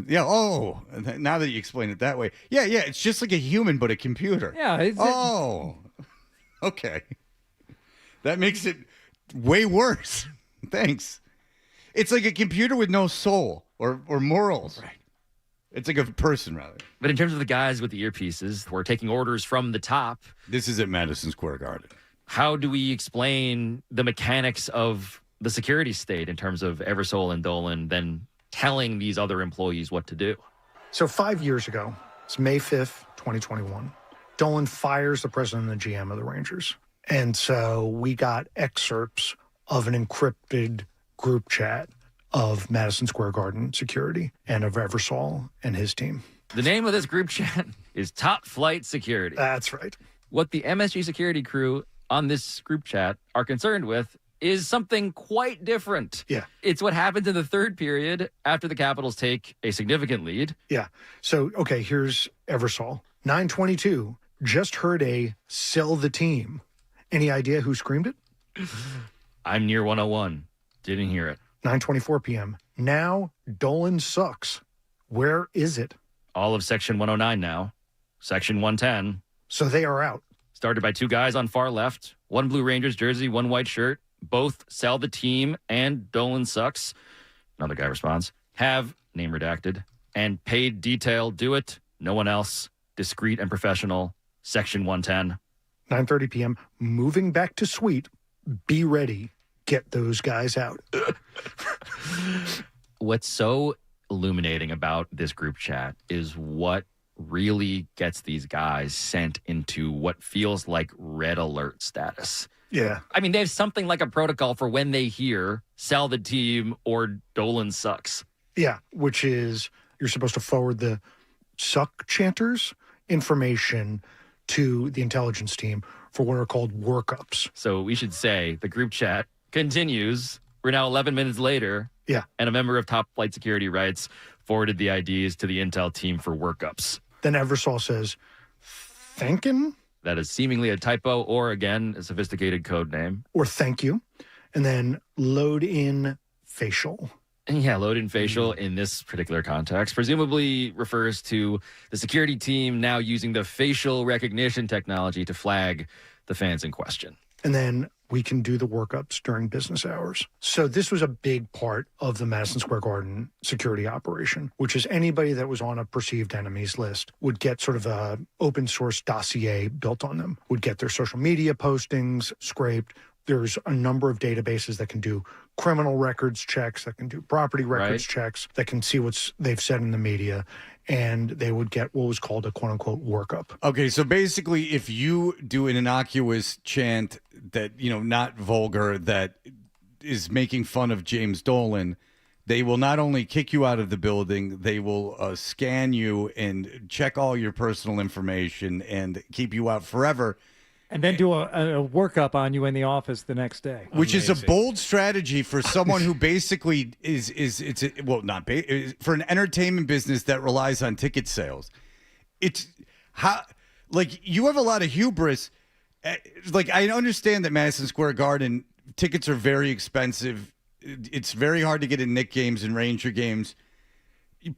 yeah. Oh, now that you explain it that way, yeah. It's just like a human, but a computer. Yeah. Okay. That makes it way worse. Thanks. It's like a computer with no soul or morals. Right. It's like a person, rather. But in terms of the guys with the earpieces, we're taking orders from the top. This is at Madison Square Garden. How do we explain the mechanics of the security state in terms of Eversole and Dolan then telling these other employees what to do? So 5 years ago, it's May 5th, 2021, Dolan fires the president and the GM of the Rangers. And so we got excerpts of an encrypted group chat of Madison Square Garden security and of Eversole and his team. The name of this group chat is Top Flight Security. That's right. What the MSG security crew on this group chat are concerned with is something quite different. Yeah. It's what happens in the third period after the Capitals take a significant lead. Yeah. So, okay, here's Eversole. 9:22, just heard a sell the team. Any idea who screamed it? I'm near 101. Didn't hear it. 9:24 p.m. Now Dolan sucks. Where is it? All of Section 109 now. Section 110. So they are out. Started by two guys on far left. One blue Rangers jersey, one white shirt. Both sell the team and Dolan sucks. Another guy responds. Have, name redacted, and paid detail, do it. No one else. Discreet and professional. Section 110. 9:30 p.m. Moving back to suite. Be ready. Get those guys out. What's so illuminating about this group chat is what really gets these guys sent into what feels like red alert status. Yeah. I mean, they have something like a protocol for when they hear sell the team or Dolan sucks. Yeah, which is you're supposed to forward the suck chanters information to the intelligence team for what are called workups. So we should say the group chat continues. We're now 11 minutes later. Yeah. And a member of Top Flight Security writes, forwarded the IDs to the intel team for workups. Then Eversole says, thankin'? That is seemingly a typo or, again, a sophisticated code name. Or thank you. And then load in facial. And yeah, load in facial in this particular context presumably refers to the security team now using the facial recognition technology to flag the fans in question. And then we can do the workups during business hours. So this was a big part of the Madison Square Garden security operation, which is anybody that was on a perceived enemies list would get sort of a open source dossier built on them, would get their social media postings scraped. There's a number of databases that can do criminal records checks, that can do property records checks, that can see what they've said in the media, and they would get what was called a quote-unquote workup. Okay, so basically if you do an innocuous chant that, not vulgar, that is making fun of James Dolan, they will not only kick you out of the building, they will scan you and check all your personal information and keep you out forever. And then do a workup on you in the office the next day. Which is a bold strategy for someone who basically for an entertainment business that relies on ticket sales. It's how, you have a lot of hubris. I understand that Madison Square Garden tickets are very expensive. It's very hard to get in Knick games and Ranger games.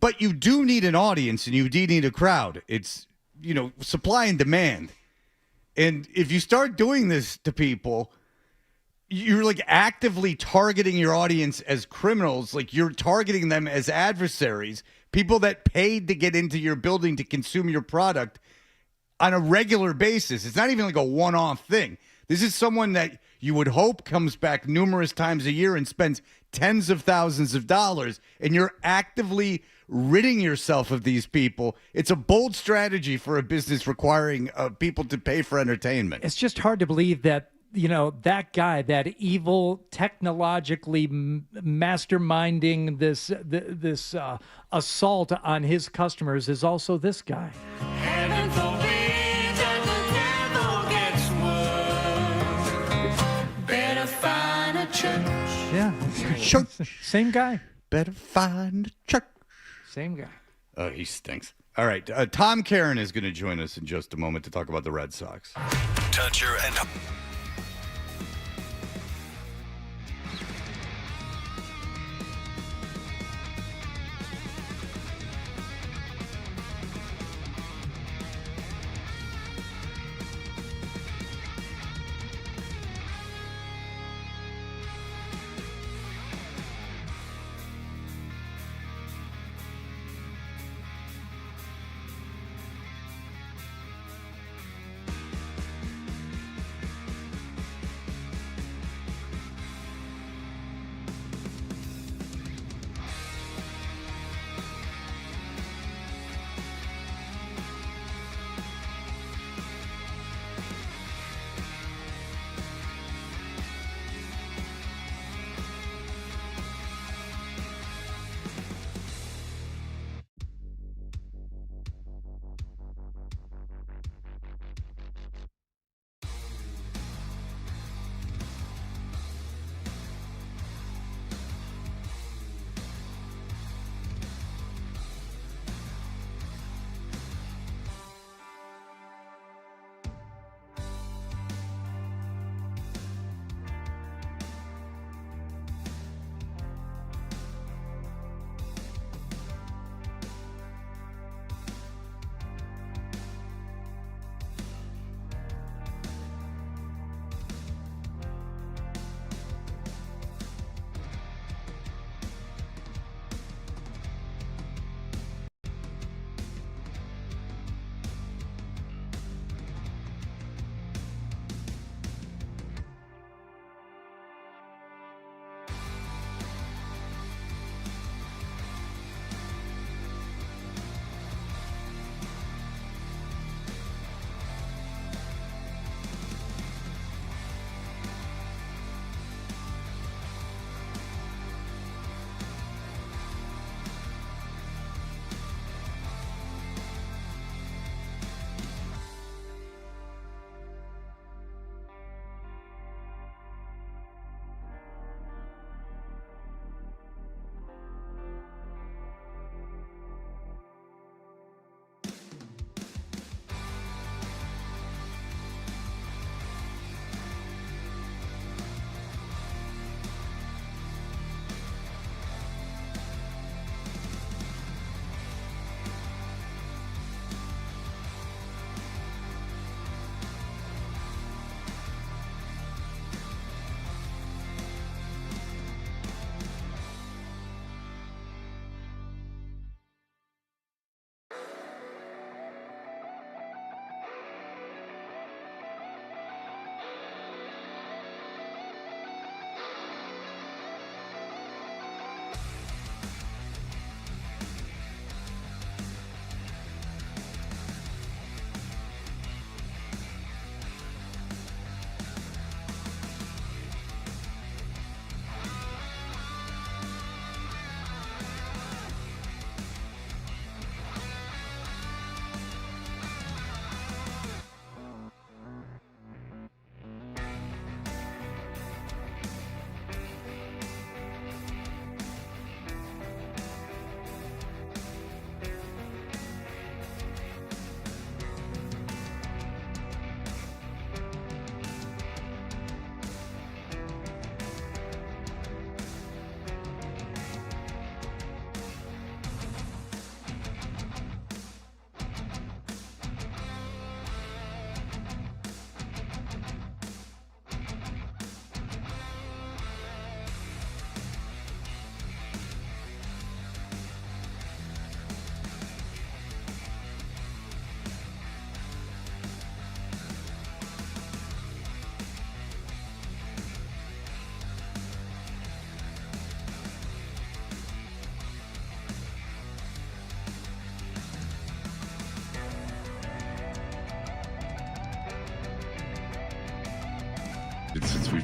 But you do need an audience and you do need a crowd. It's, supply and demand. And if you start doing this to people, you're actively targeting your audience as criminals. You're targeting them as adversaries, people that paid to get into your building to consume your product on a regular basis. It's not even a one-off thing. This is someone that you would hope comes back numerous times a year and spends tens of thousands of dollars, and you're actively ridding yourself of these people. It's a bold strategy for a business requiring people to pay for entertainment. It's just hard to believe that, that guy, that evil, technologically masterminding this assault on his customers is also this guy. Heaven forbid that the devil gets worse. Better find a church. Yeah. Same guy. better find a church. Same guy. Oh, he stinks. All right. Tom Caron is going to join us in just a moment to talk about the Red Sox. Toucher and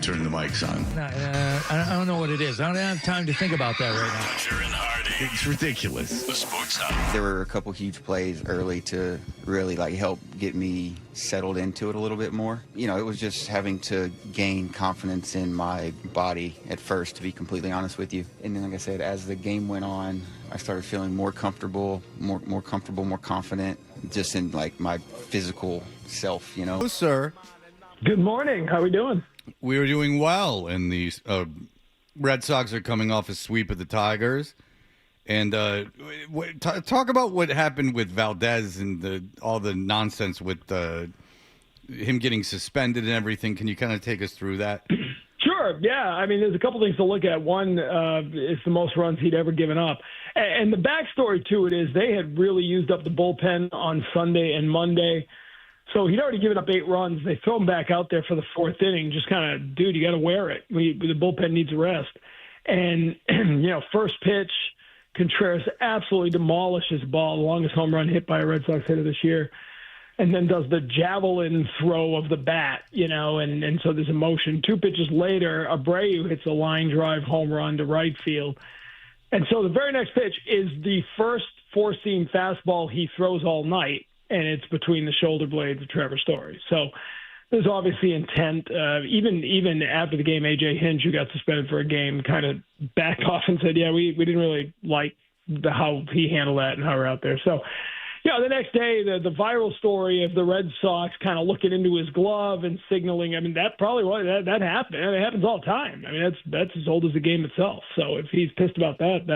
turn the mics on. I don't know what it is. I don't have time to think about that right now. Hunter and Hardy. It's ridiculous. The Sports Hub. There were a couple huge plays early to really help get me settled into it a little bit more. It was just having to gain confidence in my body at first, to be completely honest with you. And then, like I said, as the game went on, I started feeling more comfortable, more confident, just in my physical self. Hello, sir. Good morning. How are we doing? We are doing well, and the Red Sox are coming off a sweep of the Tigers. And talk about what happened with Valdez and all the nonsense with him getting suspended and everything. Can you kind of take us through that? Sure. Yeah. I mean, there's a couple things to look at. One, it's the most runs he'd ever given up. And the backstory to it is they had really used up the bullpen on Sunday and Monday. So he'd already given up 8 runs. They throw him back out there for the 4th inning. Just kind of, dude, you got to wear it. The bullpen needs a rest. And, first pitch, Contreras absolutely demolishes the ball, the longest home run hit by a Red Sox hitter this year, and then does the javelin throw of the bat, and so there's emotion. 2 pitches later, Abreu hits a line drive home run to right field. And so the very next pitch is the first 4-seam fastball he throws all night, and it's between the shoulder blades of Trevor Story. So there's obviously intent. Even after the game, A.J. Hinch, who got suspended for a game, kind of backed off and said, we didn't really like how he handled that and how we're out there. So, the next day, the viral story of the Red Sox kind of looking into his glove and signaling, that probably that happened. It happens all the time. That's as old as the game itself. So if he's pissed about that,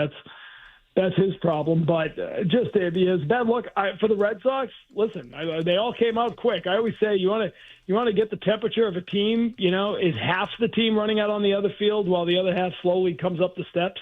that's his problem. But just it's bad luck for the Red Sox. Listen, they all came out quick. I always say you want to get the temperature of a team. Is half the team running out on the other field while the other half slowly comes up the steps,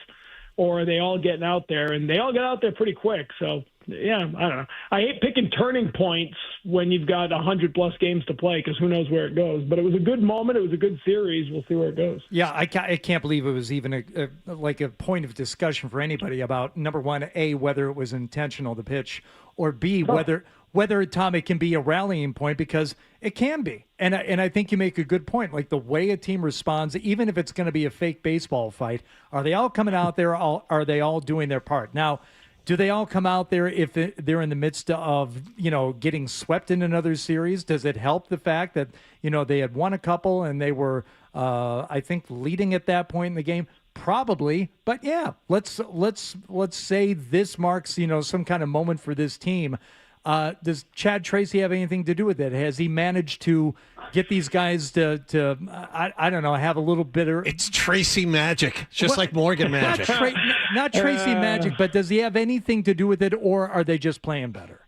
or are they all getting out there? And they all get out there pretty quick. So yeah, I don't know. I hate picking turning points when you've got 100+ games to play, because who knows where it goes. But it was a good moment. It was a good series. We'll see where it goes. Yeah, I can't believe it was even a point of discussion for anybody about, number one, A, whether it was intentional, the pitch, or B, whether Tom, it can be a rallying point, because it can be. And I think you make a good point. The way a team responds, even if it's going to be a fake baseball fight, are they all coming out there? Are they all doing their part? Now, do they all come out there if they're in the midst of, getting swept in another series? Does it help the fact that, they had won a couple and they were, I think, leading at that point in the game? Probably. But yeah, let's say this marks, some kind of moment for this team. Does Chad Tracy have anything to do with it? Has he managed to get these guys to I don't know, have a little bit of... It's Tracy magic, just like Morgan magic. Not Tracy magic, but does he have anything to do with it, or are they just playing better?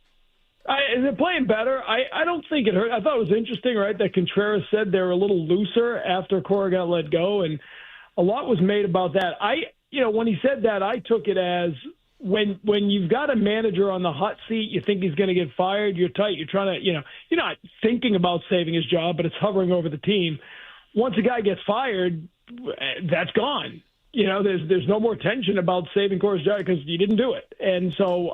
They're playing better. I don't think it hurt. I thought it was interesting, right, that Contreras said they were a little looser after Cora got let go, and a lot was made about that. When he said that, I took it as... When you've got a manager on the hot seat, you think he's going to get fired, you're tight, you're trying to, you're not thinking about saving his job, but it's hovering over the team. Once a guy gets fired, that's gone. There's no more tension about saving Cora's job because you didn't do it. And so,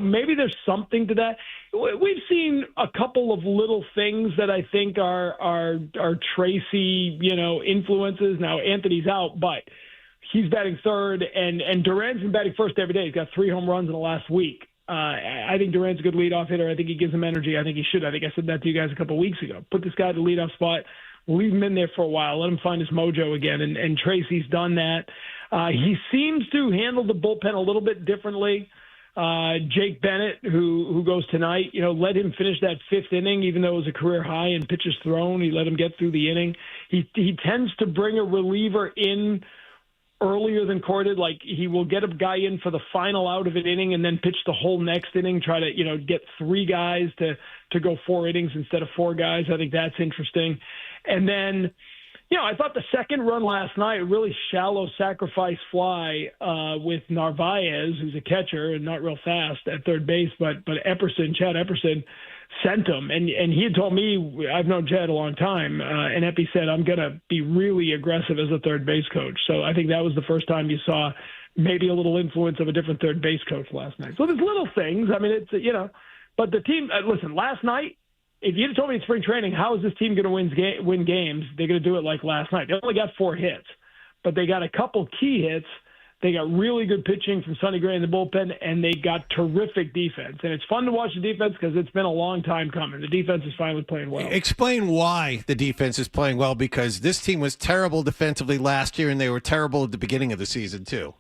maybe there's something to that. We've seen a couple of little things that I think are Tracy, influences. Now, Anthony's out, but he's batting third, and Duran's been batting first every day. He's got 3 home runs in the last week. I think Duran's a good leadoff hitter. I think he gives him energy. I think he should. I think I said that to you guys a couple of weeks ago. Put this guy at the leadoff spot. Leave him in there for a while. Let him find his mojo again. And Tracy's done that. He seems to handle the bullpen a little bit differently. Jake Bennett, who goes tonight, let him finish that 5th inning, even though it was a career high in pitches thrown. He let him get through the inning. He tends to bring a reliever in earlier than Cora did. He will get a guy in for the final out of an inning and then pitch the whole next inning, try to, get 3 guys to go 4 innings instead of 4 guys. I think that's interesting. And then, I thought the second run last night, a really shallow sacrifice fly with Narvaez, who's a catcher and not real fast at third base, but Chad Epperson sent him. And he had told me, I've known Chad a long time, and Epi said, I'm going to be really aggressive as a third base coach. So I think that was the first time you saw maybe a little influence of a different third base coach last night. So there's little things. It's, but the team, listen, last night, if you'd have told me in spring training, how is this team going to win games? They're going to do it like last night. They only got 4 hits, but they got a couple key hits. They got really good pitching from Sonny Gray in the bullpen, and they got terrific defense. And it's fun to watch the defense because it's been a long time coming. The defense is finally playing well. Explain why the defense is playing well, because this team was terrible defensively last year, and they were terrible at the beginning of the season, too.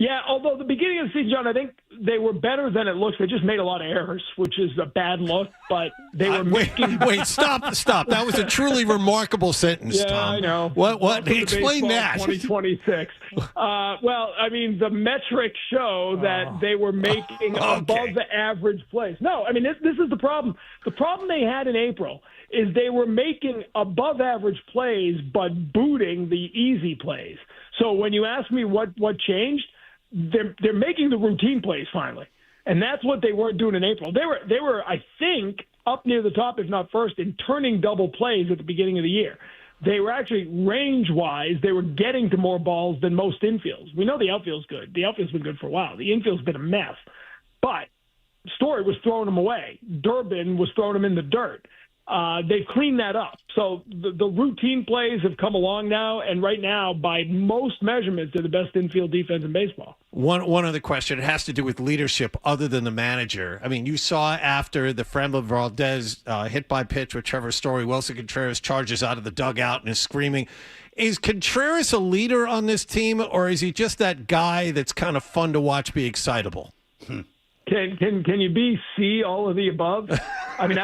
Yeah, although the beginning of the season, John, I think they were better than it looks. They just made a lot of errors, which is a bad look, but they were making... Wait, stop. That was a truly remarkable sentence, yeah, Tom. I know. What? Explain that. 2026. Well, I mean, the metrics show that they were making above the average plays. No, I mean, this is the problem. The problem they had in April is they were making above average plays, but booting the easy plays. So when you ask me what changed, they're making the routine plays finally, and that's what they weren't doing in April. They were I think up near the top, if not first, in turning double plays at the beginning of the year. They were actually range wise, they were getting to more balls than most infields. We know the outfield's good. The outfield's been good for a while. The infield's been a mess, but Story was throwing them away. Durbin was throwing them in the dirt. They've cleaned that up. So the routine plays have come along now, and right now, by most measurements, they're the best infield defense in baseball. One other question. It has to do with leadership other than the manager. I mean, you saw after the Framber Valdez hit by pitch with Trevor Story, Wilson Contreras charges out of the dugout and is screaming. Is Contreras a leader on this team, or is he just that guy that's kind of fun to watch be excitable? Can you be C, all of the above? I mean,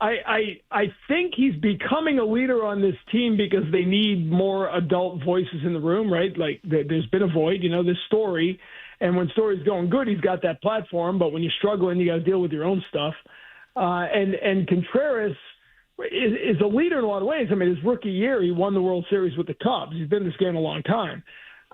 I think he's becoming a leader on this team because they need more adult voices in the room, right? Like there's been a void, this Story, and when Story's going good, he's got that platform, but when you're struggling, you got to deal with your own stuff. And Contreras is a leader in a lot of ways. I mean, his rookie year, he won the World Series with the Cubs. He's been in this game a long time.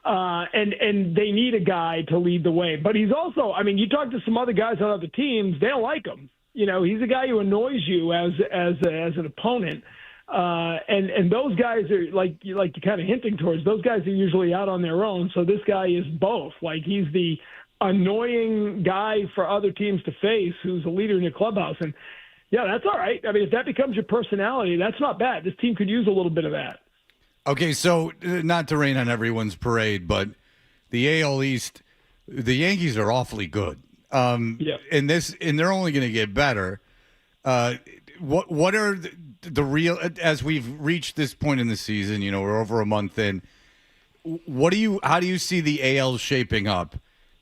And they need a guy to lead the way. But he's also, I mean, you talk to some other guys on other teams, they don't like him. He's a guy who annoys you as an opponent, and those guys are like you're kind of hinting towards. Those guys are usually out on their own. So this guy is both. Like he's the annoying guy for other teams to face, who's a leader in your clubhouse. And yeah, that's all right. I mean, if that becomes your personality, that's not bad. This team could use a little bit of that. Okay, so not to rain on everyone's parade, but the AL East, the Yankees are awfully good. And they're only going to get better. What are the real, as we've reached this point in the season, we're over a month in, how do you see the AL shaping up?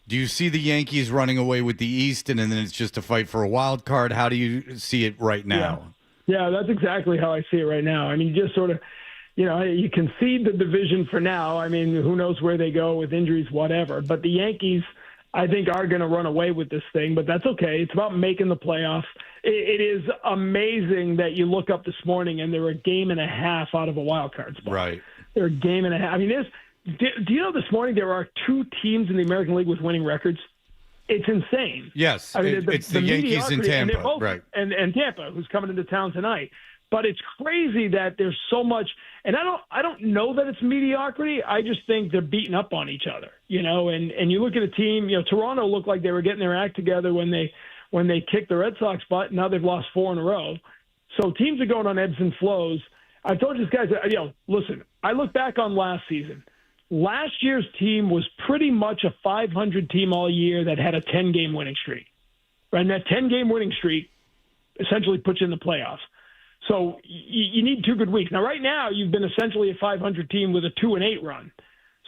Do you see the Yankees running away with the East and then it's just a fight for a wild card? How do you see it right now? Yeah, that's exactly how I see it right now. I mean, you just sort of, you concede the division for now. I mean, who knows where they go with injuries, whatever. But the Yankees, I think, are going to run away with this thing, but that's okay. It's about making the playoffs. It is amazing that you look up this morning and they're a game and a half out of a wild card spot. Right. They're a game and a half. I mean, do you know this morning there are 2 teams in the American League with winning records? It's insane. Yes, I mean, it's the Yankees and Tampa, both, right? And Tampa, who's coming into town tonight. But it's crazy that there's so much, and I don't know that it's mediocrity. I just think they're beating up on each other, And you look at a team, Toronto looked like they were getting their act together when they kicked the Red Sox butt. Now they've lost 4 in a row. So teams are going on ebbs and flows. I told you guys, listen. I look back on last season. Last year's team was pretty much a 500 team all year that had a 10-game winning streak, right? And that 10-game winning streak essentially puts you in the playoffs. So you need 2 good weeks. Now, right now, you've been essentially a 500 team with a 2-8 run.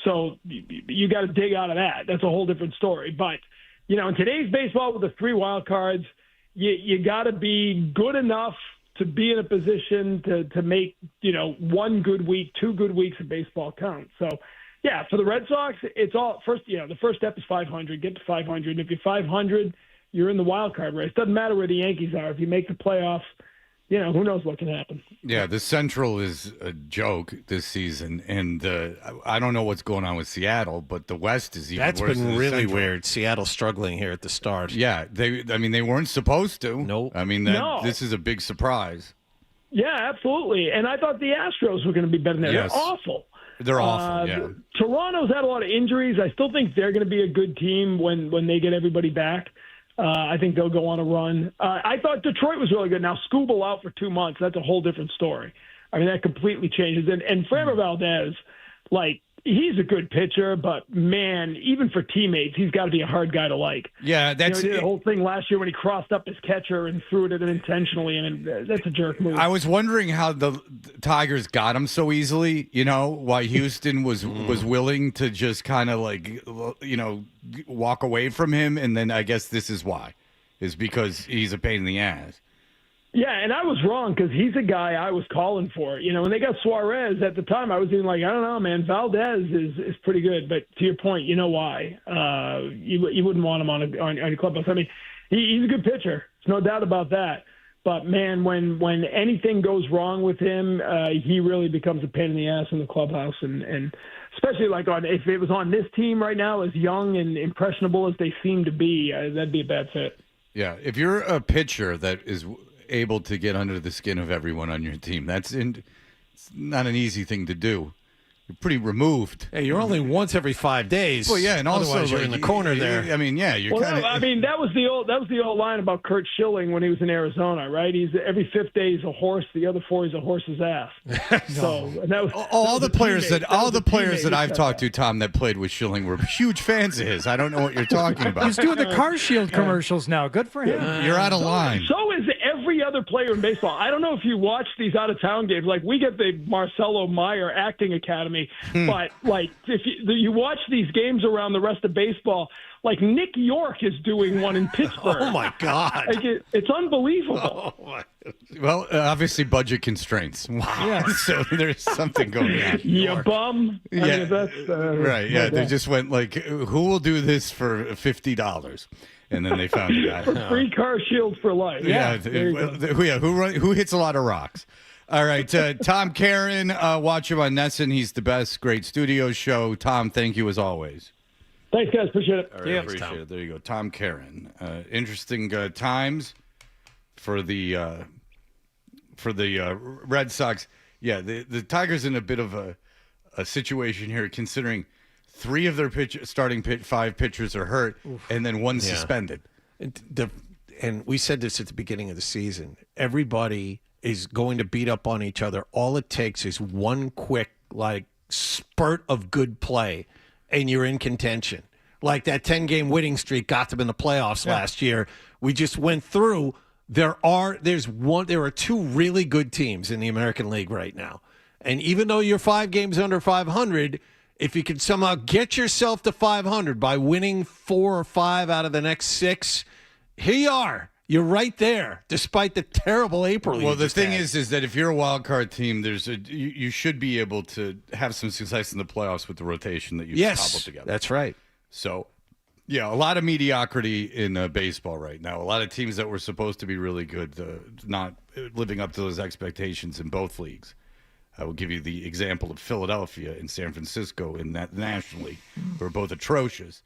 So you got to dig out of that. That's a whole different story. But, in today's baseball with the 3 wild cards, you got to be good enough to be in a position to make, 1 good week, 2 good weeks of baseball count. So, yeah, for the Red Sox, it's all first, the first step is 500. Get to 500. If you're 500, you're in the wild card race. Doesn't matter where the Yankees are. If you make the playoffs, who knows what can happen. Yeah, the Central is a joke this season, and I don't know what's going on with Seattle, but the West is even worse. That's been really Central. weird. Seattle struggling here at the start. Yeah, they weren't supposed to. Nope. I mean, this is a big surprise. Yeah, absolutely. And I thought the Astros were going to be better than that. Yes. They're awful. They're awful, yeah. Toronto's had a lot of injuries. I still think they're going to be a good team when they get everybody back. I think they'll go on a run. I thought Detroit was really good. Now, Skubal out for 2 months. That's a whole different story. I mean, that completely changes. And Framber Valdez, like, he's a good pitcher, but, man, even for teammates, he's got to be a hard guy to like. Yeah, that's he did the whole thing last year when he crossed up his catcher and threw it at him intentionally, and that's a jerk move. I was wondering how the Tigers got him so easily, why Houston was willing to just kind of walk away from him, and then I guess this is why, is because he's a pain in the ass. Yeah, and I was wrong because he's a guy I was calling for. When they got Suarez at the time, I was even like, I don't know, man. Valdez is pretty good, but to your point, you know why? You wouldn't want him on your clubhouse. I mean, he's a good pitcher. There's no doubt about that. But man, when anything goes wrong with him, he really becomes a pain in the ass in the clubhouse, and especially if it was on this team right now, as young and impressionable as they seem to be, that'd be a bad fit. Yeah, if you're a pitcher that is able to get under the skin of everyone on your team, it's not an easy thing to do. You're pretty removed. Hey, you're only once every 5 days. Well, yeah, and also otherwise you're in the corner there. I mean, yeah, you're kind of. I mean, that was the old line about Kurt Schilling when he was in Arizona, right? He's every 5th day he's a horse, the other 4 he's a horse's ass. So, and that was all the players that I've talked to, Tom, that played with Schilling were huge fans of his. I don't know what you're talking about. He's doing the Car Shield commercials now. Good for him. You're out of line. So is every other player in baseball. I don't know if you watch these out-of-town games. Like, we get the Marcelo Meyer Acting Academy, but, if you watch these games around the rest of baseball, like Nick York is doing one in Pittsburgh. Oh, my God. It's unbelievable. Well, obviously budget constraints. Wow. Yeah. So there's something going on. You bum. I Yeah. mean, that's, Right, yeah. They just went who will do this for $50? And then they found a guy. For free Car Shield for life. Yeah. There you go. Who hits a lot of rocks? All right, Tom Karen, watch him on Nesson. He's the best. Great studio show. Tom, thank you as always. Thanks, guys. Appreciate it. All right, appreciate it. There you go. Tom Karen. Interesting times for the Red Sox. Yeah, the Tigers in a bit of a situation here, considering 3 of their starting 5 pitchers are hurt, and then 1 suspended. And we said this at the beginning of the season. Everybody is going to beat up on each other. All it takes is one quick spurt of good play, and you're in contention. Like that 10-game winning streak got them in the playoffs last year. We just went through. There are 2 really good teams in the American League right now. And even though you're 5 games under 500, if you could somehow get yourself to 500 by winning 4 or 5 out of the next 6, here you are. You're right there, despite the terrible April. Well, the thing is that if you're a wild card team, you should be able to have some success in the playoffs with the rotation that you cobbled together. That's right. So, yeah, a lot of mediocrity in baseball right now. A lot of teams that were supposed to be really good, not living up to those expectations in both leagues. I will give you the example of Philadelphia and San Francisco in that National League, who are both atrocious,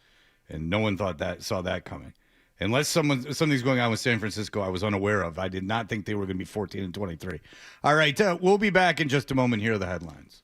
and no one saw that coming. Unless something's going on with San Francisco I was unaware of. I did not think they were going to be 14-23. All right, we'll be back in just a moment. Here are the headlines.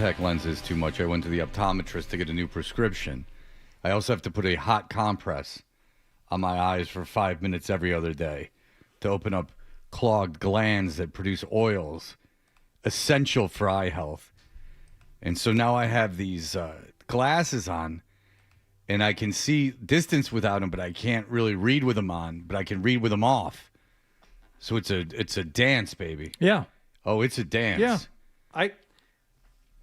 contact lenses too much. I went to the optometrist to get a new prescription. I also have to put a hot compress on my eyes for 5 minutes every other day to open up clogged glands that produce oils, essential for eye health. And so now I have these glasses on, and I can see distance without them, but I can't really read with them on, but I can read with them off. So it's a dance, baby. Yeah. Oh, it's a dance. Yeah.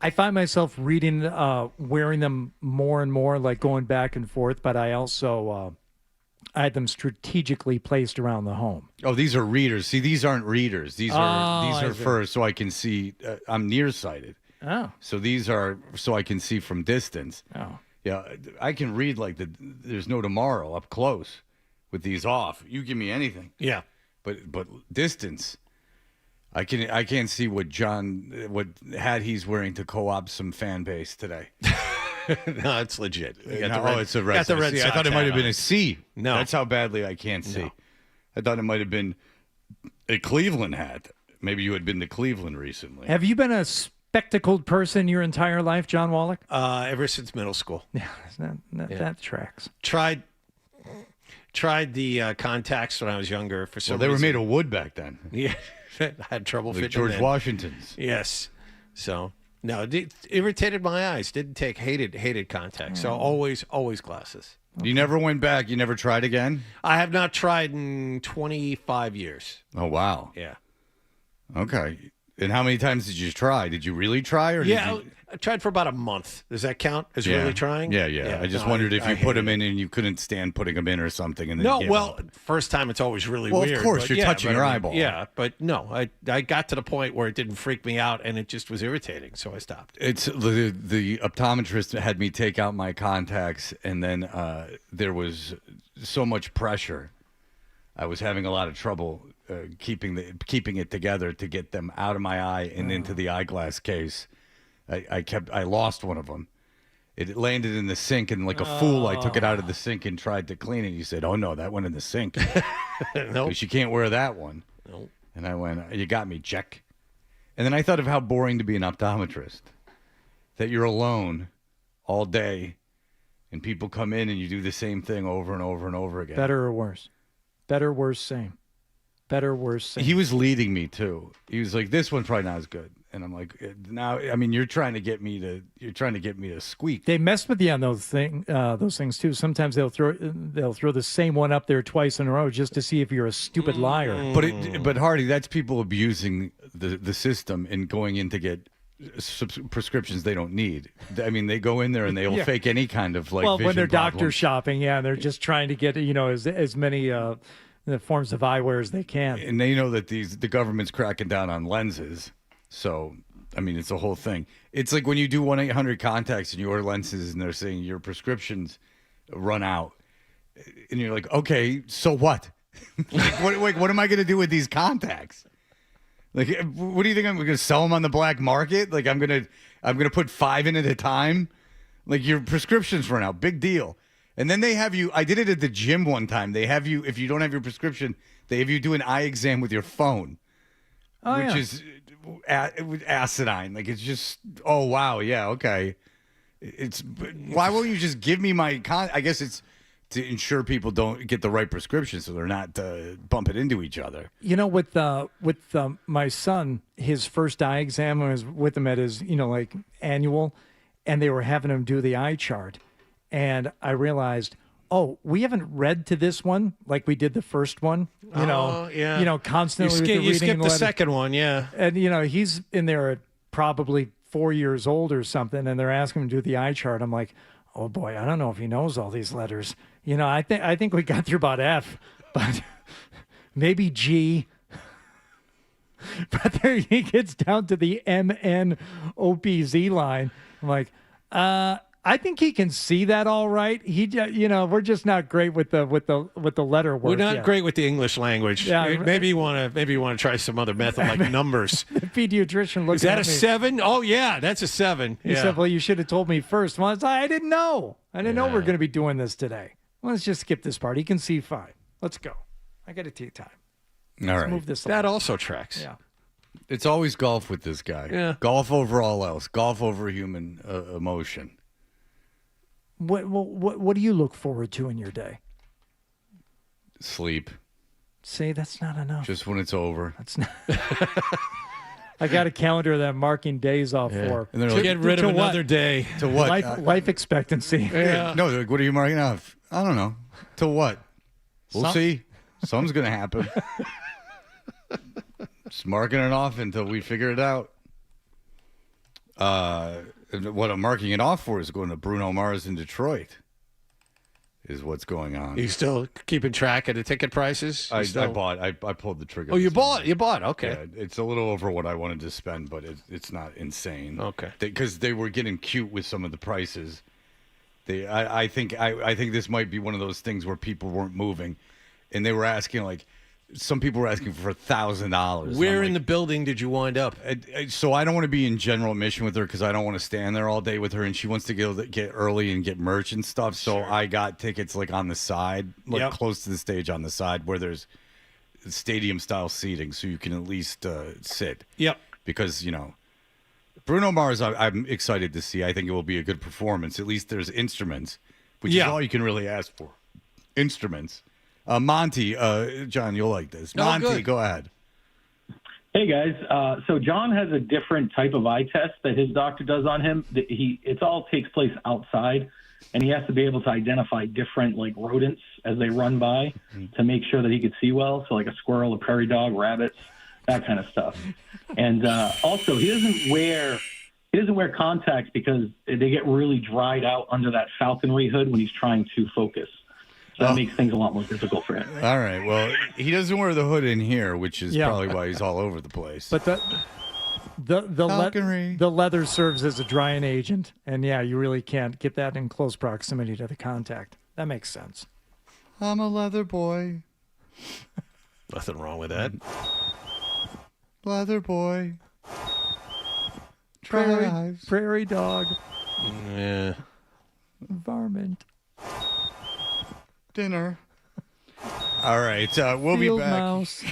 I find myself reading, wearing them more and more, like going back and forth, but I also I had them strategically placed around the home. Oh, these are readers. See, these aren't readers. These are see. for so I can see. I'm nearsighted. Oh. So these are so I can see from distance. Oh. Yeah, I can read like there's no tomorrow up close with these off. You give me anything. Yeah. But distance, I can't see what hat he's wearing to co-opt some fan base today. No, it's legit. It's a red. Got the red I thought it might have been a C. No, that's how badly I can't see. No. I thought it might have been a Cleveland hat. Maybe you had been to Cleveland recently. Have you been a spectacled person your entire life, John Wallach? Ever since middle school. Yeah, that tracks. Tried the contacts when I was younger. For some Well, they were reason. made of wood back then. Yeah, I had trouble Like fitting George them in. Washington's. Yes. So no, it irritated my eyes. Didn't take hated contacts. So always glasses. You never went back. You never tried again. I have not tried in 25 years. Oh wow. Yeah. Okay. And how many times did you try? Did you really try, or Yeah, Did you... I tried for about a month. Does that count as really trying? Yeah. I just wondered if you put them in and you couldn't stand putting them in or something. And then No, you gave well, up. first time it's always really Well, weird. of course, but you're yeah, touching but your I mean, eyeball. Yeah, but no, I got to the point where it didn't freak me out and it just was irritating, so I stopped. It's the optometrist had me take out my contacts, and then there was so much pressure. I was having a lot of trouble keeping it together to get them out of my eye and into the eyeglass case. I lost one of them. It landed in the sink, and like a fool, I took it out of the sink and tried to clean it. He said, "Oh no, that went in the sink. Nope. Because you can't wear that one." Nope. And I went, "You got me, check." And then I thought of how boring to be an optometrist. That you're alone all day, and people come in and you do the same thing over and over and over again. Better or worse? Better, worse, same. Better, worse, same. He was leading me too. He was like, "This one's probably not as good." And I'm like, "Now, I mean, you're trying to get me to squeak." They mess with you on those things too. Sometimes they'll throw the same one up there twice in a row just to see if you're a stupid liar. But Hardy, that's people abusing the system and going in to get prescriptions they don't need. I mean, they go in there and they'll fake any kind of like. Well, when they're vision doctor problems. shopping, yeah, they're just trying to get as many the forms of eyewear as they can. And they know that the government's cracking down on lenses. So, I mean, it's a whole thing. It's like when you do 1-800 contacts and you order lenses and they're saying your prescriptions run out. And you're like, okay, so what? what am I going to do with these contacts? Like, what do you think? I'm going to sell them on the black market? Like, I'm going to put 5 in at a time? Like, your prescriptions run out. Big deal. And then they have you, I did it at the gym one time. They have you, if you don't have your prescription, they have you do an eye exam with your phone. Which is asinine. Like, it's just, oh, wow, yeah, okay. Why won't you just give me my I guess it's to ensure people don't get the right prescription so they're not bumping into each other. You know, with my son, his first eye exam, I was with him at his, like annual, and they were having him do the eye chart. And I realized, oh, we haven't read to this one like we did the first one. Constantly. You skipped the second one, yeah. And he's in there at probably 4 years old or something, and they're asking him to do the eye chart. I'm like, oh boy, I don't know if he knows all these letters. I think we got through about F, but maybe G. But there he gets down to the MNOPZ line. I'm like, I think he can see that all right. We're just not great with the letter work. We're not yet. great with the English language. Yeah, maybe you want to try some other method like numbers. The pediatrician looked Is that at a me. 7? Oh yeah, that's a 7. He said, "Well, you should have told me first." Well, I didn't know. I didn't know we were Yeah. going to be doing this today. Well, let's just skip this part. He can see fine. Let's go. I got to take time. All Let's right. move this. That along. also tracks. Yeah. It's always golf with this guy. Yeah. Golf over all else. Golf over human emotion. What do you look forward to in your day? Sleep. See, that's not enough. Just when it's over. That's not. I got a calendar that I'm marking days off for. And they're To like, get rid of to what? another day. to what? Life expectancy. Yeah. No, they're like, what are you marking off? I don't know. To what? We'll Some- see. Something's going to happen. Just marking it off until we figure it out. What I'm marking it off for is going to Bruno Mars in Detroit. Is what's going on. You still keeping track of the ticket prices? I Still- bought. I pulled the trigger. Oh, you this bought. time. You bought. Okay. Yeah, it's a little over what I wanted to spend, but it's not insane. Okay. Because they were getting cute with some of the prices. I think this might be one of those things where people weren't moving, and they were asking like. Some people were asking for $1,000. Where in the building did you wind up? So I don't want to be in general admission with her because I don't want to stand there all day with her, and she wants to get early and get merch and stuff. So I got tickets like on the side, like close to the stage on the side where there's stadium style seating, so you can at least sit. Yep. Because Bruno Mars, I'm excited to see. I think it will be a good performance. At least there's instruments, which is all you can really ask for. Instruments. Monty, John, you'll like this. No, Monty, good. go ahead. Hey guys, so John has a different type of eye test that his doctor does on him. It all takes place outside, and he has to be able to identify different like rodents as they run by to make sure that he could see well. So like a squirrel, a prairie dog, rabbits, that kind of stuff. And also, he doesn't wear contacts because they get really dried out under that falconry hood when he's trying to focus. So that makes things a lot more difficult for him. All right. Well, he doesn't wear the hood in here, which is probably why he's all over the place. But the leather serves as a drying agent, and you really can't get that in close proximity to the contact. That makes sense. I'm a leather boy. Nothing wrong with that. Leather boy. Prairie dog. Yeah. Varmint. Dinner. All right. We'll be Field back. mouse.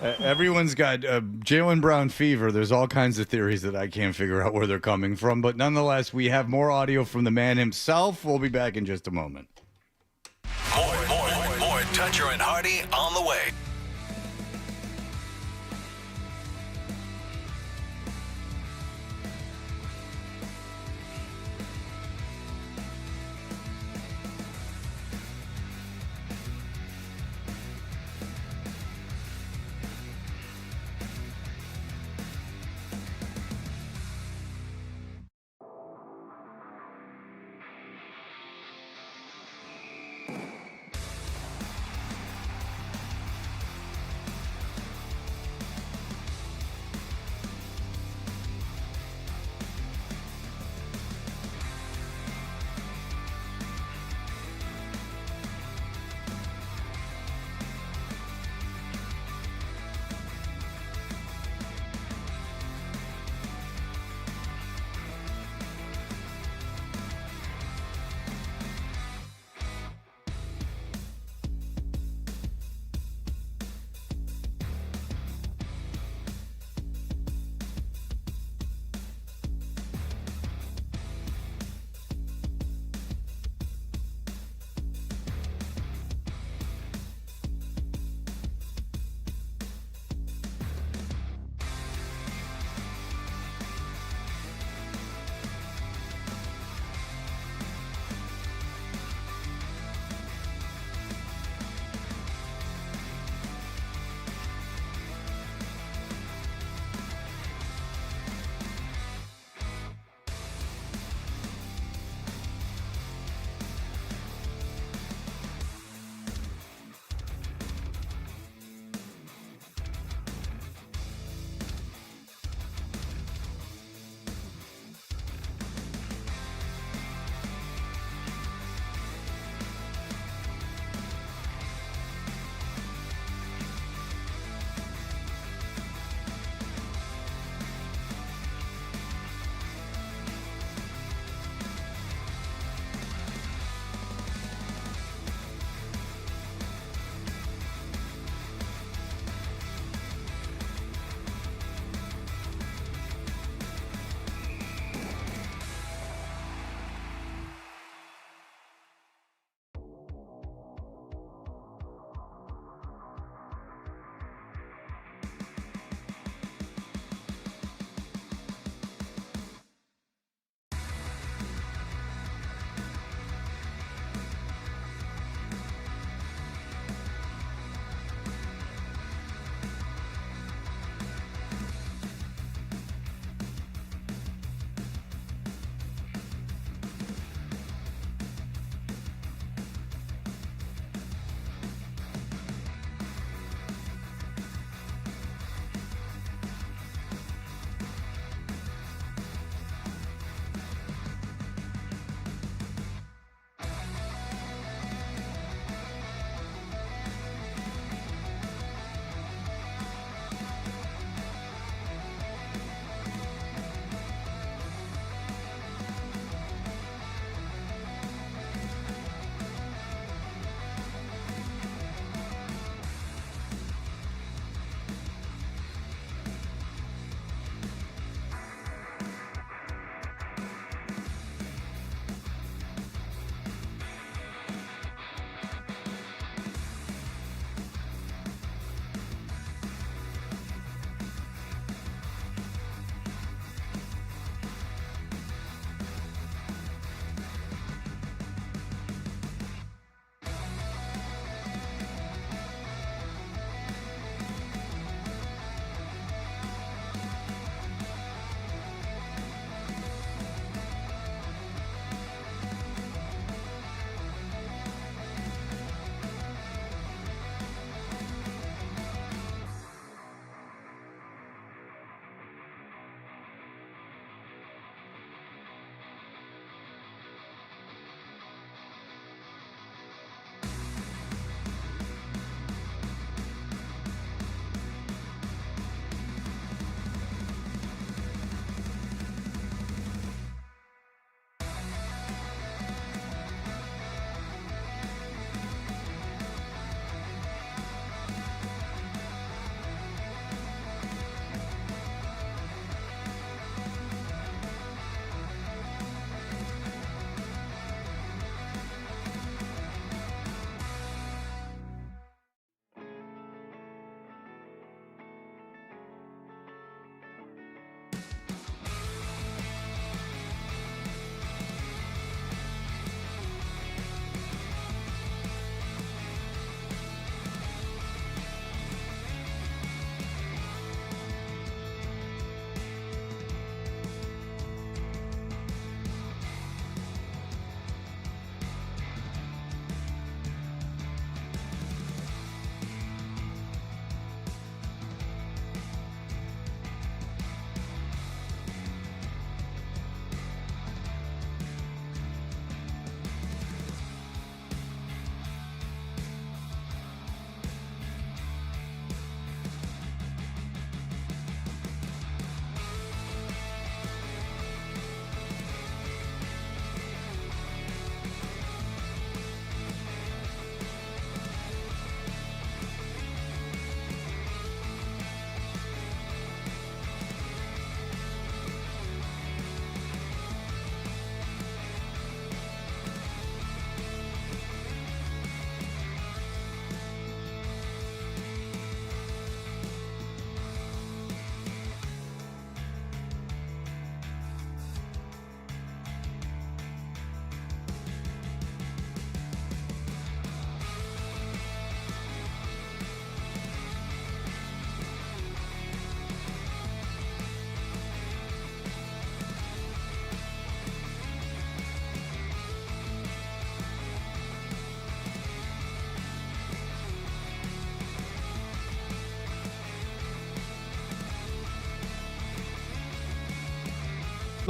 Everyone's got Jaylen Brown fever. There's all kinds of theories that I can't figure out where they're coming from. But nonetheless, we have more audio from the man himself. We'll be back in just a moment. More Toucher and Hardy on the way.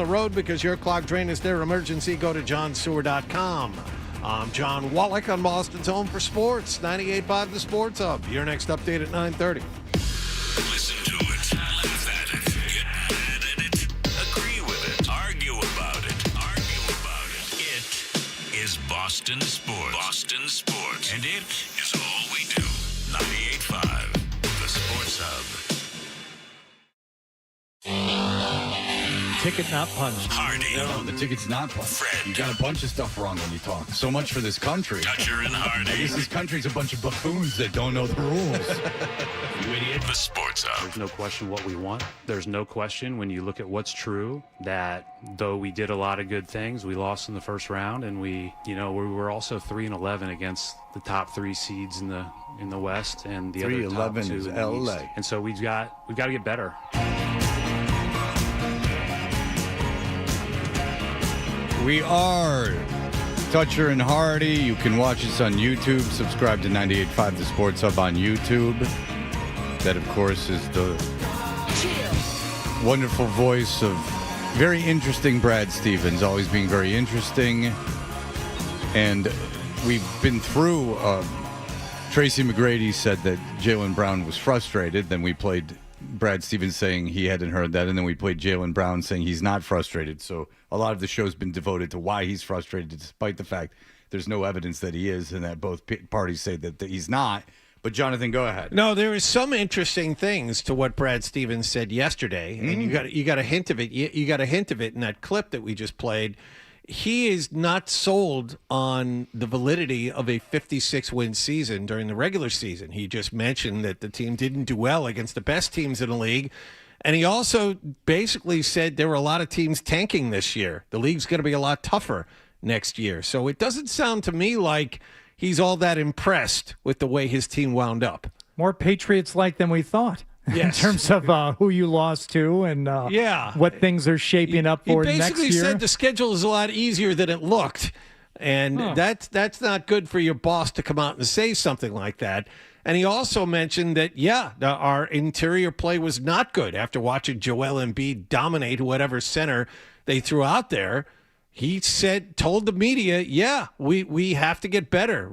the road because your clogged drain is their emergency, go to johnsewer.com. I'm John Wallach on Boston's Home for Sports, 98.5 The Sports Hub. Your next update at 9:30. Listen to it, laugh at it, get mad at it, agree with it, argue about it. It is Boston Sports. Boston Sports. And it is all we do. 98.5 The Sports Hub. Ticket not punched. Hardy. No, the ticket's not punched. You got a bunch of stuff wrong when you talk. So much for this country. Dutcher and Hardy. I guess this country's a bunch of buffoons that don't know the rules. You idiot. The Sports Hub. There's no question what we want. There's no question when you look at what's true that though we did a lot of good things, we lost in the first round, and we were also 3-11 against the top 3 seeds in the West and the other top 2 is in the LA. East. And so we've got to get better. We are Dutcher and Hardy. You can watch us on YouTube. Subscribe to 98.5 The Sports Hub on YouTube. That, of course, is the wonderful voice of very interesting Brad Stevens, always being very interesting. And we've been through, Tracy McGrady said that Jaylen Brown was frustrated. Then we played Brad Stevens saying he hadn't heard that. And then we played Jaylen Brown saying he's not frustrated. So a lot of the show's been devoted to why he's frustrated, despite the fact there's no evidence that he is and that both parties say that he's not. But, Jonathan, go ahead. No, there is some interesting things to what Brad Stevens said yesterday, and you got a hint of it. You got a hint of it in that clip that we just played. He is not sold on the validity of a 56-win season during the regular season. He just mentioned that the team didn't do well against the best teams in the league. And he also basically said there were a lot of teams tanking this year. The league's going to be a lot tougher next year. So it doesn't sound to me like he's all that impressed with the way his team wound up. More Patriots-like than we thought. Yes. In terms of who you lost to and what things are shaping up for next year. He basically said the schedule is a lot easier than it looked. And that's not good for your boss to come out and say something like that. And he also mentioned that, our interior play was not good after watching Joel Embiid dominate whatever center they threw out there. He told the media, we have to get better,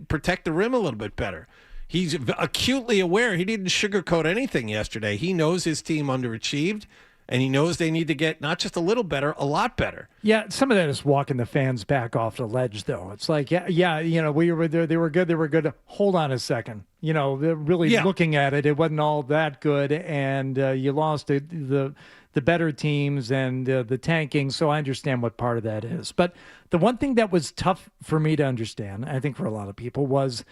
protect the rim a little bit better. He's acutely aware. He didn't sugarcoat anything yesterday. He knows his team underachieved, and he knows they need to get not just a little better, a lot better. Yeah, some of that is walking the fans back off the ledge, though. It's like, we were there. They were good. Hold on a second. They're really looking at it. It wasn't all that good, and you lost the better teams and the tanking. So I understand what part of that is. But the one thing that was tough for me to understand, I think for a lot of people, was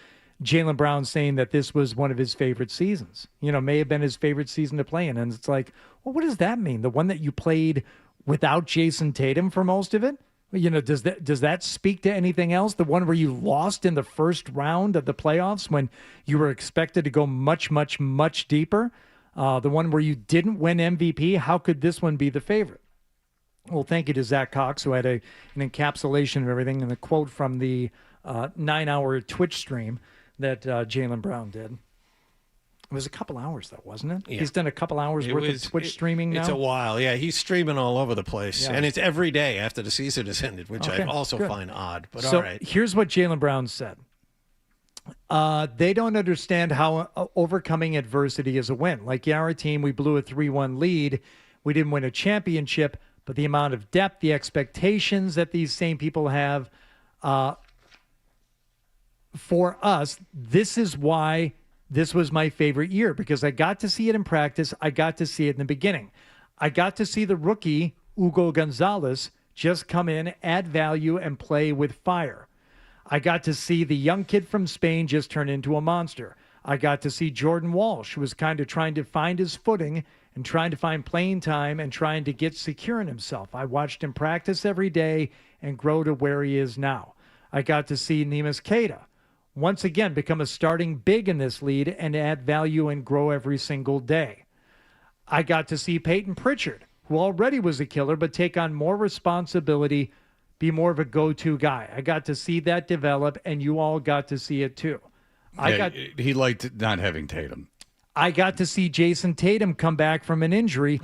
Jaylen Brown saying that this was one of his favorite seasons. May have been his favorite season to play in. And it's like, well, what does that mean? The one that you played without Jason Tatum for most of it? Does that speak to anything else? The one where you lost in the first round of the playoffs when you were expected to go much, much, much deeper? The one where you didn't win MVP? How could this one be the favorite? Well, thank you to Zach Cox, who had an encapsulation of everything and a quote from the 9-hour Twitch stream that Jaylen Brown did. It was a couple hours, though, wasn't it? Yeah. He's done a couple hours worth of Twitch streaming now? It's a while, yeah. He's streaming all over the place. Yeah. And it's every day after the season has ended, which I also find odd. But so all right. Here's what Jaylen Brown said. They don't understand how overcoming adversity is a win. Like, our team, we blew a 3-1 lead. We didn't win a championship, but the amount of depth, the expectations that these same people have for us, this is why this was my favorite year, because I got to see it in practice. I got to see it in the beginning. I got to see the rookie, Hugo Gonzalez, just come in, add value, and play with fire. I got to see the young kid from Spain just turn into a monster. I got to see Jordan Walsh, who was kind of trying to find his footing and trying to find playing time and trying to get secure in himself. I watched him practice every day and grow to where he is now. I got to see Neemias Queta once again become a starting big in this lead and add value and grow every single day. I got to see Peyton Pritchard, who already was a killer, but take on more responsibility, be more of a go-to guy. I got to see that develop, and you all got to see it too. He liked not having Tatum. I got to see Jason Tatum come back from an injury,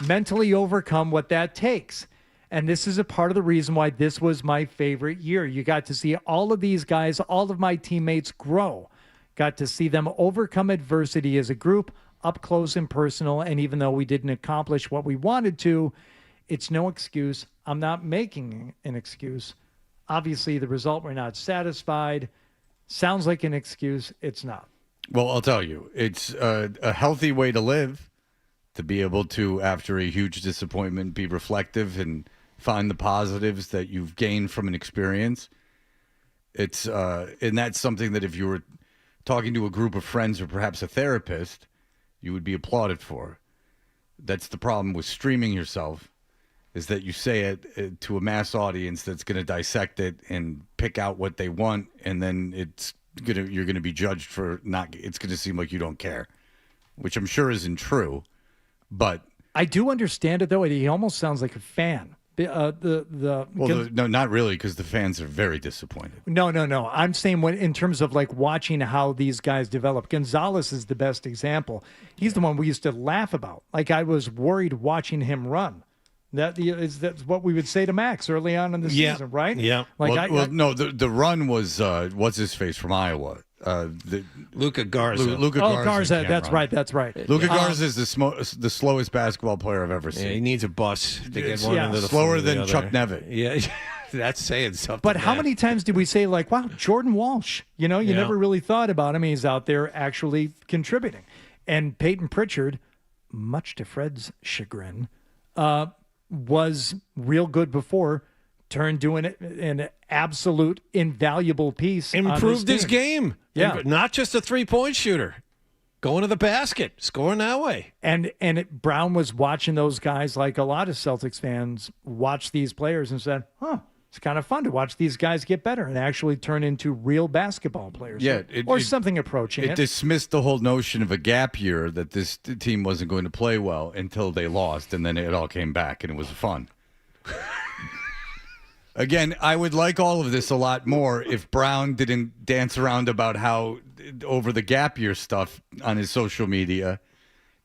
mentally overcome what that takes. And this is a part of the reason why this was my favorite year. You got to see all of these guys, all of my teammates grow. Got to see them overcome adversity as a group, up close and personal. And even though we didn't accomplish what we wanted to, it's no excuse. I'm not making an excuse. Obviously, the result, we're not satisfied. Sounds like an excuse. It's not. Well, I'll tell you, it's a healthy way to live, to be able to, after a huge disappointment, be reflective and find the positives that you've gained from an experience. It's and that's something that if you were talking to a group of friends or perhaps a therapist, you would be applauded for. That's the problem with streaming yourself, is that you say it to a mass audience that's going to dissect it and pick out what they want, and then you're going to be judged for not. It's going to seem like you don't care, which I'm sure isn't true. But I do understand it, though. He almost sounds like a fan. No, not really, because the fans are very disappointed. No. I'm saying in terms of like watching how these guys develop. Gonzalez is the best example. He's the one we used to laugh about. Like, I was worried watching him run. That's what we would say to Max early on in the season, right? Yeah. Like no, the run was what's his face from Iowa. Luka Garza. Luka Garza. That's right. Luka Garza is the slowest basketball player I've ever seen. Yeah, he needs a bus to get one into the slower floor than Chuck Nevitt. Yeah, that's saying something. But how many times did we say, like, wow, Jordan Walsh? You never really thought about him. He's out there actually contributing. And Peyton Pritchard, much to Fred's chagrin, was real good before, turned doing it an absolute invaluable piece. Improved his game. Yeah. Not just a three-point shooter. Going to the basket, scoring that way. And Brown was watching those guys like a lot of Celtics fans watch these players and said, it's kind of fun to watch these guys get better and actually turn into real basketball players. Yeah, or something approaching it. It dismissed the whole notion of a gap year that this team wasn't going to play well until they lost, and then it all came back, and it was fun. Again, I would like all of this a lot more if Brown didn't dance around about how over the gap year stuff on his social media.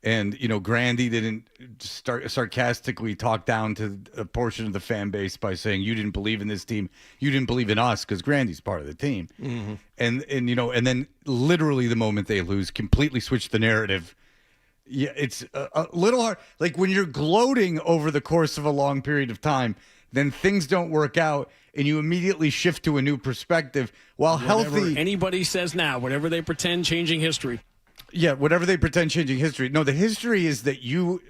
And, Grandy didn't start sarcastically talk down to a portion of the fan base by saying, you didn't believe in this team. You didn't believe in us, because Grandy's part of the team. Mm-hmm. And then literally the moment they lose, completely switch the narrative. Yeah, it's a little hard. Like when you're gloating over the course of a long period of time, then things don't work out and you immediately shift to a new perspective. While healthy. Anybody says now, whatever they pretend changing history. Yeah, whatever they pretend changing history. No, the history is that you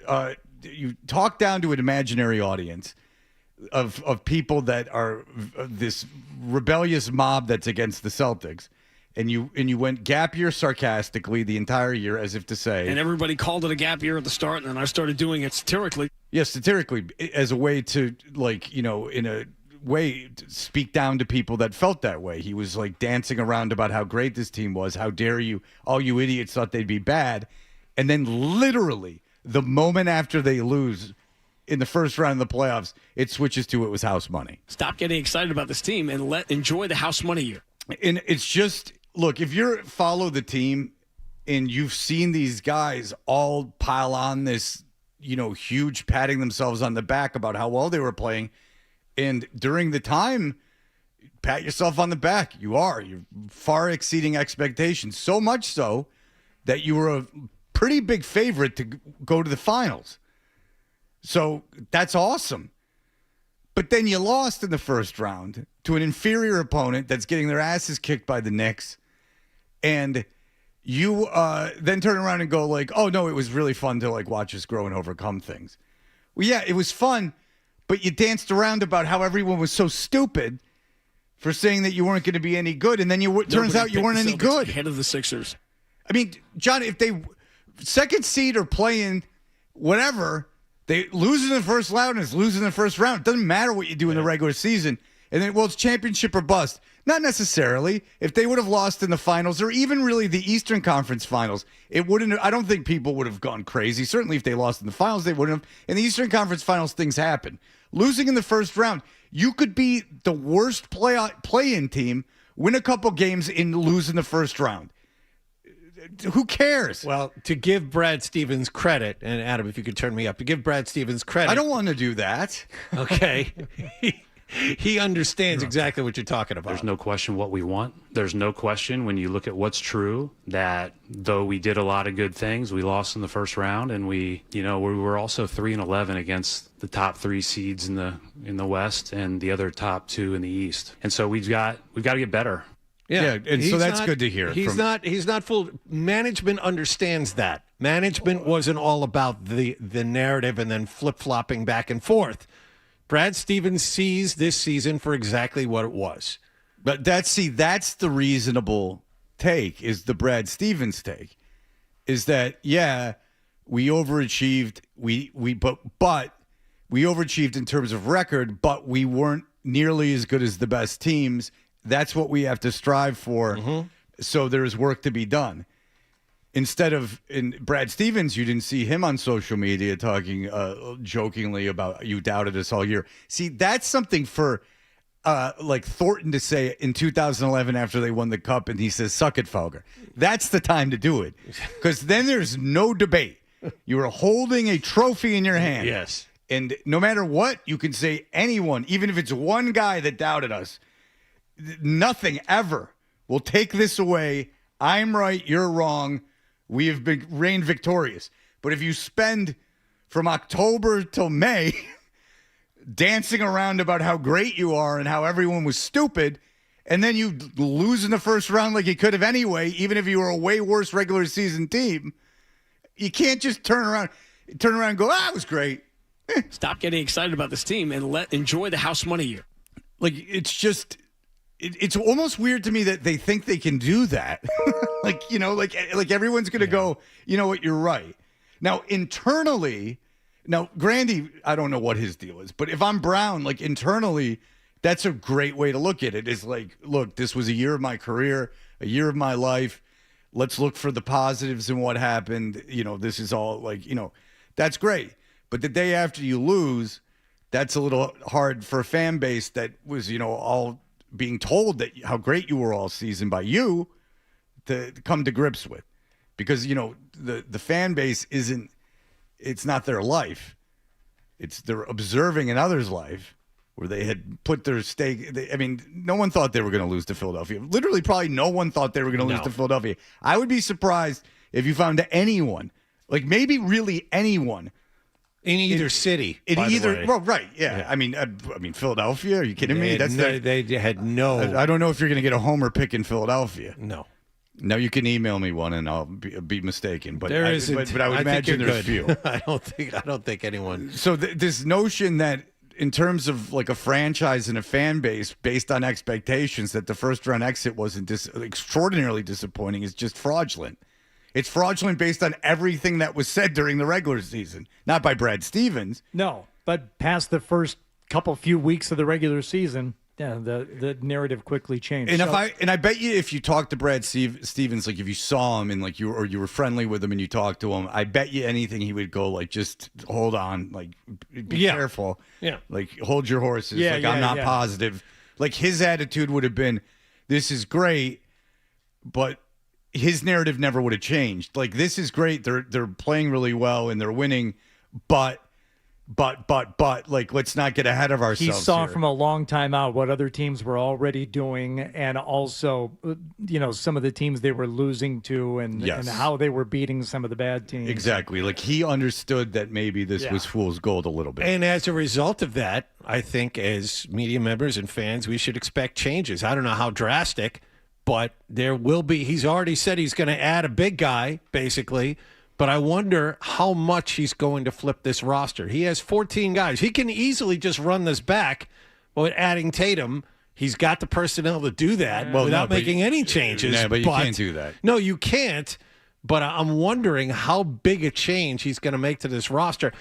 talk down to an imaginary audience of people that are this rebellious mob that's against the Celtics, and you went gap year sarcastically the entire year as if to say. And everybody called it a gap year at the start, and then I started doing it satirically. Yes, satirically, as a way to, in a way to speak down to people that felt that way. He was like dancing around about how great this team was. How dare you? All you idiots thought they'd be bad. And then literally the moment after they lose in the first round of the playoffs, it switches to it was house money. Stop getting excited about this team and enjoy the house money year. And it's just, look, if you follow the team and you've seen these guys all pile on this, huge patting themselves on the back about how well they were playing. And during the time, pat yourself on the back. You're far exceeding expectations. So much so that you were a pretty big favorite to go to the finals. So that's awesome. But then you lost in the first round to an inferior opponent that's getting their asses kicked by the Knicks. And you then turn around and go like, oh, no, it was really fun to watch us grow and overcome things. Well, yeah, it was fun. But you danced around about how everyone was so stupid for saying that you weren't going to be any good, and then turns out you weren't any good. Head of the Sixers. I mean, John, if they second seed or playing whatever, they lose in the first round and it's losing in the first round. It doesn't matter what you do in the regular season. And then, it's championship or bust. Not necessarily. If they would have lost in the finals or even really the Eastern Conference Finals, it wouldn't. I don't think people would have gone crazy. Certainly if they lost in the finals, they wouldn't have. In the Eastern Conference Finals, things happen. Losing in the first round, you could be the worst play-in team, win a couple games, and lose in the first round. who cares? Well, to give Brad Stevens credit, and Adam, if you could turn me up, to give Brad Stevens credit. I don't want to do that. Okay. He understands exactly what you're talking about. There's no question what we want. There's no question when you look at what's true that though we did a lot of good things, we lost in the first round, and we were also 3-11 against the top 3 seeds in the West and the other top 2 in the East. And so we've got to get better. Yeah, and so that's good to hear. He's not full. Management understands that. Management wasn't all about the narrative and then flip-flopping back and forth. Brad Stevens sees this season for exactly what it was. But that's the reasonable take, is the Brad Stevens take, is that, yeah, we overachieved. But we overachieved in terms of record, but we weren't nearly as good as the best teams. That's what we have to strive for. Mm-hmm. So there's work to be done. Instead of in Brad Stevens, you didn't see him on social media talking jokingly about you doubted us all year. See, that's something for like Thornton to say in 2011 after they won the cup, and he says, "Suck it, Felger." That's the time to do it, because then there's no debate. You are holding a trophy in your hand. Yes. And no matter what, you can say anyone, even if it's one guy that doubted us, nothing ever will take this away. I'm right, you're wrong. We have been reigned victorious. But if you spend from October till May dancing around about how great you are and how everyone was stupid, and then you lose in the first round like you could have anyway, even if you were a way worse regular season team, you can't just turn around and go, it was great. Stop getting excited about this team and enjoy the house money year. Like, it's just... It's almost weird to me that they think they can do that. like everyone's going to go, you know what, you're right. Now, internally, Grandy, I don't know what his deal is, but if I'm Brown, like internally, that's a great way to look at it. Is like, look, this was a year of my career, a year of my life. Let's look for the positives in what happened. This is all like, that's great. But the day after you lose, that's a little hard for a fan base that was, all being told that how great you were all season by you to come to grips with, because the fan base it's not their life, they're observing another's life where they had put their stake. No one thought they were going to lose to Philadelphia. Literally, probably no one thought they were going to lose to Philadelphia. I would be surprised if you found anyone, like maybe really anyone, in either city. Well, right, yeah. I mean, Philadelphia. Are you kidding me? They had no. I don't know if you're going to get a homer pick in Philadelphia. No. Now you can email me one, and I'll be mistaken. But there isn't. But I would imagine there's few. I don't think anyone. So this notion that in terms of like a franchise and a fan base based on expectations that the first round exit wasn't extraordinarily disappointing is just fraudulent. It's fraudulent based on everything that was said during the regular season, not by Brad Stevens. No, but past the first few weeks of the regular season, yeah, the narrative quickly changed. And I bet you if you talked to Brad Stevens, like if you saw him and like you were friendly with him and you talked to him, I bet you anything he would go like, just hold on, like be careful, like hold your horses, I'm not positive. Like his attitude would have been, this is great, but his narrative never would have changed. Like, this is great. They're playing really well and they're winning, but like, let's not get ahead of ourselves. He saw here. from a long time out what other teams were already doing, and also, some of the teams they were losing to, and how they were beating some of the bad teams. Exactly. Like, he understood that maybe this was fool's gold a little bit. And as a result of that, I think as media members and fans, we should expect changes. I don't know how drastic, but there will be. He's already said he's going to add a big guy, basically. But I wonder how much he's going to flip this roster. He has 14 guys. He can easily just run this back. But adding Tatum, he's got the personnel to do that without making any changes. Yeah, but you can't do that. No, you can't. But I'm wondering how big a change he's going to make to this roster.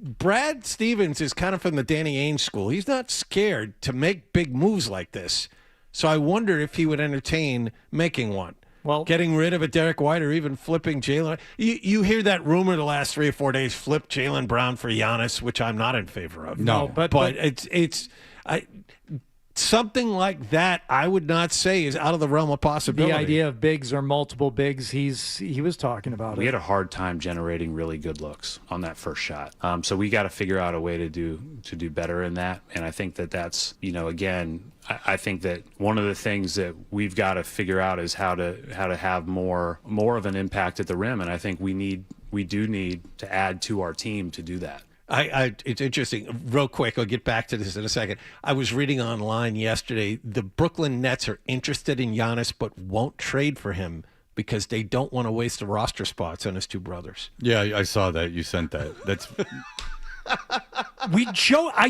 Brad Stevens is kind of from the Danny Ainge school. He's not scared to make big moves like this. So I wonder if he would entertain making one. Well, getting rid of a Derek White or even flipping Jaylen. You hear that rumor the last 3 or 4 days, flip Jaylen Brown for Giannis, which I'm not in favor of. No, but something like that, I would not say is out of the realm of possibility. The idea of bigs or multiple bigs, he was talking about We it. had a hard time generating really good looks on that first shot. So we got to figure out a way to do better in that. And I think that's, again, I think that one of the things that we've got to figure out is how to have more of an impact at the rim. And I think we do need to add to our team to do that. It's interesting. Real quick, I'll get back to this in a second. I was reading online yesterday, the Brooklyn Nets are interested in Giannis but won't trade for him because they don't want to waste the roster spots on his two brothers. Yeah, I saw that. You sent that. That's We joke. I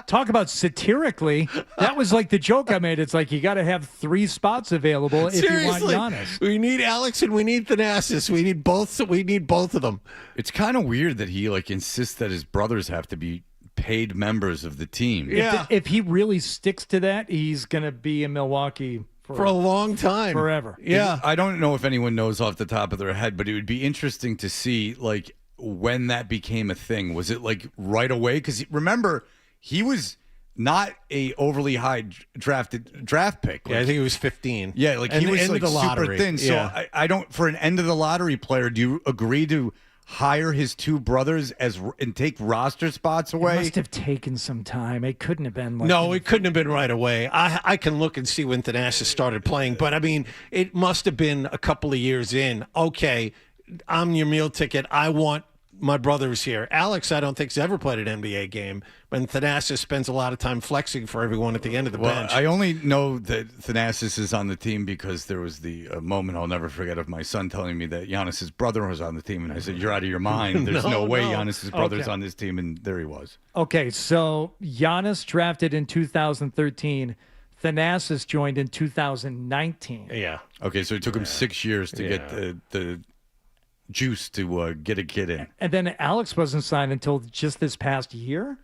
talk about satirically. That was like the joke I made. It's like you got to have 3 spots available if Seriously, you want Giannis. we need Alex and we need Thanasis. We need both. We need both of them. It's kind of weird that he insists that his brothers have to be paid members of the team. Yeah. If he really sticks to that, he's going to be in Milwaukee For a long time. forever. Yeah. I don't know if anyone knows off the top of their head, but it would be interesting to see when that became a thing. Was it right away? Because remember, he was not a overly high draft pick. Yeah, I think he was 15. Yeah, he was end of the super lottery. thin. So Yeah. I don't. For an end of the lottery player, do you agree to hire his two brothers and take roster spots away? It must have taken some time. It couldn't have been No, it couldn't have been right away. I can look and see when Thanasis started playing, but I mean, it must have been a couple of years in. Okay, I'm your meal ticket. I want my brothers here. Alex, I don't think, has ever played an NBA game, but Thanasis spends a lot of time flexing for everyone at the end of the bench. I only know that Thanasis is on the team because there was the moment I'll never forget of my son telling me that Giannis's brother was on the team, and I said, "You're out of your mind. There's no way Giannis's brother's on this team," and there he was. Okay, so Giannis drafted in 2013. Thanasis joined in 2019. Yeah. Okay, so it took him 6 years to get the juice to get a kid in. And then Alex wasn't signed until just this past year?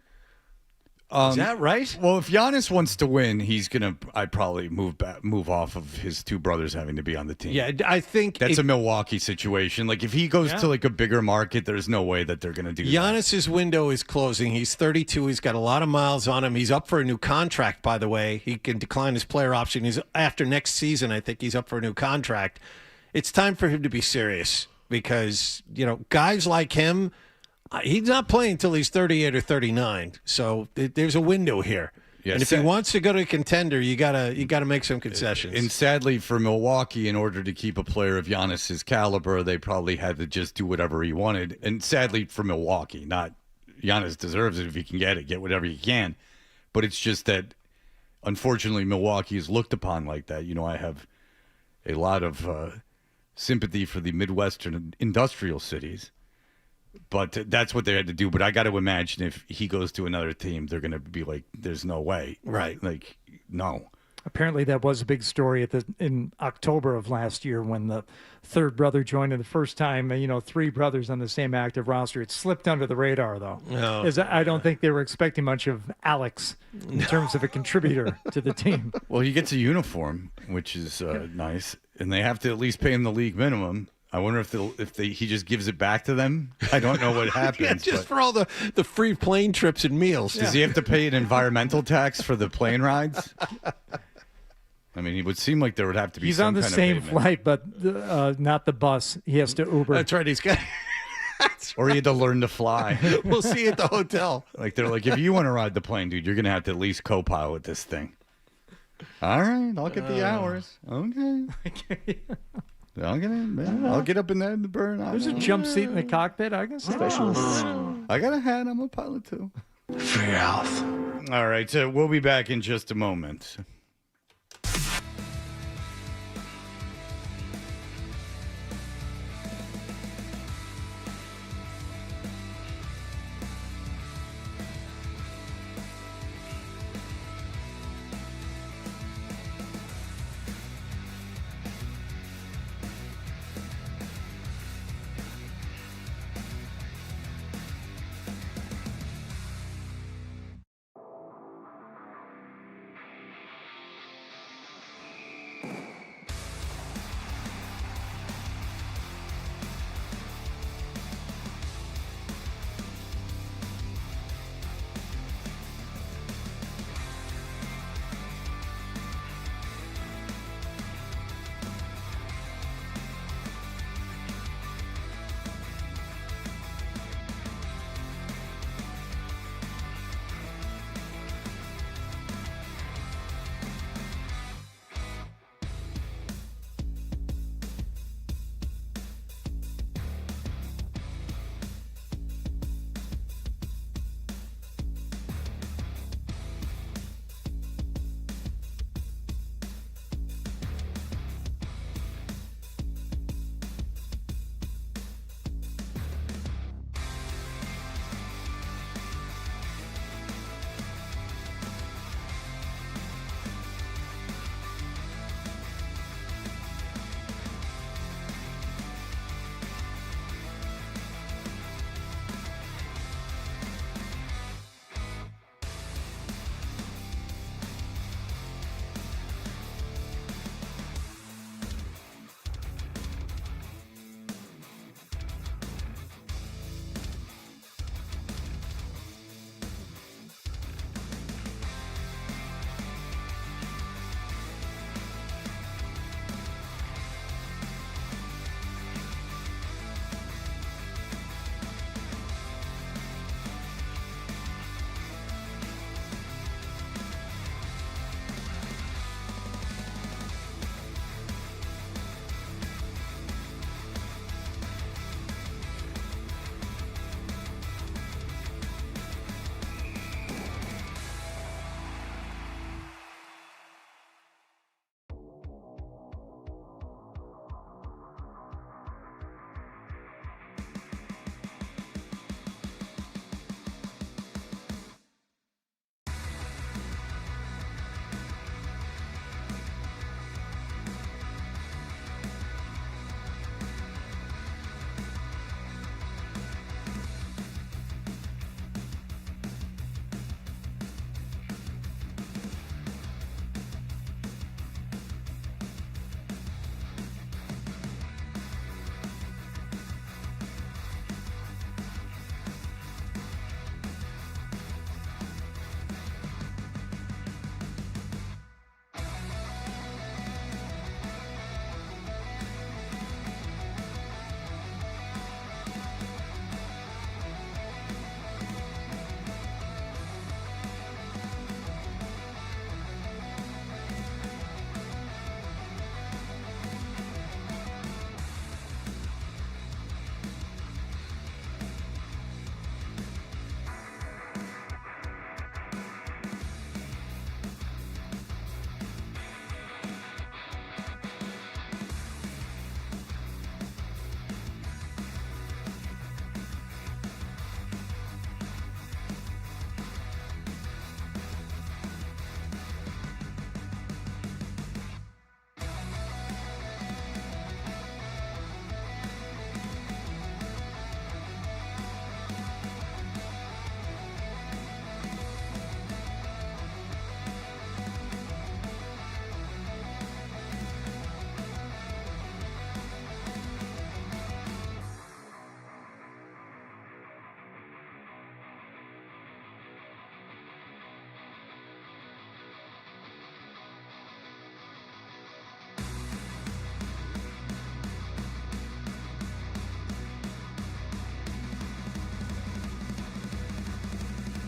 Is that right? Well, if Giannis wants to win, I'd probably move off of his two brothers having to be on the team. Yeah, I think that's a Milwaukee situation. If he goes to a bigger market, there's no way that they're going to do that. Giannis's window is closing. He's 32. He's got a lot of miles on him. He's up for a new contract, by the way. He can decline his player option. After next season, I think he's up for a new contract. It's time for him to be serious because, guys like him, he's not playing until he's 38 or 39. So there's a window here. Yeah, and if he wants to go to a contender, you gotta make some concessions. And sadly for Milwaukee, in order to keep a player of Giannis's caliber, they probably had to just do whatever he wanted. And sadly for Milwaukee, not Giannis deserves it if he can get whatever he can. But it's just that, unfortunately, Milwaukee is looked upon like that. I have a lot of sympathy for the Midwestern industrial cities. But that's what they had to do. But I got to imagine if he goes to another team, they're going to be like, there's no way. Right. No. Apparently that was a big story in October of last year when the third brother joined in the first time. 3 brothers on the same active roster. It slipped under the radar, though. No. I don't think they were expecting much of Alex in terms of a contributor to the team. Well, he gets a uniform, which is nice. And they have to at least pay him the league minimum. I wonder if he just gives it back to them. I don't know what happens. Just for all the free plane trips and meals. Does he have to pay an environmental tax for the plane rides? I mean, it would seem like there would have to be. He's some on the kind same of payment. flight, but not the bus. He has to Uber. That's right. He's got. Or he had to learn to fly. We'll see you at the hotel. They're like, if you want to ride the plane, dude, you're going to have to at least co-pilot this thing. All right, I'll get the hours. Okay. I'll get up in there and burn. There's a jump seat in the cockpit. I can specialist. I got a hat. I'm a pilot too. For your health. All right, so we'll be back in just a moment.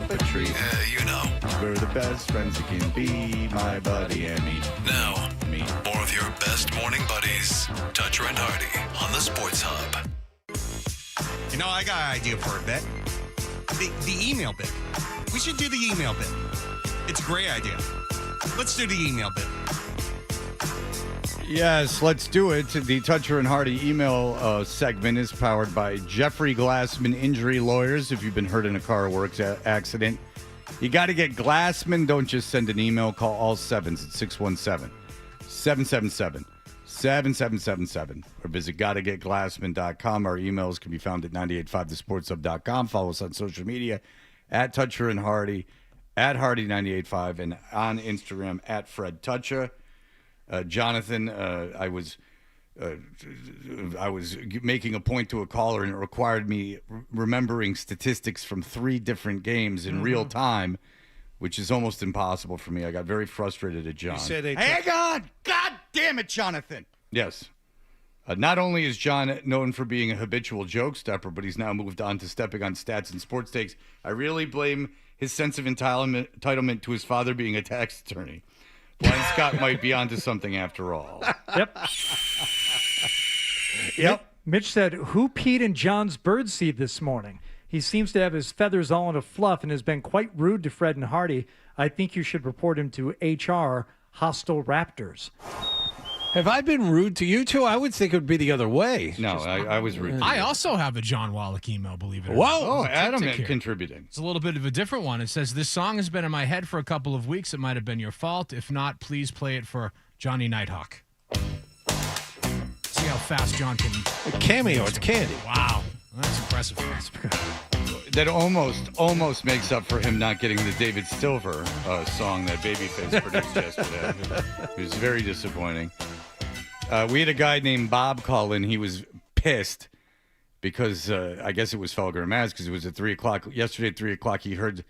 a treat. You know. We're the best friends that can be, my buddy and me. Now, more of your best morning buddies. Toucher and Hardy on the Sports Hub. You know, I got an idea for a bit. The email bit. We should do the email bit. It's a great idea. Let's do the email bit. Yes, let's do it. The Toucher and Hardy email segment is powered by Jeffrey Glassman Injury Lawyers. If you've been hurt in a car or works accident, you got to get Glassman. Don't just send an email. Call all sevens at 617-777-7777 or visit gottagetglassman.com. Our emails can be found at 985thesportshub.com. Follow us on social media at Toucher and Hardy, at Hardy985, and on Instagram at Fred Toucher. Jonathan, I was making a point to a caller, and it required me remembering statistics from 3 different games in real time, which is almost impossible for me. I got very frustrated at John. Hang on! God damn it, Jonathan! Yes. Not only is John known for being a habitual joke stepper, but he's now moved on to stepping on stats and sports takes. I really blame his sense of entitlement to his father being a tax attorney. Blind Scott might be onto something after all. Yep. Mitch said, who peed in John's birdseed this morning? He seems to have his feathers all in a fluff and has been quite rude to Fred and Hardy. I think you should report him to HR, Hostile Raptors. Have I been rude to you two? I would think it would be the other way. No, I was rude. I also have a John Wallach email, believe it or Whoa. not. Oh, There's a Adam cryptic here. contributing. It's a little bit of a different one. It says, this song has been in my head for a couple of weeks. It might have been your fault. If not, please play it for Johnny Nighthawk. See how fast John can... A cameo, it's candy. Wow. That's impressive. That almost makes up for him not getting the David Silver song that Babyface produced yesterday. It was very disappointing. We had a guy named Bob call in. He was pissed because I guess it was Felger and Maz because it was at 3 o'clock. Yesterday at 3 o'clock, he heard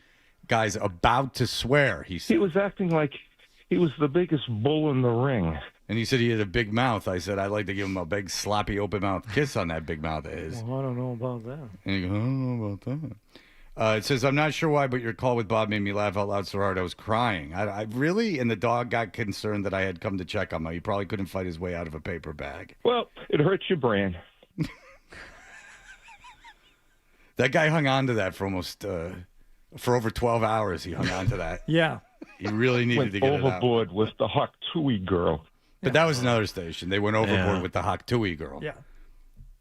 guys about to swear. He was acting like he was the biggest bull in the ring. And he said he had a big mouth. I said, I'd like to give him a big, sloppy, open-mouth kiss on that big mouth of his. Well, I don't know about that. And he goes, I don't know about that. It says, I'm not sure why, but your call with Bob made me laugh out loud so hard I was crying. I really, and the dog got concerned that I had come to check on him. He probably couldn't fight his way out of a paper bag. Well, it hurts your brain. That guy hung on to that for for over 12 hours. He hung on to that. Yeah. He really needed to get it out. Overboard with the Hawk Tui girl. But that was another station. They went overboard with the Hawk Tui girl. Yeah.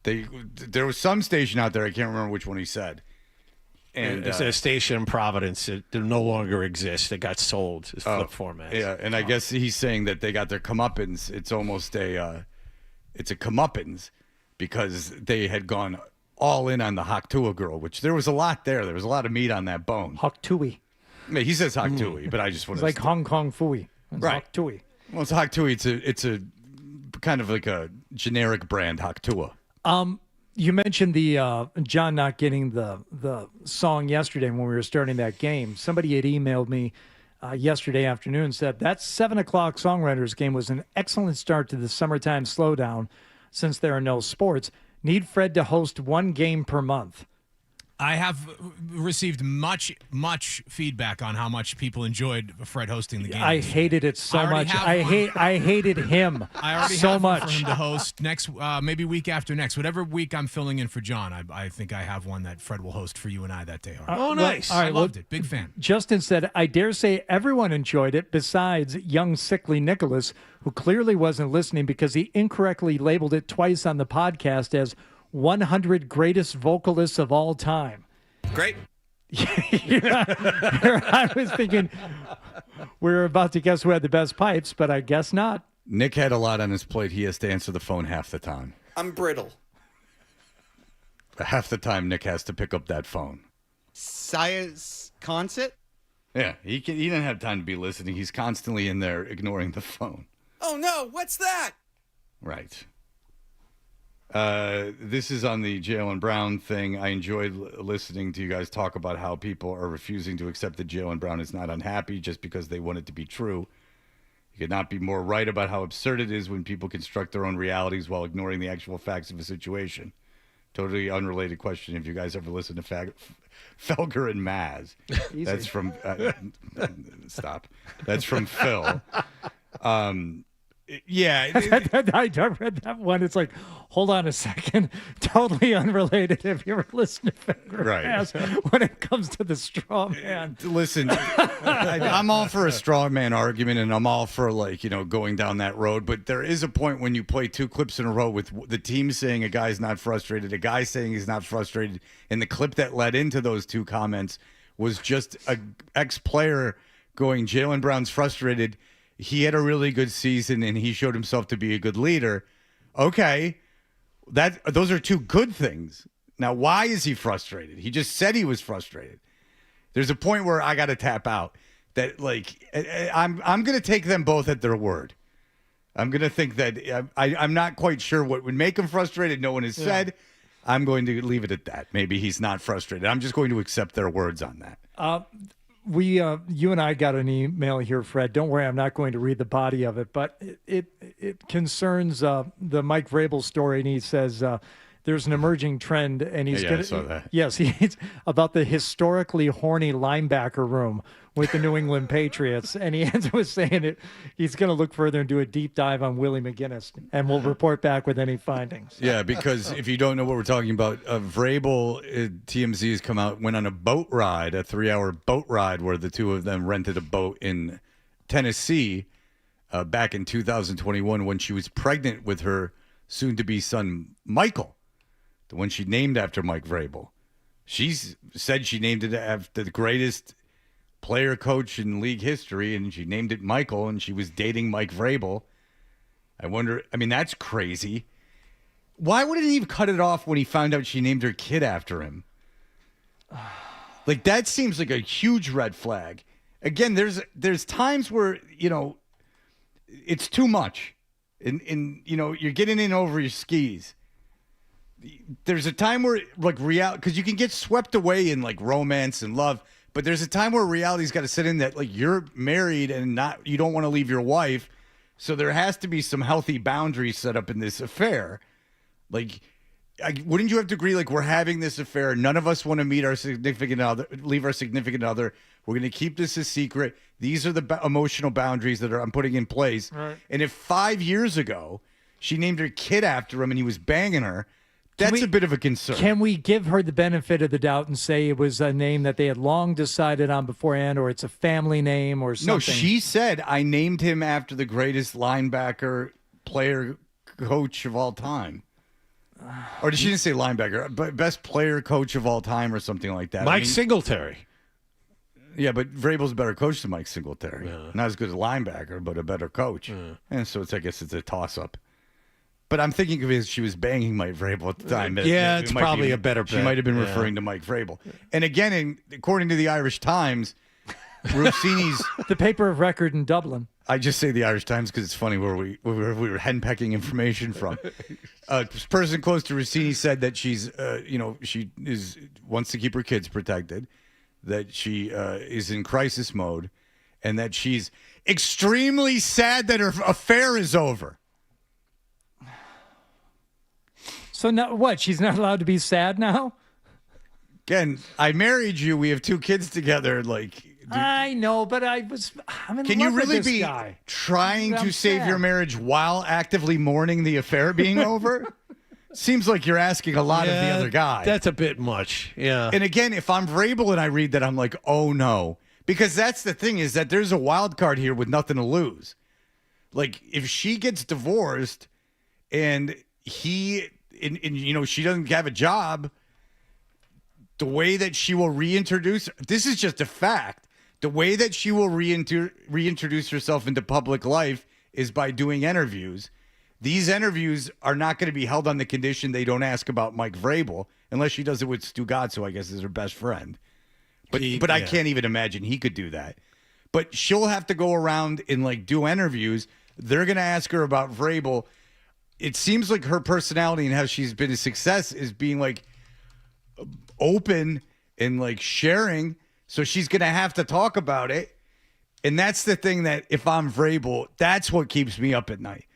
There was some station out there. I can't remember which one he said. And it's a station in Providence that no longer exists. It got sold as flip format. Yeah, and I guess he's saying that they got their comeuppance. It's almost it's a comeuppance because they had gone all in on the Hawk Tui girl, which there was a lot there. There was a lot of meat on that bone. Hawk Tui. I mean, he says Hawk Tui, but I just want It's to... like Hong Kong Fooey. It's Right. Hawk Tui. Well, it's Hawk Tui. It's a kind of like a generic brand, Hawk Tua. You mentioned the John not getting the song yesterday when we were starting that game. Somebody had emailed me yesterday afternoon and said that 7 o'clock Songwriters game was an excellent start to the summertime slowdown since there are no sports. Need Fred to host 1 game per month. I have received much feedback on how much people enjoyed Fred hosting the game. I hated it so much. I hated him I already so have one much. for him to host next, maybe week after next. Whatever week I'm filling in for John, I think I have one that Fred will host for you and I that day. Oh, nice. All right, I loved it. Big fan. Justin said, I dare say everyone enjoyed it besides young, sickly Nicholas, who clearly wasn't listening because he incorrectly labeled it twice on the podcast as 100 greatest vocalists of all time. Great. I was thinking we were about to guess who had the best pipes, but I guess not. Nick had a lot on his plate. He has to answer the phone half the time. I'm brittle. Half the time, Nick has to pick up that phone. Science concert? Yeah, he didn't have time to be listening. He's constantly in there ignoring the phone. Oh, no. What's that? Right. This is on the Jaylen Brown thing. I enjoyed listening to you guys talk about how people are refusing to accept that Jaylen Brown is not unhappy just because they want it to be true. You could not be more right about how absurd it is when people construct their own realities while ignoring the actual facts of a situation. Totally unrelated question. If you guys ever listen to Felger and Maz, that's from stop. That's from Phil. Yeah, I read that one. It's like, hold on a second. Totally unrelated. If you ever listen to Finger Right. Pass, when it comes to the straw man. Listen, I'm all for a straw man argument, and I'm all for going down that road. But there is a point when you play two clips in a row with the team saying a guy's not frustrated, a guy saying he's not frustrated, and the clip that led into those two comments was just a ex-player going, Jaylen Brown's frustrated. He had a really good season, and he showed himself to be a good leader. Okay, those are two good things. Now, why is he frustrated? He just said he was frustrated. There's a point where I got to tap out. That I'm going to take them both at their word. I'm going to think that I'm not quite sure what would make him frustrated. No one has said. I'm going to leave it at that. Maybe he's not frustrated. I'm just going to accept their words on that. You and I got an email here, Fred. Don't worry, I'm not going to read the body of it, but it concerns the Mike Vrabel story, and he says there's an emerging trend, and he's I saw that. Yes, he's about the historically horny linebacker room with the New England Patriots, and he ends with saying he's going to look further and do a deep dive on Willie McGinnis, and we'll report back with any findings. Yeah, because if you don't know what we're talking about, Vrabel, TMZ has come out, went on a boat ride, a 3-hour boat ride where the two of them rented a boat in Tennessee back in 2021 when she was pregnant with her soon-to-be son, Michael, the one she named after Mike Vrabel. She said she named it after the greatest player coach in league history, and she named it Michael, and she was dating Mike Vrabel. I wonder, that's crazy. Why wouldn't he have cut it off when he found out she named her kid after him? That seems like a huge red flag. Again, there's times where, it's too much. And you're getting in over your skis. There's a time where, reality, because you can get swept away in, romance and love, but there's a time where reality's got to sit in that, you're married and you don't want to leave your wife, so there has to be some healthy boundaries set up in this affair. Wouldn't you have to agree, we're having this affair, none of us want to leave our significant other, we're going to keep this a secret, these are the emotional boundaries that I'm putting in place. Right. And if 5 years ago she named her kid after him and he was banging her, that's a bit of a concern. Can we give her the benefit of the doubt and say it was a name that they had long decided on beforehand, or it's a family name or something? No, she said, I named him after the greatest linebacker, player, coach of all time. Or she didn't say linebacker, but best player, coach of all time or something like that. Mike Singletary. Yeah, but Vrabel's a better coach than Mike Singletary. Yeah. Not as good as a linebacker, but a better coach. Yeah. And so I guess it's a toss-up. But I'm thinking of it as she was banging Mike Vrabel at the time. Yeah, it's probably a better bet. She might have been referring to Mike Vrabel. And again, according to the Irish Times, Rossini's... the paper of record in Dublin. I just say the Irish Times because it's funny where we were henpecking information from. This person close to Rossini said that she's, she wants to keep her kids protected, that she is in crisis mode, and that she's extremely sad that her affair is over. So now what? She's not allowed to be sad now? Again, I married you. We have 2 kids together. I know, but I'm in Can love you with really this be guy. trying I'm to save sad. your marriage while actively mourning the affair being over? Seems like you're asking a lot of the other guy. That's a bit much. Yeah. And again, if I'm Vrabel and I read that, I'm like, oh no. Because that's the thing, is that there's a wild card here with nothing to lose. If she gets divorced and she doesn't have a job, the way that she will reintroduce, this is just a fact, the way that she will reintroduce herself into public life is by doing interviews. These interviews are not going to be held on the condition they don't ask about Mike Vrabel, unless she does it with Stu Gotts, who I guess is her best friend. But I can't even imagine he could do that. But she'll have to go around and do interviews. They're going to ask her about Vrabel. It seems like her personality and how she's been a success is being open and sharing. So she's going to have to talk about it. And that's the thing that if I'm Vrabel, that's what keeps me up at night.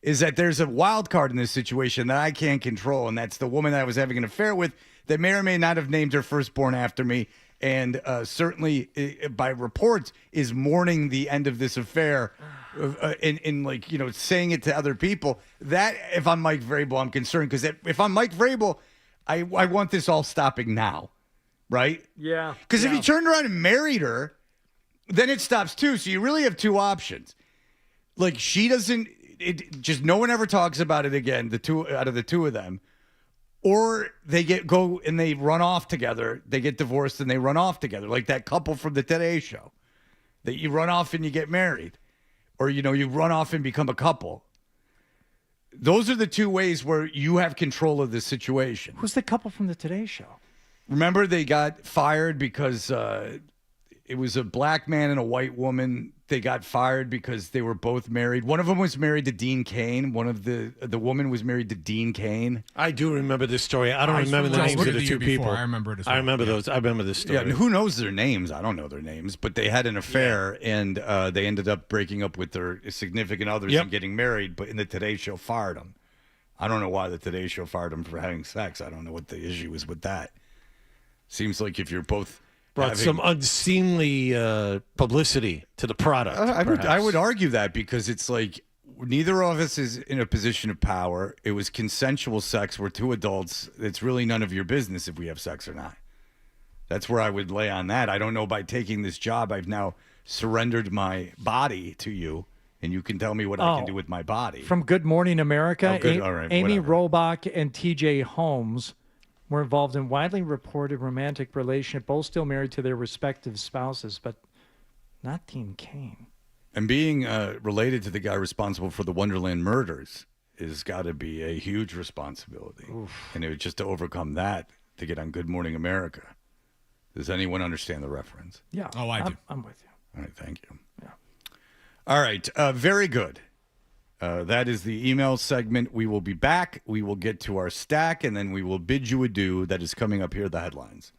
is that there's a wild card in this situation that I can't control, and that's the woman that I was having an affair with that may or may not have named her firstborn after me, and certainly by reports is mourning the end of this affair, in like, you know, saying it to other people. That, if I'm Mike Vrabel, I'm concerned, because if I'm Mike Vrabel, I want this all stopping now, right? Yeah. Because if he turned around and married her, then it stops too. So you really have two options. Like, she doesn't, just no one ever talks about it again, the two out of the two of them. Or they go and they run off together. They get divorced and they run off together, like that couple from the Today Show. That you run off and you get married. Or, you know, you run off and become a couple. Those are the two ways where you have control of the situation. Who's the couple from the Today Show? Remember, they got fired because it was a black man and a white woman. They got fired because they were both married. One of them was married to Dean Cain. One of the woman was married to Dean Cain. I do remember this story. I don't remember the names of the two people. I remember it as well. I remember those. I remember this story. Yeah, and who knows their names? I don't know their names, but they had an affair, and they ended up breaking up with their significant others and getting married. But in the Today Show, fired them. I don't know why the Today Show fired them for having sex. I don't know what the issue was with that. Seems like if you're both brought some unseemly publicity to the product. I would argue that, because it's like neither of us is in a position of power. It was consensual sex. We're two adults. It's really none of your business if we have sex or not. That's where I would lay on that. I don't know, by taking this job, I've now surrendered my body to you, and you can tell me what I can do with my body. From Good Morning America, All right, Amy whatever. Robach and TJ Holmes were involved in widely reported romantic relationship, both still married to their respective spouses, but not Dean Cain. And being related to the guy responsible for the Wonderland murders has got to be a huge responsibility. And it was just to overcome that, to get on Good Morning America. Does anyone understand the reference? Yeah. Oh, I do. I'm with you. All right, thank you. Yeah. All right, very good. That is the email segment. We will be back. We will get to our stack, and then we will bid you adieu. That is coming up here, the headlines.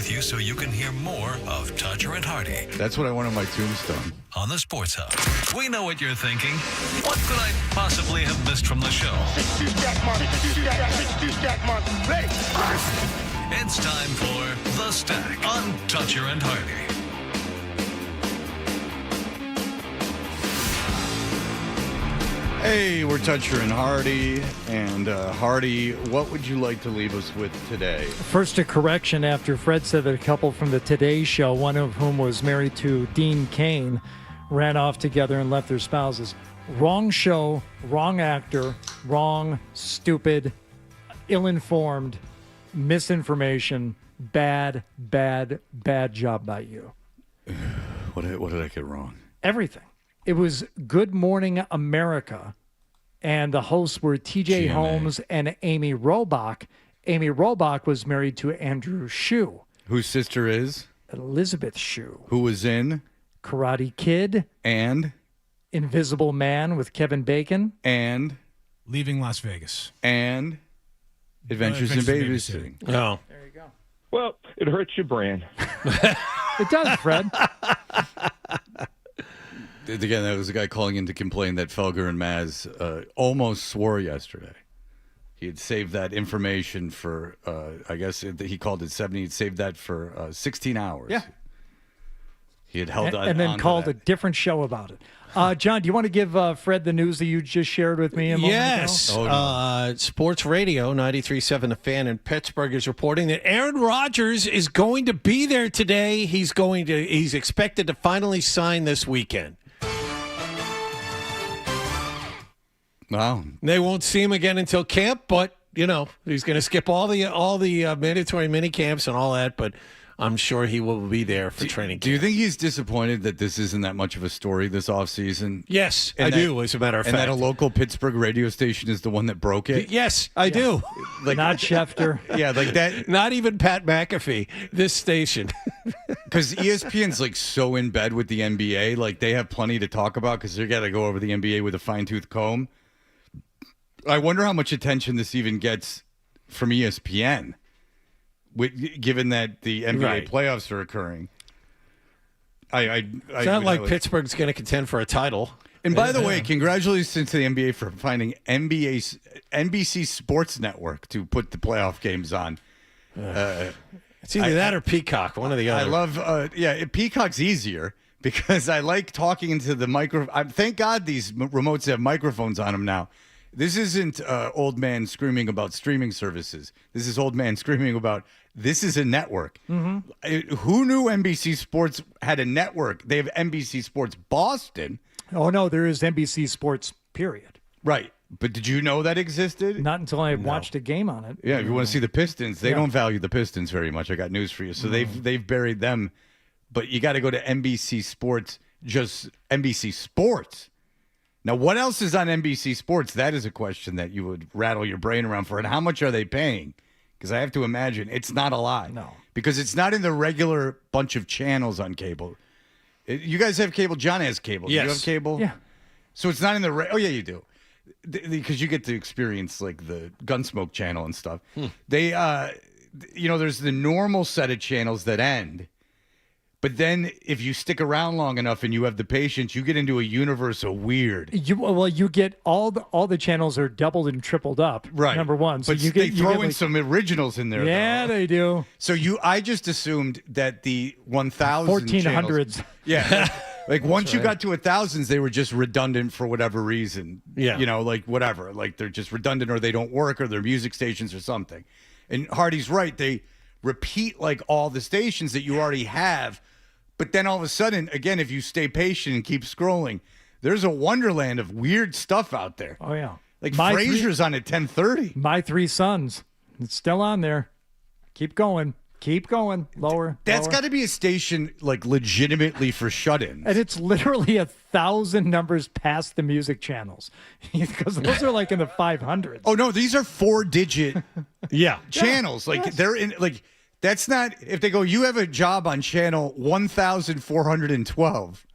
with you so you can hear more of Toucher and Hardy That's what I want on my tombstone. on the Sports Hub. We know what you're thinking. What could I possibly have missed from the show? It's time for The Stack on Toucher and Hardy. Hey, we're Toucher and Hardy. And Hardy, what would you like to leave us with today? First, a correction after Fred said that a couple from the Today Show, one of whom was married to Dean Cain, ran off together and left their spouses. Wrong show, wrong actor, wrong, stupid, ill-informed, misinformation, bad job by you. What did I get wrong? Everything. It was Good Morning America, and the hosts were TJ GMA. Holmes and Amy Robach. Amy Robach was married to Andrew Shue. Whose sister is? Elizabeth Shue. Who was in? Karate Kid. And? Invisible Man with Kevin Bacon. And? Leaving Las Vegas. And? Adventures in Babysitting. Oh. There you go. Well, it hurts your brain. It does, Fred. Again, that was a guy calling in to complain that Felger and Maz almost swore yesterday. He had saved that information for, I guess he called it 70. He'd saved that for 16 hours. Yeah. He had held on. And then onto called that. a different show about it. John, do you want to give Fred the news that you just shared with me a moment Yes. ago? Sports Radio 93.7 The Fan in Pittsburgh is reporting that Aaron Rodgers is going to be there today. He's expected to finally sign this weekend. Wow. They won't see him again until camp, but he's going to skip all the mandatory mini camps and all that, but I'm sure he will be there for training camp. Do you think he's disappointed that this isn't that much of a story this offseason? Yes, I do, as a matter of and fact. And that a local Pittsburgh radio station is the one that broke it? Yes, I do. Not Schefter. Yeah, like that. Not even Pat McAfee, this station. Because ESPN's like so in bed with the NBA, like they have plenty to talk about because they got to go over the NBA with a fine-tooth comb. I wonder how much attention this even gets from ESPN, given that the NBA playoffs are occurring. It's not like Pittsburgh's going to contend for a title. And by the way, congratulations to the NBA for finding NBC Sports Network to put the playoff games on. It's either that or Peacock, one or the other. I love, Peacock's easier because I like talking into the microphone. Thank God these remotes have microphones on them now. This isn't old man screaming about streaming services. This is old man screaming about this is a network. Mm-hmm. Who knew NBC Sports had a network? They have NBC Sports Boston. Oh, no, there is NBC Sports, period. Right. But did you know that existed? Not until I watched a game on it. Yeah, if you want to see the Pistons, they don't value the Pistons very much. I got news for you. So they've buried them. But you got to go to NBC Sports, just NBC Sports. Now, what else is on NBC Sports? That is a question that you would rattle your brain around for. And how much are they paying? Because I have to imagine it's not a lot. No. Because it's not in the regular bunch of channels on cable. You guys have cable? John has cable. Yes. Do you have cable? Yeah. So it's not in the... Oh, yeah, you do. Because you get to experience, like, the Gunsmoke channel and stuff. They, there's the normal set of channels that end. But then if you stick around long enough and you have the patience, you get into a universe of weird. You get all the channels are doubled and tripled up. Right. Number one. So but you they get throw in some originals in there. Yeah, though. they do. So I just assumed that the 1,000 1400s. Yeah. Like once you got to 1,000s, they were just redundant for whatever reason. Yeah. Like whatever. Like they're just redundant or they don't work or they're music stations or something. And Hardy's right. They repeat like all the stations that you already have. But then all of a sudden, again, if you stay patient and keep scrolling, there's a wonderland of weird stuff out there. Oh, yeah. Like Frasier's on at 10:30. My Three Sons. It's still on there. Keep going. Keep going. Lower. That's got to be a station like legitimately for shut-ins. And it's literally 1,000 numbers past the music channels because those are like in the 500s. Oh, no, these are 4-digit channels. Like they're in like that's not if they go, you have a job on channel 1,412.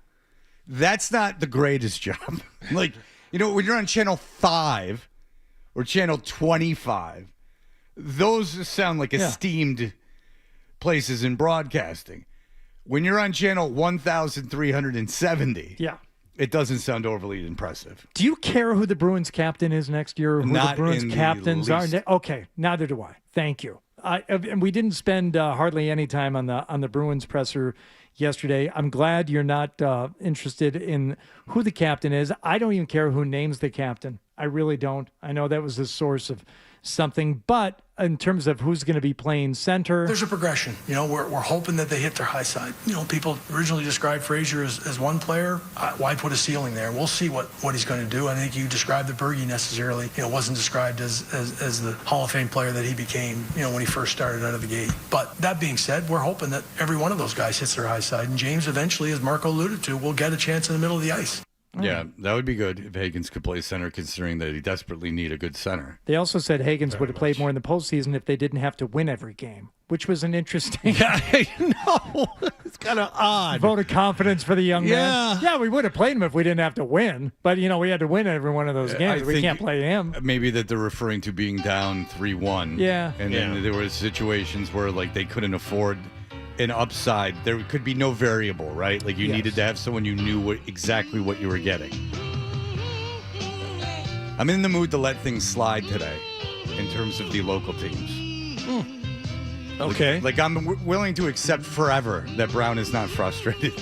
That's not the greatest job. Like, when you're on channel 5 or channel 25, those sound like esteemed places in broadcasting. When you're on channel 1,370, it doesn't sound overly impressive. Do you care who the Bruins captain is next year? Who Not the Bruins in the captains are? least. Okay, neither do I. Thank you. And we didn't spend hardly any time on the Bruins presser yesterday. I'm glad you're not interested in who the captain is. I don't even care who names the captain. I really don't. I know that was the source of something, but in terms of who's going to be playing center, there's a progression. You know, we're hoping that they hit their high side. You know, people originally described Frazier as one player. Why put a ceiling there? We'll see what he's going to do. I think you described the Berge necessarily, wasn't described as the Hall of Fame player that he became, when he first started out of the gate. But that being said, we're hoping that every one of those guys hits their high side. And James eventually, as Marco alluded to, will get a chance in the middle of the ice. Yeah, that would be good if Higgins could play center, considering that he desperately need a good center. they also said Higgins would have played more in the postseason if they didn't have to win every game, which was an interesting No, it's kind of odd. vote of confidence for the young Yeah. man. Yeah, we would have played him if we didn't have to win. But, we had to win every one of those games. We think can't play him. Maybe that they're referring to being down 3-1. Yeah. And then there were situations where, they couldn't afford an upside. There could be no variable, right? Like, you needed to have someone you knew exactly what you were getting. I'm in the mood to let things slide today in terms of the local teams. Okay. Like I'm willing to accept forever that Brown is not frustrated.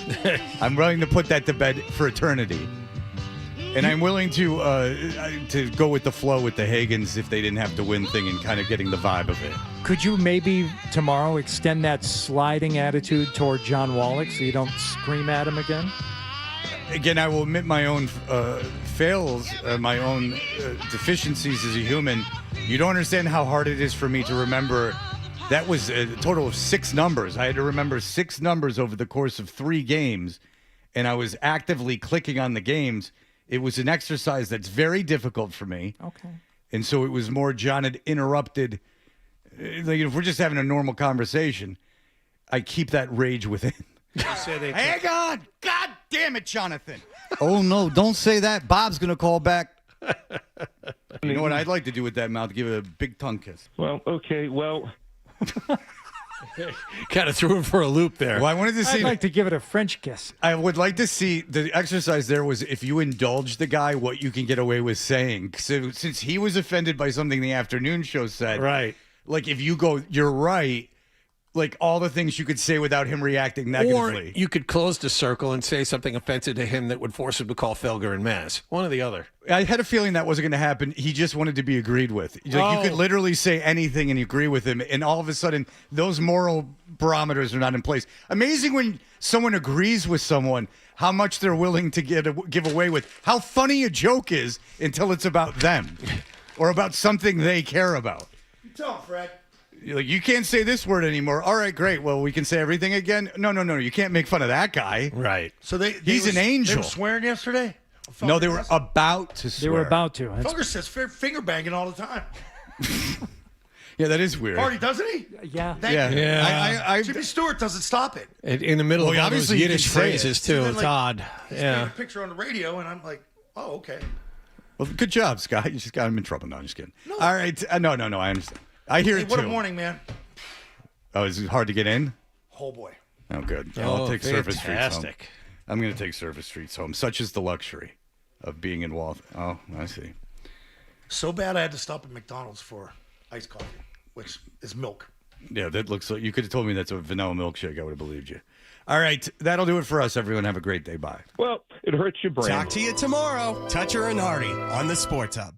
I'm willing to put that to bed for eternity. And I'm willing to go with the flow with the Higgins if they didn't have to win thing and kind of getting the vibe of it. Could you maybe tomorrow extend that sliding attitude toward John Wallach so you don't scream at him again? Again, I will admit my own fails, my own deficiencies as a human. You don't understand how hard it is for me to remember. That was a total of 6 numbers. I had to remember 6 numbers over the course of 3 games, and I was actively clicking on the games. It was an exercise that's very difficult for me. Okay. And so it was more John had interrupted. Like, if we're just having a normal conversation, I keep that rage within. Hang on! God damn it, Jonathan! Oh, no, don't say that. Bob's going to call back. You know what I'd like to do with that mouth? Give it a big tongue kiss. Well, okay, well. Kind of threw him for a loop there. Well, I wanted to see. I'd like to give it a French kiss. I would like to see the exercise there was if you indulge the guy, what you can get away with saying. So, since he was offended by something the afternoon show said, Right. Like if you go, you're right. Like all the things you could say without him reacting negatively. Or you could close the circle and say something offensive to him that would force him to call Felger and Mass. One or the other. I had a feeling that wasn't going to happen. He just wanted to be agreed with. Like, you could literally say anything and agree with him, and all of a sudden, those moral barometers are not in place. Amazing when someone agrees with someone, how much they're willing to give away with. How funny a joke is until it's about them or about something they care about. Tell him, Fred. Like, you can't say this word anymore. All right, great. Well, we can say everything again. No. You can't make fun of that guy. Right. So he's an angel. They were swearing yesterday? No, they were about to swear. They were about to. Felger says finger banging all the time. Yeah, that is weird. Party, doesn't he? Yeah. Yeah. Jimmy Stewart doesn't stop it. In the middle of all those obviously you Yiddish can say phrases, it. too. And then, It's like, odd. He's Yeah. taking a picture on the radio, and I'm like, oh, okay. Well, good job, Scott. You just got him in trouble. No, I'm just kidding. No. All right. No. I understand. I hear Hey, it what too. a morning, man. Oh, is it hard to get in? Oh, boy. Oh, good. Oh, I'll take Surface Streets home. fantastic. I'm going to take Surface Streets home. Such is the luxury of being in Waltham. Oh, I see. So bad I had to stop at McDonald's for iced coffee, which is milk. Yeah, that looks like you could have told me that's a vanilla milkshake. I would have believed you. All right. That'll do it for us, everyone. Have a great day. Bye. Well, it hurts your brain. Talk to you tomorrow. Toucher and Hardy on the Sports Hub.